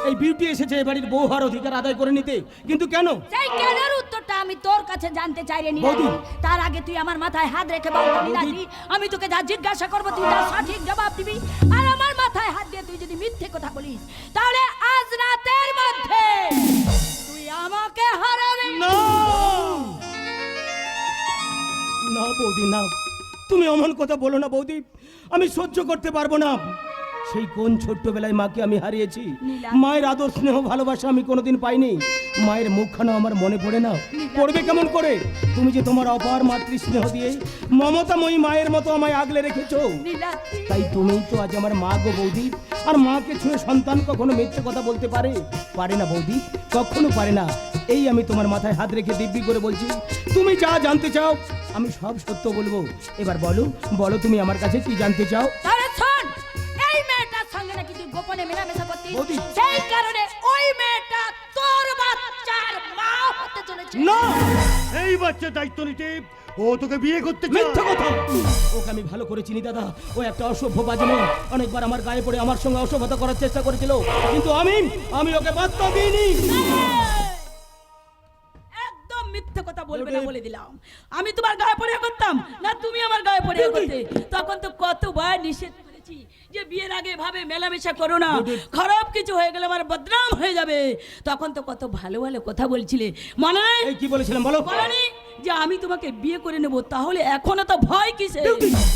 এই বিউটি এসেছে এ বাড়ির বউ হওয়ার অধিকার আদায় করে নিতে, কিন্তু কেন? সেই কেনের উত্তরটা আমি তোর কাছে জানতে চাই রে বৌদি। নীলাদ্রি। তার আগে তুই আমার মাথায় হাত রেখে বল তো নীলাদ্রি, আমি তোকে যা জিজ্ঞাসা করবো তুই তার সঠিক জবাব দিবি। আর আমার মাথায় হাত দিয়ে তুই যদি মিথ্যে কথা বলিস তাহলে আজ রাতের মধ্যে তুই আমাকে হারাবি। না না বৌদি, না, তুমি অমন কথা বলো না বৌদি, আমি সহ্য করতে পারবো না। সেই কোন ছোট্টবেলায় মাকে আমি হারিয়েছি, মায়ের আদর স্নেহ ভালোবাসা আমি কোনোদিন পাইনি। মায়ের মুখখানা আমার মনে পড়ে না, পড়বে কেমন করে? তুমি যে তোমার অপার মাতৃ স্নেহ দিয়ে মমতাময়ী মায়ের মতো আমায় আগলে রেখেছো, নীলাদ্রি, তাই তুমিই তো আজ আমার মা গো বৌদি। আর মাকে ছুঁয়ে সন্তান কখনো মিথ্যে কথা বলতে পারে? পারে না বৌদি, কখনো পারে না। এই আমি তোমার মাথায় হাত রেখে দিব্যি করে বলছি, তুমি যা জানতে চাও আমি সব সত্য বলবো। এবার বলো বলো তুমি আমার কাছে কি জানতে চাও? তাহলে শোন, এই মেয়েটার সঙ্গে নাকি তুই গোপনে মেলামেশা করতিস, বৌদি। সেই কারণে ওই মেয়েটা তোর বাচ্চার মা হতে চলেছে। না, এই বাচ্চার দায়িত্ব নিতে ও তোকে বিয়ে করতে চায়। মিথ্যে কথা। ওকে আমি ভালো করে চিনি দাদা, ও একটা অসভ্য বাজে মেয়ে। অনেকবার আমার গায়ে পড়ে আমার সঙ্গে অসভ্যতা করার চেষ্টা করেছিল, কিন্তু আমি ওকে বার্তা দিইনি। একদম মিথ্যে কথা বলবে না বলে দিলাম। আমি তোমার গায়ে পড়ে করতাম না, তুমি আমার গায়ে পড়ে করতে। তখন তো কতবার নিষেধ করেছি যে বিয়ের আগে ভাবে মেলামেশা করো না, খারাপ কিছু হয়ে গেলে আমার বদনাম হয়ে যাবে। তখন তো কত ভালো ভালো কথা বলছিলে, মনে নেই? এই কি বলেছিলাম বলো? বলনি যে আমি তোমাকে বিয়ে করে নেব, তাহলে এখনো তো ভয় কিসে?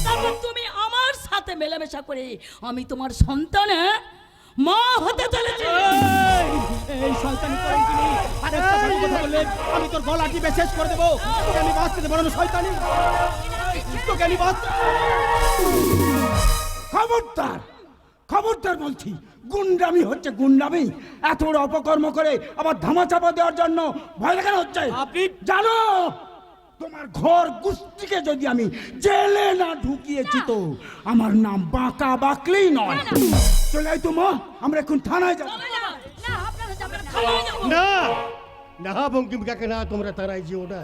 তারপর তুমি আমার সাথে মেলামেশা করে আমি তোমার সন্তানের মা হতে চলেছে। এই শয়তানি করেন কি নেই? আরেকটা ভালো কথা বললে আমি তোর গলা টিপে শেষ করে দেবো। তোকে আমি বাঁচতে দেবো না শয়তানি, তোকে আমি বাঁচতে। খবরদার, খবরদার বলছি, গুন্ডামি হচ্ছে গুন্ডামি। এত বড় অপকর্ম করে আবার ধামাচাপা দেওয়ার জন্য ভয় দেখানো হচ্ছে। আপনি জানো তোমার ঘর গুস্তিকে যদি আমি জেলে না ঢুকিয়েছি তো আমার নাম বাঁকা বাকলেই নয়। চলে আয় তো মা, আমরা এখন থানায় যাবো। না, আপনারা যাবেন না, থানায় যাবো। না না বঙ্কিম কাকে না, তোমরা তারাই যে ওটা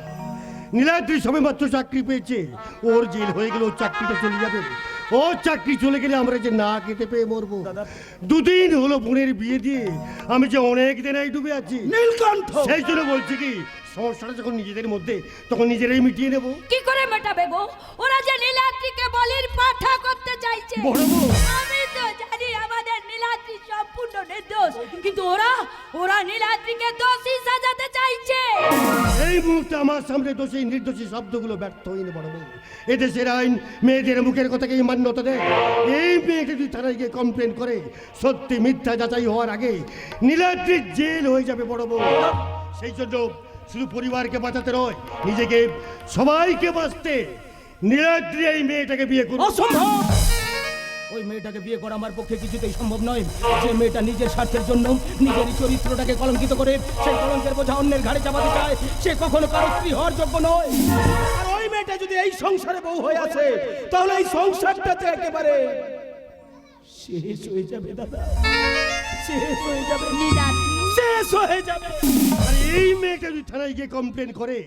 নীলাদ্রি সবে মাত্র চাকরি পেয়েছে, ওর জেল হয়ে গেলে ওর চাকরিটা চলে যাবে। ও চাকরি চলে গেলে আমরা যে না খেতে পেয়ে মরবো। দুদিন হলো বোনের বিয়ে দিয়ে আমি যে অনেক দিনাই ডুবে আছি নীলকণ্ঠ, সেই জন্য বলছি কি সমস্যাটা যখন নিজেদের মধ্যে তখন নিজেরাই মিটিয়ে নেবো। কি করে মেটাবে গো? ওরা যে নীলাদ্রিকে বলির পাঠা করতে চাইছে। বড় বউ। আমি তো জানি আমাদের নীলাদ্রি সম্পূর্ণ নির্দোষ, কিন্তু ওরা নীলাদ্রিকে দোষী সাজাতে চাইছে। এই মুহূর্তে আমার সামনে দোষী নির্দোষী শব্দগুলো ব্যর্থ হয়নি বড় বউ। এদেশের আইন মেয়েদের মুখের কথাকেই মান্যতা দেয়। এই মেয়েকে যদি থানায় গিয়ে কমপ্লেন করে সত্যি মিথ্যা যাচাই হওয়ার আগে নীলাদ্রির জেল হয়ে যাবে বড় বউ। সেই জন্য শুধু পরিবারকে বাঁচাতে নয়, নিজেকে সবাইকে বাঁচতে নীলাদ্রি এই মেয়েটাকে বিয়ে করবে। অসম্ভব! ওই মেয়েটাকে বিয়ে করা আমার পক্ষে কিছুতেই সম্ভব নয়। যে মেয়েটা নিজের স্বার্থের জন্য নিজের চরিত্রটাকে কলঙ্কিত করে সেই কলঙ্কের বোঝা অন্যের ঘাড়ে চাপাতে চায়, সে কখনো কারো স্ত্রী হওয়ার যোগ্য নয়। আর ওই মেয়েটা যদি এই সংসারে বউ হয়ে আছে, তাহলে এই সংসারটাতে একেবারে শেষ হয়ে যাবে দাদা, শেষ হয়ে যাবে, শেষ হয়ে যাবে। আর এই মেয়েটা যদি থানায় গিয়ে কমপ্লেন করে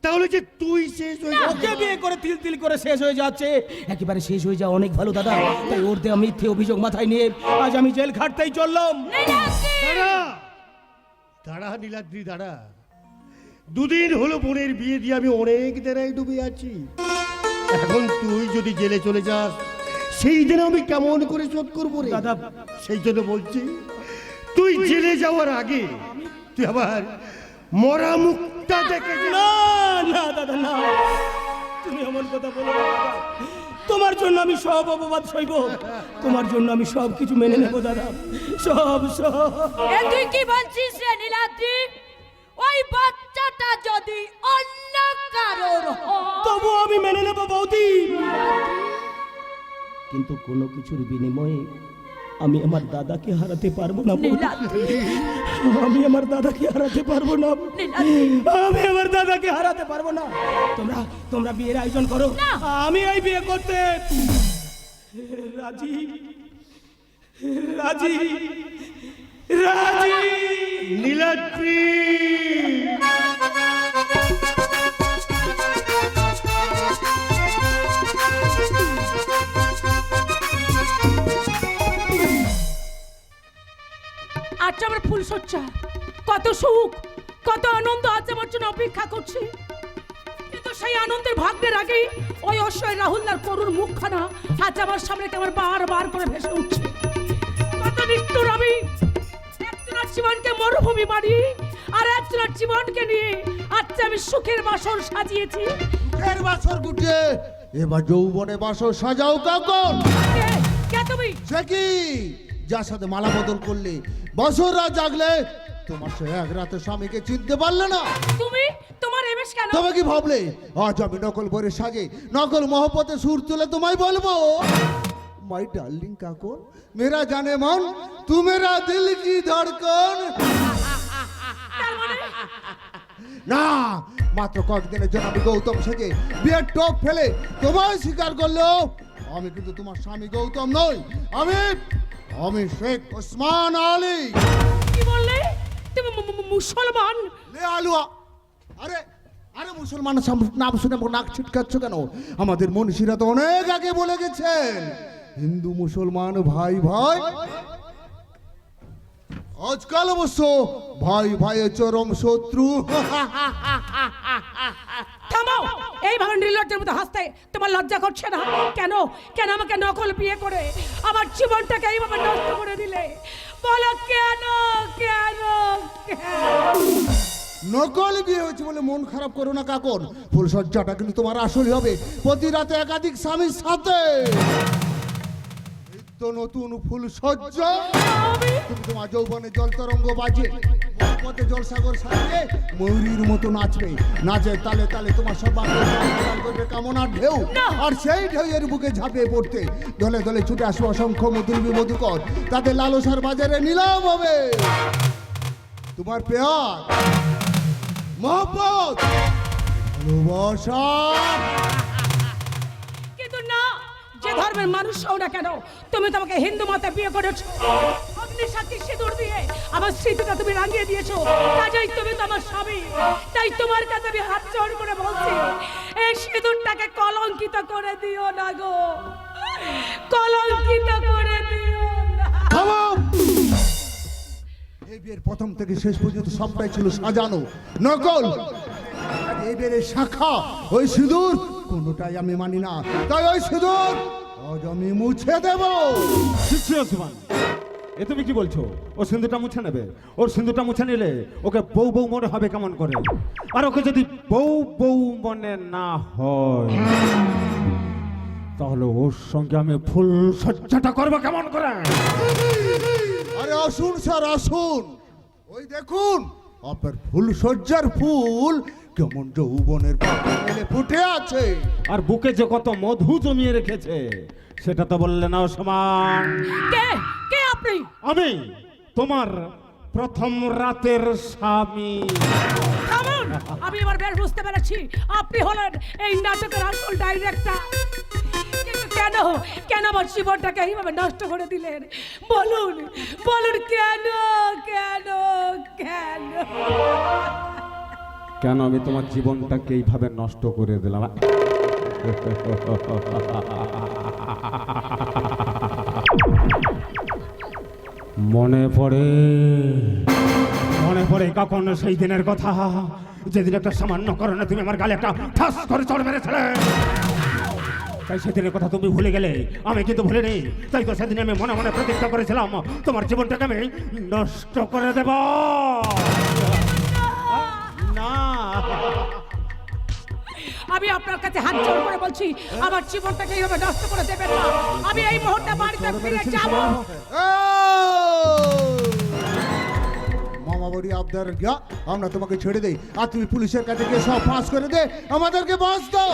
তাহলে যে তুই শেষ হয়ে যাবি। ওকে বিয়ে করে তিল তিল করে শেষ হয়ে যাচ্ছে, একেবারে শেষ হয়ে যাওয়া অনেক ভালো দাদা। তাই ওর দেওয়া মিথ্যে অভিযোগ মাথায় নিয়ে আজ আমি জেল খাটতেই চললাম। দাঁড়া দাঁড়া নীলাদ্রি দাঁড়া, দুদিন হলো বোনের বিয়ে দিয়ে আমি অনেক দেরাই ডুবে আছি। এখন তুই যদি জেলে চলে যাস সেই দিন আমি কেমন করে শোধ করবো রে দাদা। সেই জন্য বলছি তুই জেলে যাওয়ার আগে তুই আবার মরা মুখটা দেখে যা। না না দাদা না, তুমি এমন কথা বলো না দাদা। তোমার জন্য আমি সব অপবাদ সইব, তোমার জন্য আমি সব কিছু মেনে নেব দাদা, সব সব। এ তুই কি বলছিস রে নীলাদ্রি? ওই বাচ্চাটা যদি অন্য কারোর হয়, তবু আমি মেনে নেব বৌদি, কিন্তু কোনো কিছুর বিনিময়ে আমি আমার দাদাকে হারাতে পারবো না বৌদি। আমি আমার দাদাকে হারাতে পারবো না, আমি আমার দাদাকে হারাতে পারবো না। তোমরা বিয়ের আয়োজন করো, আমি এই বিয়ে করতে রাজি রাজি রাজি। নীলাদ্রি আজ আমার ফুল সজ্জা, কত সুখ, কত আনন্দ আজ আমার জন্য অপেক্ষা করছে। কিন্তু সেই আনন্দের ভাগ্যের আগেই ওই অসহায় রাহুলদার করুণ মুখখানা আজ আমার সামনে কেমন বারবার করে ভেসে উঠছে। কত নিষ্ঠুর আমি, একজনের জীবনকে মরুভূমি বানিয়ে আর একজনের জীবনকে নিয়ে আজ আমি সুখের বাসর সাজিয়েছি। ফের বাসর গুটে এবার যৌবনে বাসর সাজাও কখন? কে তুমি? সে কি যার সাথে মালা বদল করলে বছর রাত জাগলে তোমার সে এক রাতে স্বামীকে চিনতে পারলে না? তুমি তোমার এমএস কেন? তবে কি ভাবলে আজ আমি নকল করে সাজে নকল মহব্বতে সুর তুলে তোমায় বলবো মাই ডার্লিং কাকন মেরা জানে মন তু মেরা দিল কি ধড়কন? না, মাত্র কয়েকদিনের জন্য আমি গৌতম সেজে বিয়ের টোপ ফেলে তোমায় স্বীকার করলো আমি কিন্তু তোমার স্বামী গৌতম নই, আমি শেখ ওসমান আলী। কি বললে তুমি? মুসলমান? লে আলুয়া, আরে আরে মুসলমান নাম শুনে নাক ছিটকাচ্ছ কেন? আমাদের মনীষীরা তো অনেক আগে বলে গেছেন হিন্দু মুসলমান ভাই ভাই। আজকাল অবশ্য ভাই ভাইয়ের চরম শত্রু। থামাও, এইভাবে নির্লজ্জের মতো হাসতে তোমার লজ্জা করছে না? কেন কেন আমাকে নকল বিয়ে করে আমার জীবনটাকে এইভাবে নষ্ট করে দিলে? বলো কেন কেন নকল বিয়ে হয়েছে বলে মন খারাপ করো না কাকন, ফুলসজ্জাটা কিন্তু তোমার আসলই হবে প্রতি রাতে একাধিক স্বামীর সাথে। তো নতুন ফুলসজ্জা তুমি তোমার যৌবনে জল তরঙ্গ বাজে মতে জলসাগর সাজিয়ে ময়ূরীর মতো নাচবে, নাচের তালে তালে তোমার সর্বাঙ্গে কামনার ঢেউ, আর সেই ঢেউয়ের বুকে ঝাঁপিয়ে পড়তে দলে দলে ছুটে আসবে অসংখ্য মধুরবী মধুকর, তাদের লালসার বাজারে নিলাম হবে তোমার প্যার মহব্বত ভালোবাসা। কিন্তু না, যে ধর্মের মানুষ হও না কেন তুমি তোমাকে হিন্দু মাতা বিয়ে করেছো, অগ্নি সাক্ষী সিঁদুর দিয়ে আমার স্মৃতিটা তুমি রাঙিয়ে দিয়েছো, কাজেই তুমি তো আমার স্বামী। তাই তোমার কাছে আমি হাত জোড় করে বলছি, এই সিঁদুরটাকে কলঙ্কিত করে দিও না গো, কলঙ্কিত করে দিও না। এই বিয়ের প্রথম থেকে শেষ পর্যন্ত সবটাই ছিল সাজানো নকল। এই বিয়ের শাখা ওই সিঁদুর কোনোটাই আমি মানি না, তাই ওই সিঁদুর আজ আমি মুছে দেব। ওসমান, এ তুমি কি বলছো? ও সিন্ধুটা মুছে নেবে? ওর সিন্ধুটা মুছে নিলে ওকে বউ বউ মনে হবে কেমন করে? আর ওকে যদি বউ বউ মনে না হয় তাহলে ওর সঙ্গে আমি ফুল সজ্জাটা করবো কেমন করে? আরে আসুন স্যার আসুন, ওই দেখুন আপনার ফুল সজ্জার ফুল কেমন যৌবনের পাতালে ফুটে আছে, আর বুকে যে কত মধু জমিয়ে রেখেছে সেটা তো বললে না ওসমান। কে কে আপনি? আমি তোমার প্রথম রাতের স্বামী। থামুন, আমি এবার বেশ বুঝতে পেরেছি আপনি হলেন এই নাটকের আসল ডাইরেক্টর। কিন্তু কেন কেন আমার জীবনটাকে এইভাবে নষ্ট করে দিলেন? বলুন বলুন কেন কেন কেন? কেন আমি তোমার জীবনটাকে এইভাবে নষ্ট করে দিলাম? মনে পড়ে কখন সেই দিনের কথা, যেদিন একটা সামান্য কারণে তুমি আমার গালে একটা ঠাস করে চড় মেরেছিলে। তাই সেদিনের কথা তুমি ভুলে গেলে, আমি কিন্তু ভুলিনি। তাই তো সেদিন আমি মনে মনে প্রতিজ্ঞা করেছিলাম তোমার জীবনটাকে আমি নষ্ট করে দেব। না, আমি আপনার কাছে হাত জোড় করে বলছি আমার জীবনটাকে এইভাবে নষ্ট করে দেবেন না। আমি এই মুহূর্তে বাড়িতে ফিরে যাব। মামা বাড়ি আবদার গিয়া আমরা তোমাকে ছেড়ে দেই, আর তুমি পুলিশের কাছে গিয়ে সব ফাঁস করে দে, আমাদেরকে বাঁচ দাও।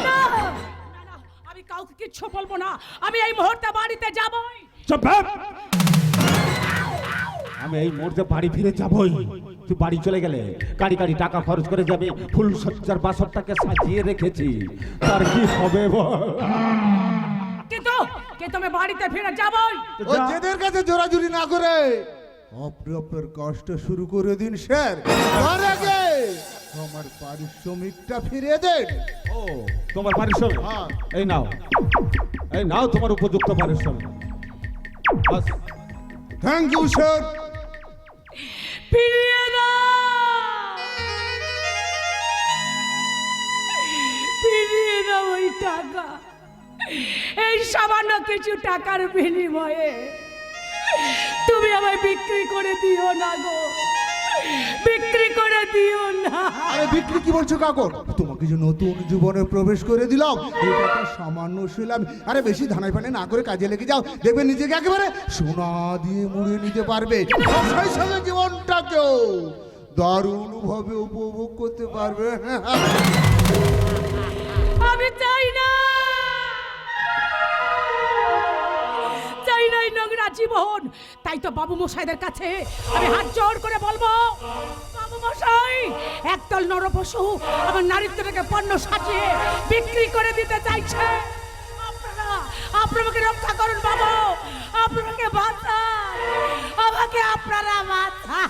আমি কাউকে কিচ্ছু বলবো না, আমি এই মুহূর্তে বাড়িতে যাবই। চুপ! আমি এই মুহূর্তে বাড়ি ফিরে যাবই। তুই বাড়ি চলে গেলে গাড়ি গাড়ি টাকা খরচ করে যাবে, ফুল সজ্জার বাসরটাকে সাজিয়ে রেখেছি, তার কি হবে বল? কিন্তু আমি বাড়িতে ফিরে যাবই। ও জেদের কাছে জোরাজুরি না করে আপনি আপনার কষ্ট শুরু করে দিন স্যার, তার আগে আমার পারিশ্রমিকটা ফিরিয়ে দেন। ও তোমার পারিশ্রমিক? এই নাও তোমার উপযুক্ত পারিশ্রমিক। Thank you sir. ফিরিয়ে দাও, ফিরিয়ে দাও ওই টাকা। এই সামান্য কিছু টাকার বিনিময়ে তুমি আমায় বিক্রি করে দিও না গো, বিক্রি করে দিও না। আরে বিক্রি কি বলছো কাকর? তোমাকে যে নতুন জীবনে প্রবেশ করে দিলাম, এটা তো সামান্য ছিলাম। আরে বেশি ধানাই পানে না করে কাজে লেগে যাও, দেখবে নিজেকে একেবারে সোনা দিয়ে মুড়িয়ে নিতে পারবে। আর সেই সঙ্গে জীবনটাকেও দারুণ ভাবে উপভোগ করতে পারবে। আমি চাই না, চাই না এই নোংরা জীবন। তাই তো বাবু মশাইদের কাছে আমি হাত জোড় করে বলবো, বাবু মশাই, একদল নরপশু আমার নারীত্বটাকে পণ্য সাজিয়ে বিক্রি করে দিতে চাইছে। আপনারা আমাকে রক্ষা করুন বাবু, আপনাকে বাঁচান, আমাকে আপনারা বাঁচান।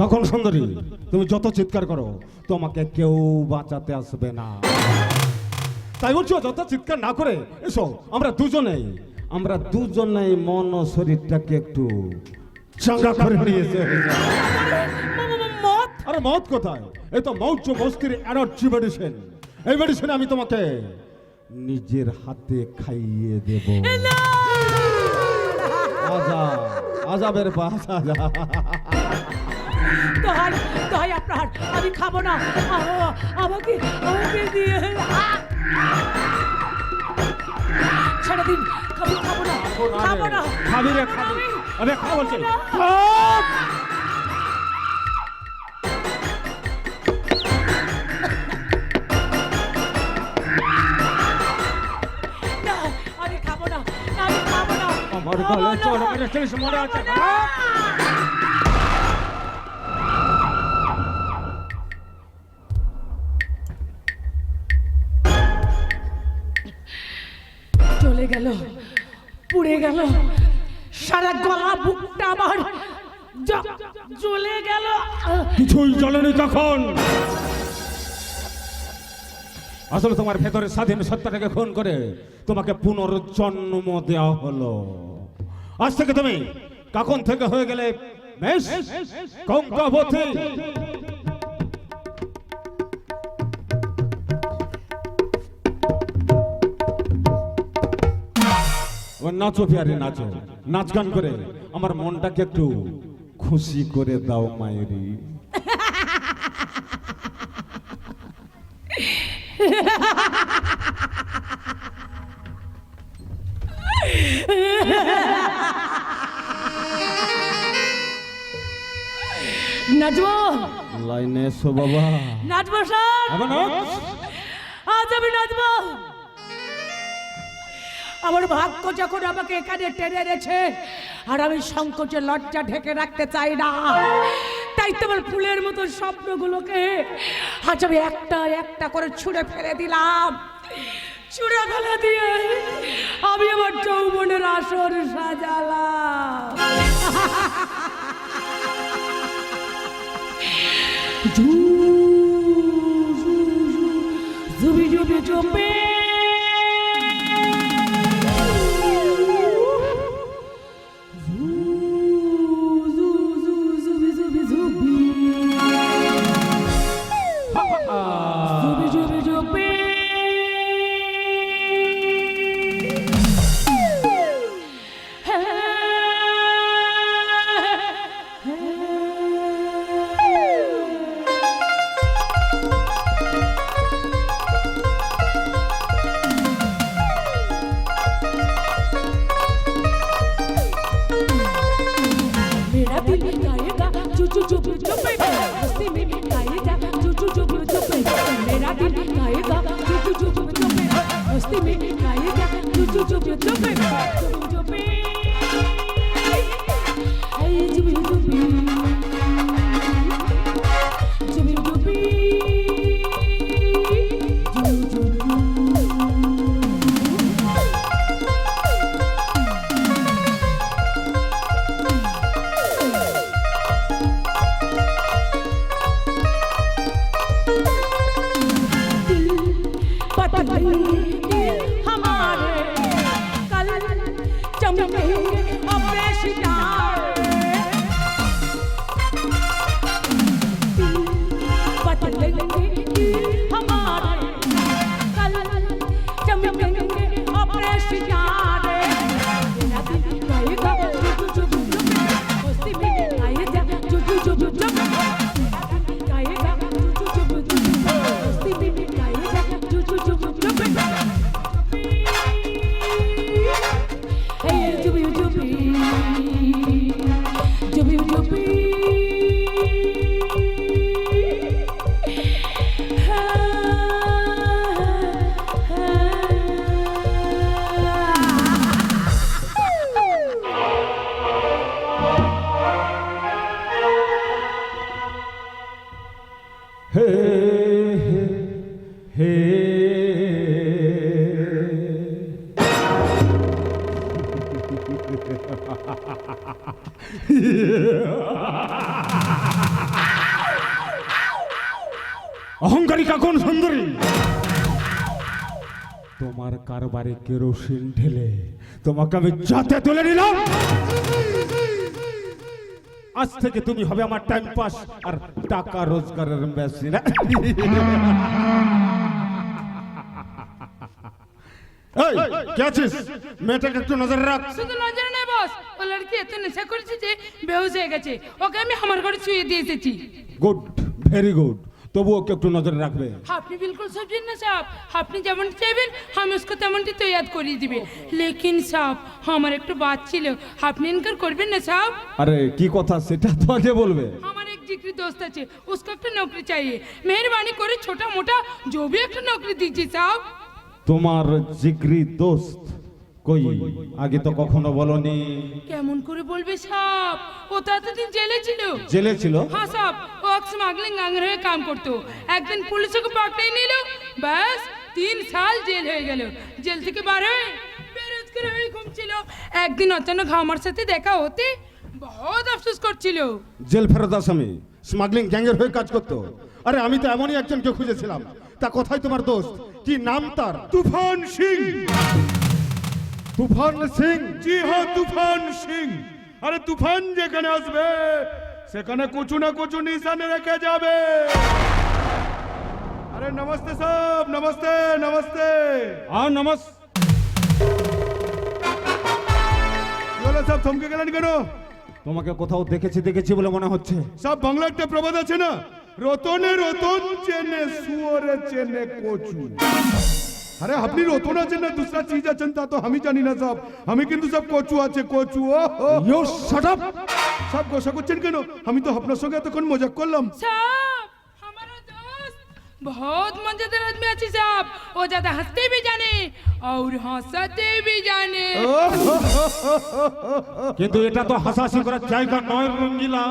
কখন সুন্দরী, তুমি যত চিৎকার করো তোমাকে কেউ বাঁচাতে আসবে না। তাই বলছো যত চিৎকার না করে এসো, আমরা দুজনেই মন ও শরীরটাকে একটু চাঙ্গা করে নিয়েছে। আরে মত কোথায়? এই তো মৌজ বস্তির এনার্জি মেডিসিন। এই মেডিসিন আমি তোমাকে নিজের হাতে খাইয়ে দেব। আজা আজাবের পাশ আজা। দোহাই আপনার, আমি খাবো না, আমাকে দিয়ে ছেড়ে দিন। খাবো না, খাবো না। খাবি রে, খাবি। আরে খা বলছি, আমি খাবো না, আমি খাবো না। আমার গলে চড় মেরে শেষ মনে আছে। চলে গেল, পুড়ে গেল, সারা গলা বুকটা আমার জ্বলে গেল। কিছুই জ্বলেনি তখন। আসলে তোমার ভেতরে স্বাধীন সত্তাটাকে খুন করে তোমাকে পুনর্জন্ম দেওয়া হলো। আজ থেকে তুমি কখন থেকে হয়ে গেলে বেশ কঙ্কাবতী। নাচো প্যারে নাচো, নাচ গান করে আমার মনটাকে একটু খুশি করে দাও মায়েরি। নাচবো, লাইনে এসো বাবা। নাচবো স্যার, আবার নাচ। আজ আমি নাচবো। আমার ভাগ্য যখন আমাকে এখানে টেনে এনেছে, আর আমি সংকোচে লজ্জা ঢেকে রাখতে চাই না, তাই তো আমার ফুলের মতো স্বপ্নগুলোকে আজ আমি একটা একটা করে ছুঁড়ে ফেলে দিলাম। ছুঁড়ে ফেলে দিয়ে আমি আমার যৌবনের আসর সাজালাম। জুবি জুবি জুবি हमारे चमेंगे अपने शिकार बदलेंगे हमारे कल चमेंगे अपने शिकार मेरा दिल गाएगा चुप चुप चुप मस्ती में आएगा चुप चुप चुप गाएगा चुप चुप चुप मस्ती में गाएगा चुप चुप चुप Hey, jubi jubi, jubi jubi. হে হে অহংকারিকা কোন সুন্দরী তোমার কারবারে কেরোসিন ঢেলে তোমাকে আমি যাতে তুলে নিলাম আজ থেকে তুমি হবে আমার টাইম পাস আর টাকা রোজগারের মেশিন এই কে আছিস মেয়েটাকে একটু নজর রাখ শুধু নজর নেই বস ও লড়কি এত নেশা করেছে যে বেহুশ হয়ে গেছে ওকে আমি আমার ঘরে শুয়ে দিয়ে এসেছি গুড ভেরি গুড তবু ওকে একটু নজরে রাখবে আপনি बिल्कुल समझिए ना साहब আপনি যেমন চাইবেন আমি उसको তেমনটি তৈয়ার করিয়ে দিবে লেকিন সাহেব আমার একটু বাত ছিল আপনি ইনকার করবেন না সাহেব আরে কি কথা সেটা তো আগে বলবে আমার एक जिगरी दोस्त আছে उसको একটা নৌকরি चाहिए मेहरबानी করে छोटा मोटा जो भी একটা নৌকরি दीजिए साहब তোমার জিগরি দোস্ত কই আগে তো কখনো বলনি কেমন করে বলবে সাহেব ও তো এতদিন জেলে ছিল জেলে ছিল हाँ साहब वो स्मगलिंग गांगर হয়ে কাম করতো একদিন পুলিশ ওকে পকড়ে নিল বাস 3 সাল জেল হয়ে গেল জেল থেকে বার হয়ে বেরোজগার হয়ে ঘুমছিল একদিন অচানক আমার সাথে দেখা হতে বহুত আফসোস করছিল জেল ফেরত আসামি স্মাগলিং গ্যাংয়ের হয়ে কাজ করতো আরে আমি তো এমনই একজনকে খুঁজেছিলাম তা কোথায় তোমার দোস্ত কি নাম তার তুফান সিং তুফান সিং জি হ্যাঁ তুফান সিং আরে তুফান যেখানে আসবে সেখানে কুছু না কুছু নিশানে রেখে যাবে আরে নমস্তে সাহেব নমস্তে নমস্তে আর নমস বলো সাহেব থমকে গেলেন কেন তোমাকে কোথাও দেখেছি বলে মনে হচ্ছে সব বাংলা একটা প্রবাদ আছে না রতনে রতন চেনে শুয়োরে চেনে কচু আরে আপনি রতন আছেন না দুসরা চিজ আছেন তা তো আমি জানি না সব আমি কিন্তু সব কচু আছে কচু ইউ শাট আপ সব গোসা করছেন কেন আমি তো আপনার সঙ্গে এতক্ষণ মজাক করলাম साहब हमारा दोस्त बहुत मजेदार आदमी আছে साहब वो ज्यादा हंसते भी जाने और हंसते भी जाने কিন্তু এটা তো হাসাহাসি করার জায়গা নয় রঙ্গিলা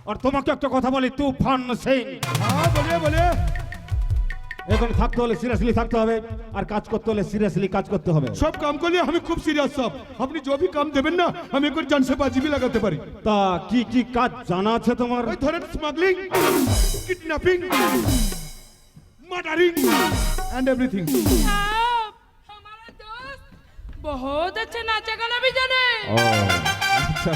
আর তোমাকে একটা কথা বলি তুফান সিং হ্যাঁ বলিয়ে বলিয়ে এখন থাকতে হলে সিরিয়াসলি থাকতে হবে আর কাজ করতে হলে সিরিয়াসলি কাজ করতে হবে সব কাম করলে আমি খুব সিরিয়াস সব আপনি যে भी কাম দেবেন না আমি একবার জান সে বাজি भी লাগাতে পারি তা কি কি কাজ জানা আছে তোমার ওই ধরেন স্মাগলিং কিডন্যাপিং মার্ডারিং এন্ড এভরিথিং साहब हमारा दोस्त बहुत अच्छा नाचा गाना भी जाने ও আচ্ছা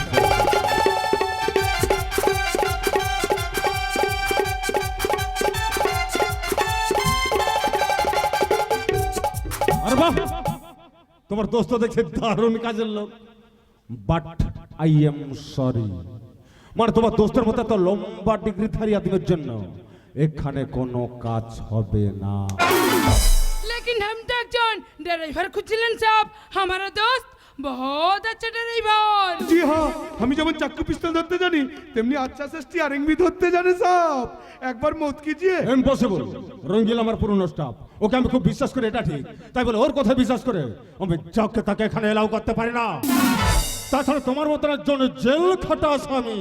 আরে বাহ তোমার দোস্ত দেখছে দারুণ কাজের লোক বাট আই এম সরি মানে তোমার দোস্তের মতো তো লম্বা ডিগ্রিধারী আদমের জন্য এখানে কোনো কাজ হবে না लेकिन हम तो একজন ড্রাইভার খুঁজছিলেন साहब हमारा दोस्त बहुत अच्छा ड्राइवर জি হ্যাঁ আমি যেমন চাকু পিস্তল ধরতে জানি তেমনি আচ্ছা সে স্টিয়ারিং भी ধরতে জানে সাহেব একবার মত कीजिए ইম্পসিবল রঙ্গিল আমার পুরনো স্টাফ ওকে আমি খুব বিশ্বাস করি এটা ঠিক তাই বলে ওর কথা বিশ্বাস করে আমি যাকে তাকে এখানে এলাও করতে পারি না তাছাড়া তোমার মতন একজন জেল খাটা আসামি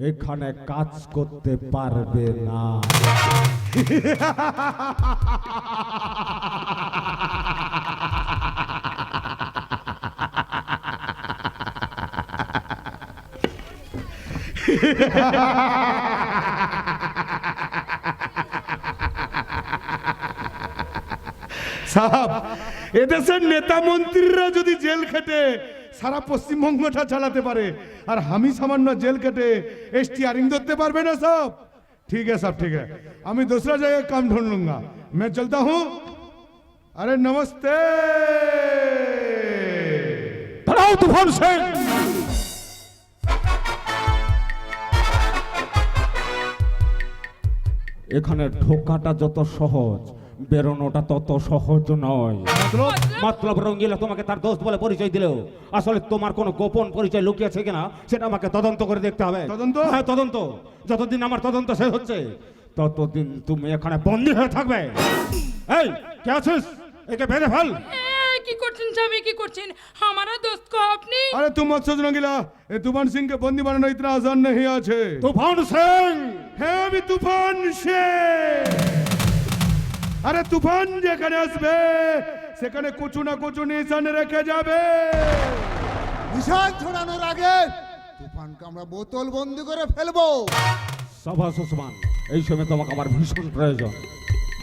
এখানে কাজ করতে পারবে না साहब এদেশের নেতা মন্ত্রীরা যদি জেল খেটে সারা পশ্চিমবঙ্গটা চালাতে পারে, আর আমি সামান্য জেল কেটে स्टीयरिंग ধরতে পারবে না সব। ठीक है सब ठीक है, আমি दूसरा जगह काम ढूंढ लूंगा, मैं चलता हूँ। अरे नमस्ते। দাঁড়াও তুফান সিং, এখানে ঢোকাটা যত সহজ, বেরোনোটা তত সহজ নয়। মতলব রঙ্গিলা তোমাকে তার দোস্ত বলে পরিচয় দিলেও আসলে তোমার কোনো গোপন পরিচয় লুকিয়েছে কিনা সেটা আমাকে তদন্ত করে দেখতে হবে। তদন্ত? হ্যাঁ তদন্ত। যতদিন আমার তদন্ত শেষ হচ্ছে ততদিন তুমি এখানে বন্দী হয়ে থাকবে। এই কে আছিস? একে বেঁধে ফেল। কি করছেন স্বামী, কি করছেন? हमारा दोस्त को আপনি। अरे तुम मत सोच रंगीला, ये तूफान सिंह के बंदी बनाना इतना आसान नहीं আছে। তুফান সিং, হ্যাঁ আমি তুফান সিং। আরে তুফান যেখানে আসবে সেখানে কিছু না কিছু নিশান রেখে যাবে। নিশান ছড়ানোর আগে তুফানকে আমরা বোতল বন্দি করে ফেলবো। সাবাস ওসমান, এই সময় তোমাকে আমার ভীষণ প্রয়োজন।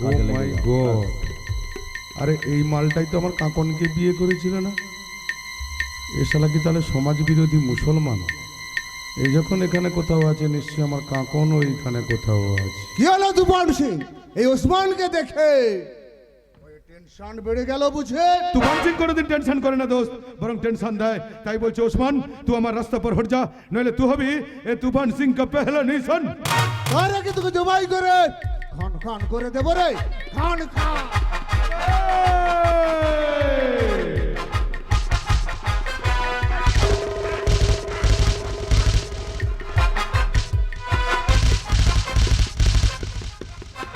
ও মাই গড, আরে এই মালটাই তো আমার কাকনকে বিয়ে করেছিল না? এ শালা কি তাহলে সমাজ বিরোধী মুসলমান? এই যখন এখানে কোথাও আছে, নিশ্চয়ই আমার কাকন ওইখানে কোথাও আছে। কি হলো তুফান সিং? এই ওসমানকে দেখে ওই টেনশন বেড়ে গেল বুঝে? তুফান সিং কোনোদিন টেনশন করে না দোস্ত, বরং টেনশন দেয়। তাই বলছে ওসমান তুই আমার রাস্তা पर हट जा, নইলে তুই হবি এ তুফান সিং का पहला निशान। তার আগে তোকে জবাই করে খান খান করে দেবো রে, খান খান।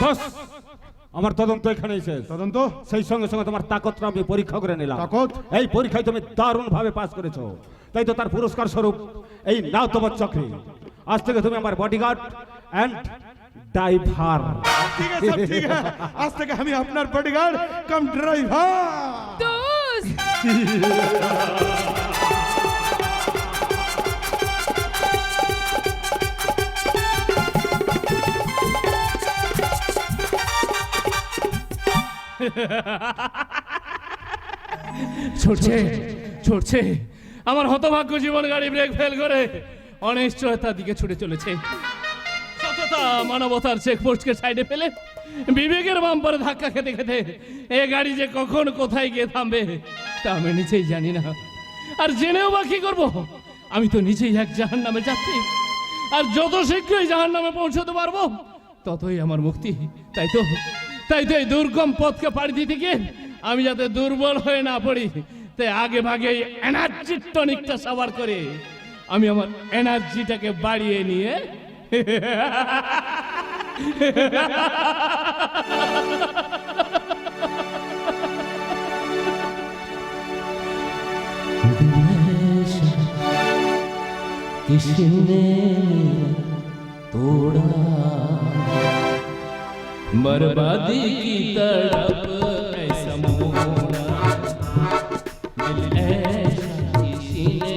বাস, আমার তদন্ত এখানেই শেষ। তদন্ত? সেই সঙ্গে সঙ্গে তোমার তাকতটা আমি পরীক্ষা করে নিলাম। তাকত? এই পরীক্ষায় তুমি দারুণ ভাবে পাস করেছো, তাই তো তার পুরস্কার স্বরূপ এই নাও তোমার চাকরি। আজ থেকে তুমি আমার বডিগার্ড এন্ড ড্রাইভার। ঠিক আছে, সব ঠিক है। आज থেকে আমি আপনার বডিগার্ড কাম ড্রাইভার। दोस्त ছুটছে ছুটছে, আমার হতভাগ্য জীবন গাড়ি ব্রেক ফেল করে অনিশ্চয়তার দিকে ছুটে চলেছে। সততা মানবতার চেকপোস্টকে সাইডে ফেলে বিবেকের বাম্পারে ধাক্কা খেতে খেতে এ গাড়ি যে কখন কোথায় গিয়ে থামবে তা আমি নিজেই জানি না। আর জেনেও বা কি করবো? আমি তো নিজেই এক জাহান্নামে যাচ্ছি, আর যত শীঘ্রই জাহান্নামে পৌঁছতে পারবো ততই আমার মুক্তি। তাই তো এই দুর্গম পথকে পাড়ি দিতে গিয়ে আমি যাতে দুর্বল হয়ে না পড়ি, তাই আগে ভাগে এনার্জি টনিকটা সাবার করে আমি আমার এনার্জিটাকে বাড়িয়ে নিয়ে किसने तोड़ा बर्बादी की तड़प ऐसा मोड़ा, दिल ऐसा किसी ने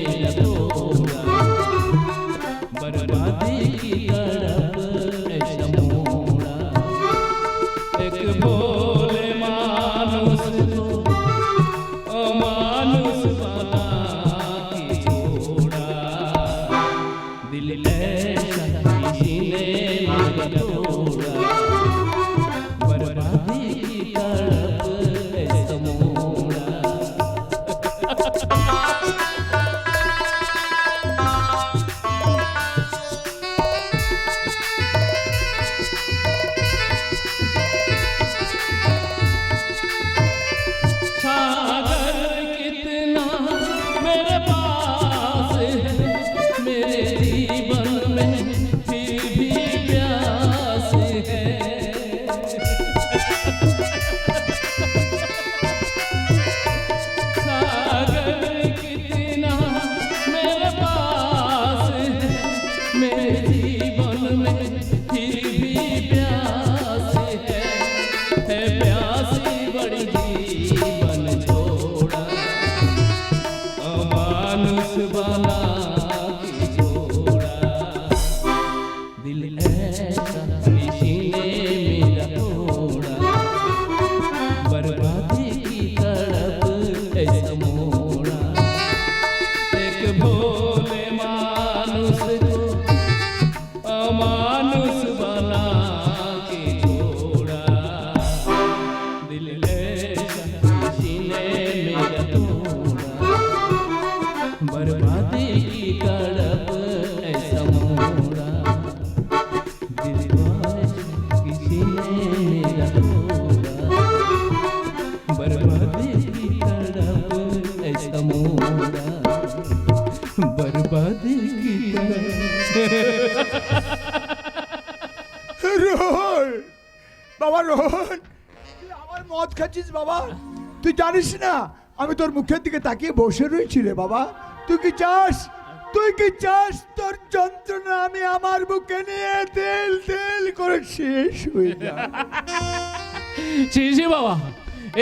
मेरा तोड़ा, बर्बादी की तड़प ऐसा मोड़ा, एक भोले मानुस को मानुस बना के छोड़ा, दिल ऐसा किसी ने मेरा तोड़ा, बर्बादी की तड़प ऐसा मोड़ा। सागर कितना मेरे पास है, मेरे जीवन में फिर भी प्यास है। सागर कितना मेरे पास है, मेरे जीवन में फिर भी प्यास है प्यासी बड़ी जीवन छोड़ा, अमानुष बना के छोड़ा, दिल ऐसा किसी ने मेरा तोड़ा, बर्बादी की ना बर्बादी की রোহন, বাবা রোহন, তুই আমার মদ খাচ্ছিস বাবা? তুই জানিস না আমি তোর মুখের দিকে তাকিয়ে বসে রয়েছি রে বাবা। তুই কি চাস, তুই কি চাস তোর যন্ত্রণা আমি আমার বুকে নিয়ে তেল তেল করে শেষ হয়ে যায়? ছি বাবা,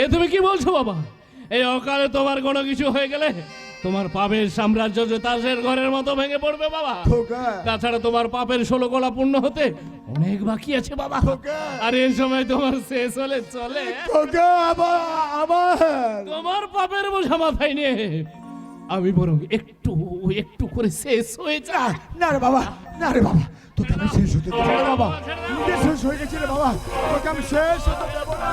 এ তুমি কি বলছো বাবা? এই অকালে তোমার কোনো কিছু হয়ে গেলে তোমার পাপের সাম্রাজ্য যে তাসের ঘরের মতো ভেঙে পড়বে বাবা। খোকা, তাছাড়া তোমার পাপের 16 গলা পূর্ণ হতে অনেক বাকি আছে বাবা। আর এই সময় তোমার শেষ হলে চলে খোকা, আবার তোমার পাপের বোঝা মাথায় নিয়ে আমি বরং একটু একটু করে শেষ হয়ে যা। না রে বাবা, না রে বাবা, তোকে আমি শেষ হতে দেবো না বাবা। নিজে শেষ হয়ে গেছি রে বাবা, তোকে আমি শেষ হতে দেবো না।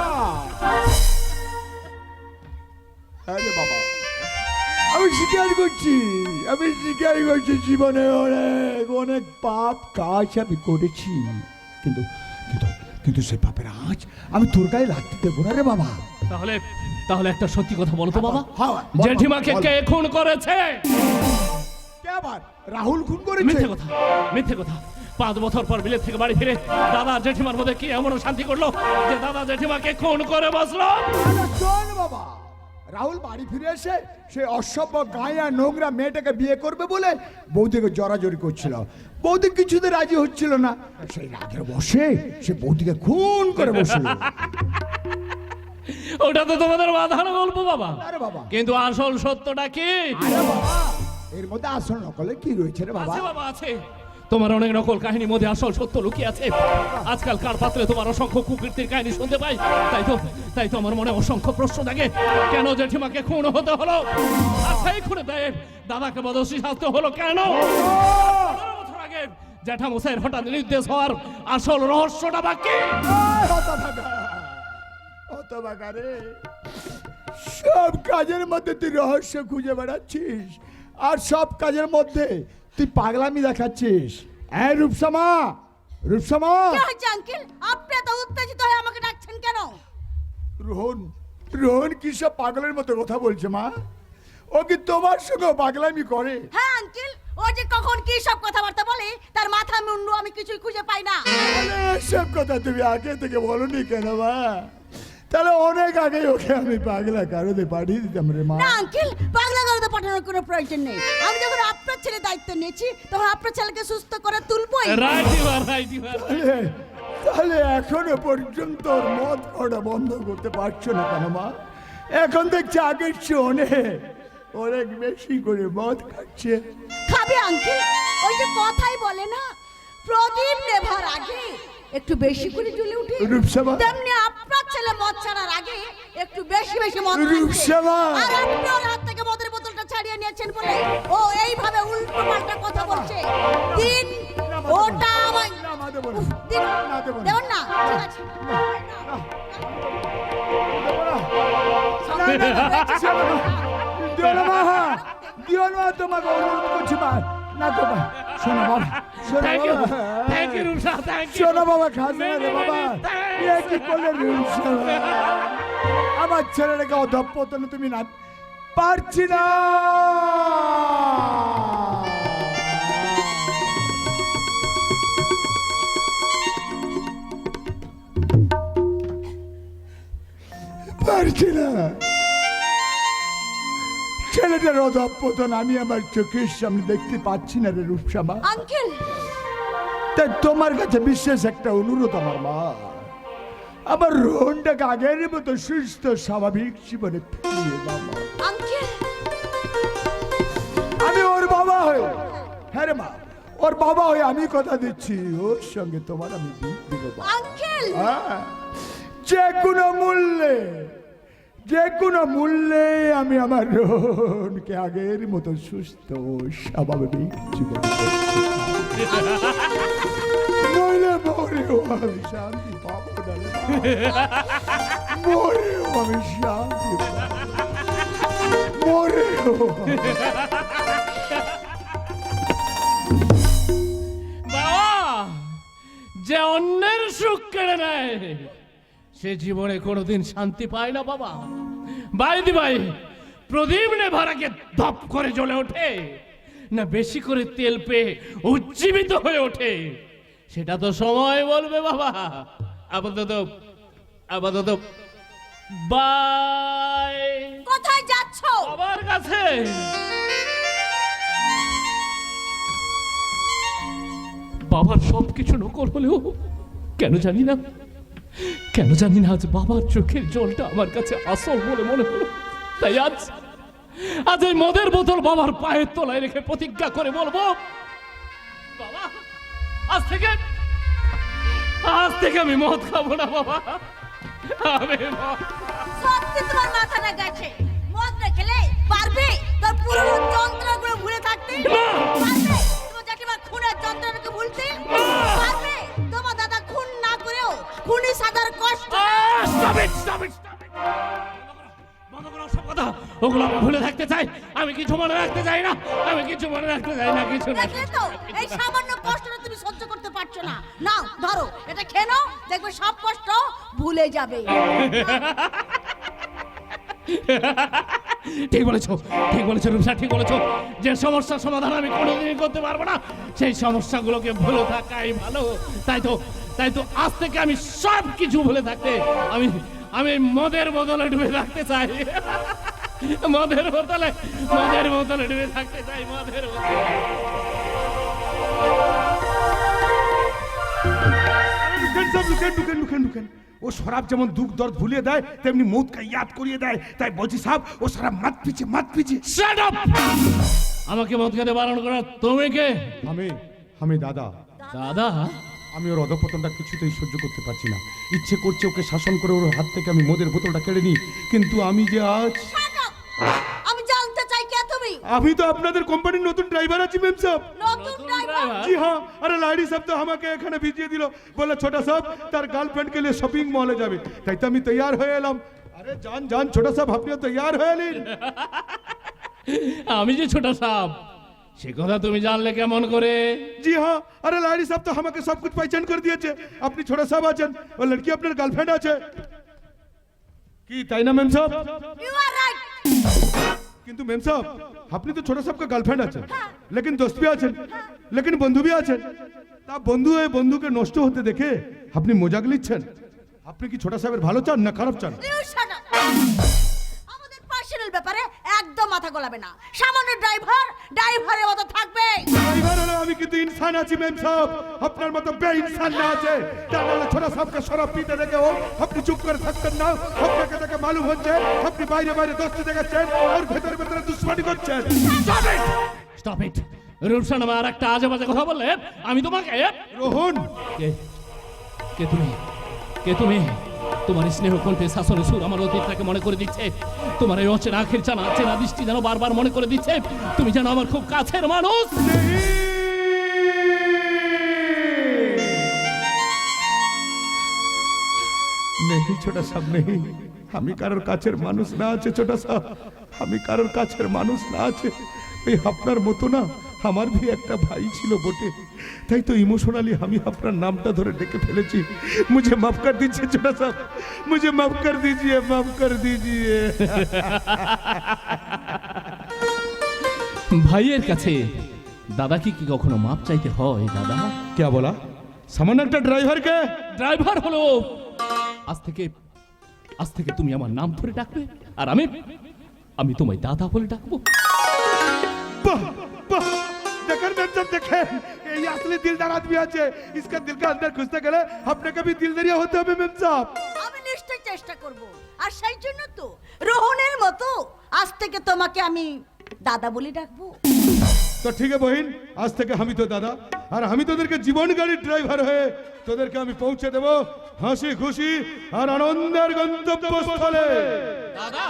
আরে বাবা, আমি স্বীকার করছি, আমি স্বীকার করছি জীবনে অনেক অনেক পাপ কাজ আমি করেছি, কিন্তু কিন্তু কিন্তু সেই পাপের আঁচ আমি তোর গায়ে লাগতে দেবো না রে বাবা। তাহলে তাহলে একটা সত্যি কথা বলো তো বাবা, হ্যাঁ, জেঠিমাকে কে খুন করেছে? কে আবার? রাহুল খুন করেছে? মিথ্যে কথা, মিথ্যে কথা। 5 বছর পর বিলেত থেকে বাড়ি ফিরে দাদা জেঠিমার মধ্যে কি এমন শান্তি করলো যে দাদা জেঠিমাকে খুন করে বসলো? শোন বাবা, রাহুল বাড়ি ফিরে এসে সে অসভ্য গায়া নোংরা মেয়েটাকে বিয়ে করবে বলে বৌদিকে জড়াজড়ি করছিল। বৌদি কিছুতে রাজি হচ্ছিল না, সেই রাগের বসে সে বৌদিকে খুন করে বসল। ওটা তো তোমাদের বাঁধানো গল্প বাবা, আরে বাবা, কিন্তু আসল সত্যটা কি? আরে বাবা, এর মধ্যে আসল নকলে কি রয়েছে রে বাবা? আছে বাবা, আছে। তোমার অনেক নকল কাহিনীর মধ্যে আসল সত্য লুকিয়ে আছে। আজকাল কার পাত্রে তোমার অসংখ্য কুকীর্তির কাহিনী শুনতে পাই, তাই তো আমার মনে অসংখ্য প্রশ্ন জাগে। কেন জেঠিমাকে খুন হতে হলো? আর সেই খুনে দেয় দাদাকে বদোষী শাস্তি হলো কেন? 15 বছর আগে জ্যাঠামশাইয়ের হঠাৎ নির্দেশ হওয়ার আসল রহস্যটা বাকি। হতভাগা রে, সব কাজের মধ্যে তুই রহস্য খুঁজে বেড়াচ্ছিস, আর সব কাজের মধ্যে তুই পাগলামি দেখাচ্ছিস। হ্যাঁ রূপসামা, রূপসামা। কি হয়েছে আঙ্কেল? আপনি এত উত্তেজিত হয়ে আমাকে ডাকছেন কেন? রোহন, রোহন কি সব পাগলের মতো কথা বলছে মা? ও কি তোমার সঙ্গে পাগলামি করে? হ্যাঁ আঙ্কেল, ও যে কখন কি সব কথাবার্তা বলে তার মাথা মুন্ডু আমি কিছুই খুঁজে পাই না। সব কথা তুমি আগে থেকে বলনি কেন মা? তাহলে অনেক আগে ওকে আমি পাগলা কারণে পাঠিয়ে দিতাম রে মা। না আঙ্কেল, পাগলা গারদে পাঠানোর কোনো প্রয়োজন নেই। আমি যখন আপনার ছেলে দায়িত্ব নিয়েছি তখন আপনার ছেলেকে সুস্থ করে তুলবই। তাহলে এখনো পর্যন্ত ওর মদ খাওয়াটা বন্ধ করতে পারছো না কেন মা? এখন দেখছি আগের চেয়ে অনেক বেশি করে মদ খাচ্ছে। খাবে আঙ্কেল, ওই যে কথাই বলে না, প্রদীপ নেভার আগে একটু বেশি করে জ্বলে উঠে, রূপসামা, তেমনি আপনার ছেলে মদ ছাড়ার আগে একটু বেশি বেশি মদ রূপসামা, আর আপনি ওর হাত থেকে মদের বোতলটা ছাড়িয়ে নিয়েছেন বলে ও এইভাবে উল্টো পাল্টা কথা বলছে। দিন ওটা আমার দিন দেবেন না, ঠিক আছে? দিও না, তোমাকে অনুরোধ করছি মা। না তো মা, শোনো বাবা, শোনো বাবা, খাস না রে বাবা। কি করলে রূপসামা? আমার ছেলেটাকে অধঃপতনে তুমি না পারছি না। পারছি না, ছেলেটার অধঃপতন আমি আমার চোখের সামনে দেখতে পাচ্ছি না রে রূপসামা। আঙ্কেল, তাই তোমার কাছে বিশেষ একটা অনুরোধ আমার মা, আমার রোহনটাকে আগের মতো সুস্থ স্বাভাবিক জীবনে ফিরিয়ে দাও মা। আঙ্কেল, আমি ওর বাবা হয়ে, হ্যাঁ রে মা, ওর বাবা হয়ে আমি কথা দিচ্ছি ওর সঙ্গে তোমার আমি বিয়ে দেব আঙ্কেল। যে কোনো মূল্যে, যে কোনো মূল্যে আমি আমার রোহনকে আগের মতো সুস্থ স্বাভাবিক জীবন নইলে মরেও আমি শান্তি পাবো না, মরেও আমি শান্তি পাবো, মরেও। বাবা, যে অন্যের সুখ কেড়ে নেয় সে জীবনে কোনোদিন শান্তি পায় না বাবা। ভাই প্রদীপ নেভার আগে ধপ করে জ্বলে ওঠে, না বেশি করে তেল পেয়ে উজ্জীবিত হয়ে ওঠে, সেটা তো সময় বলবে বাবা। আপাতত আপাতত বাই। কোথায় যাচ্ছো? বাবার কাছে। বাবার সবকিছু নকল হলেও কেন জানি না, কেন জানি না আজ বাবার চোখের জলটা আমার কাছে আসল বলে মনে হলো। তাই আজ আজ এই মদের বোতল বাবার পায়ের তলায় রেখে প্রতিজ্ঞা করে বলবো, বাবা আজ থেকে আমি মদ খাবো না বাবা। আমি সত্যি তোমার মাথাটা গেছে। মদ না খেলে পারবে তোর পুরনো যন্ত্রণাগুলো ভুলে থাকতে? পারবে তোমার জেঠিমার খুনের যন্ত্রণাকে ভুলতে? পারবে তোমার দাদা খুন না করেও খুনি সাদার কষ্ট? ওগুলো আমি ভুলে থাকতে চাই, আমি কিছু মনে রাখতে চাই না, আমি কিছু মনে রাখতে চাই না, কিছু না। দেখলে তো এই সামান্য কষ্টটা তুমি সহ্য করতে পারছো না। নাও ধরো এটা খেয়ে নাও, দেখবে সব কষ্ট ভুলে যাবে। ঠিক বলেছো, ঠিক বলেছো রূপসা, ঠিক বলেছো। যে সমস্যার সমাধান আমি কোনোদিনই করতে পারবো না, সেই সমস্যাগুলোকে ভুলে থাকাই ভালো। তাই তো আজ থেকে আমি সব কিছু ভুলে থাকতে আমি মদের বদলে ডুবে থাকতে চাই। মদের বোতলে ডুবে থাকতে চাই, মদের বোতলে। লুকেন। ও শরাব যেমন দুঃখ দর্দ ভুলিয়ে দেয়, তেমনি মৌতকে ইয়াদ করিয়ে দেয়। তাই বলছি সাহেব, ও শরাব মাত পিছে। Shut up! আমাকে মদ খেতে বারণ করা তুমি কে? আমি দাদা। দাদা? আমি ওর অধপতনটা কিছুতেই সহ্য করতে পারছি না। ইচ্ছে করছে ওকে শাসন করে ওর হাত থেকে আমি মদের বোতলটা কেড়ে নিই, কিন্তু আমি যে আজ। আমি জানতে চাই কে তুমি? আমি তো আপনাদের কোম্পানির নতুন ড্রাইভার আছি ম্যাম সাহেব। নতুন ড্রাইভার? জি হ্যাঁ। আরে লাইডি সাহেব তো আমাকে এখানে ভিজিয়ে দিল, বলে ছোটা সাহেব তার গার্লফ্রেন্ড কে নিয়ে শপিং মলে যাবে। তাই তো আমি তৈয়ার হয়ে এলাম। আরে জান ছোটা সাহেব, আপনিও তৈয়ার হয়ে এলেন। আমি যে ছোট সাপ, সে কথা তুমি জানলে কেমন করে? জি হ্যাঁ। আরে লাইডি সাহেব তো আমাকে সব कुछ पहचान कर দিয়েছে। আপনি ছোটা সাহেব আছেন, ও লড়কি আপনার গার্লফ্রেন্ড আছে কি, তাই না ম্যাম সাহেব? You are right. কিন্তু ম্যাম সাহেব, আপনি তো ছোটা সাহেব का গার্লফ্রেন্ড আছেন, लेकिन दोस्त भी আছেন, लेकिन বন্ধু भी আছেন। তা বন্ধুকে নষ্ট হতে দেখে আপনি মজাক নিচ্ছেন। আপনি কি ছোটা সাহেবের ভালো চান না খারাপ চান? You shut up. আমাদের পার্সোনাল ব্যাপারে একদম মাথা গলাবে না। সামান্য ড্রাইভারের মতো থাকবে। ড্রাইভার হলো আমি, কিন্তু ইনসান আছি ম্যাম সাহেব। আপনার মতো বেইনসান না আছে। তার মানে ছোটা সাহেবকে শরাব পিতে দেখেও আপনি চুপ করে থাকতেন না। আপনাকে দেখে মালুম হচ্ছে আপনি বাইরে দোস্তি দেখাচ্ছেন আর ভেতরে দুশ্মনী করছেন। Stop it. রূপসা নামে আর একটা আজে বাজে কথা বললে আমি তোমাকে। রোহন, কে তুমি? তোমার স্নেহ কণ্ঠে শাসনের সুর আমার অতীতটাকে মনে করে দিচ্ছে। তোমার এই অচেনা আখের চেনা দৃষ্টি যেন বারবার মনে করে দিচ্ছে তুমি যেন আমার খুব কাছের মানুষ। নেই ছোটা সাহেব, নেই। আমি কারোর কাছের মানুষ না আছে ছোটা সাহেব, আমি কারোর কাছের মানুষ না আছে। এই আপনার মতো না আমার भी একটা ভাই ছিল বটে, তাই তো ইমোশনালি আমি আপনার নামটা ধরে ডেকে ফেলেছি। मुझे माफ कर दीजिए छोटा साहब, मुझे माफ कर दीजिए। ভাইয়ের কাছে দাদা কি কখনো মাপ চাইতে হয়? দাদা क्या बोला? সামান্য একটা ড্রাইভার হলো। আজ থেকে তুমি আমার নাম ধরে ডাকবে আর আমি তোমায় দাদা বলে ডাকবো। देखें ये असली दिलदार आदमी আছে। इसका दिल का अंदर घुसते गले अपने कभी दिलदारिया होते হবে ম্যাম সাহেব। আমি নিশ্চয়ই চেষ্টা করব। আর সেই জন্য তো রোহনের মতো আজ থেকে তোমাকে আমি দাদা বলে ডাকবো। তো ঠিক আছে বহিন, আজ থেকে আমি তো দাদা, আর আমি তোদেরকে জীবন গাড়ির ড্রাইভার হয়ে তোদেরকে আমি পৌঁছে দেব হাসি খুশি আর আনন্দের গন্তব্যস্থলে। দাদা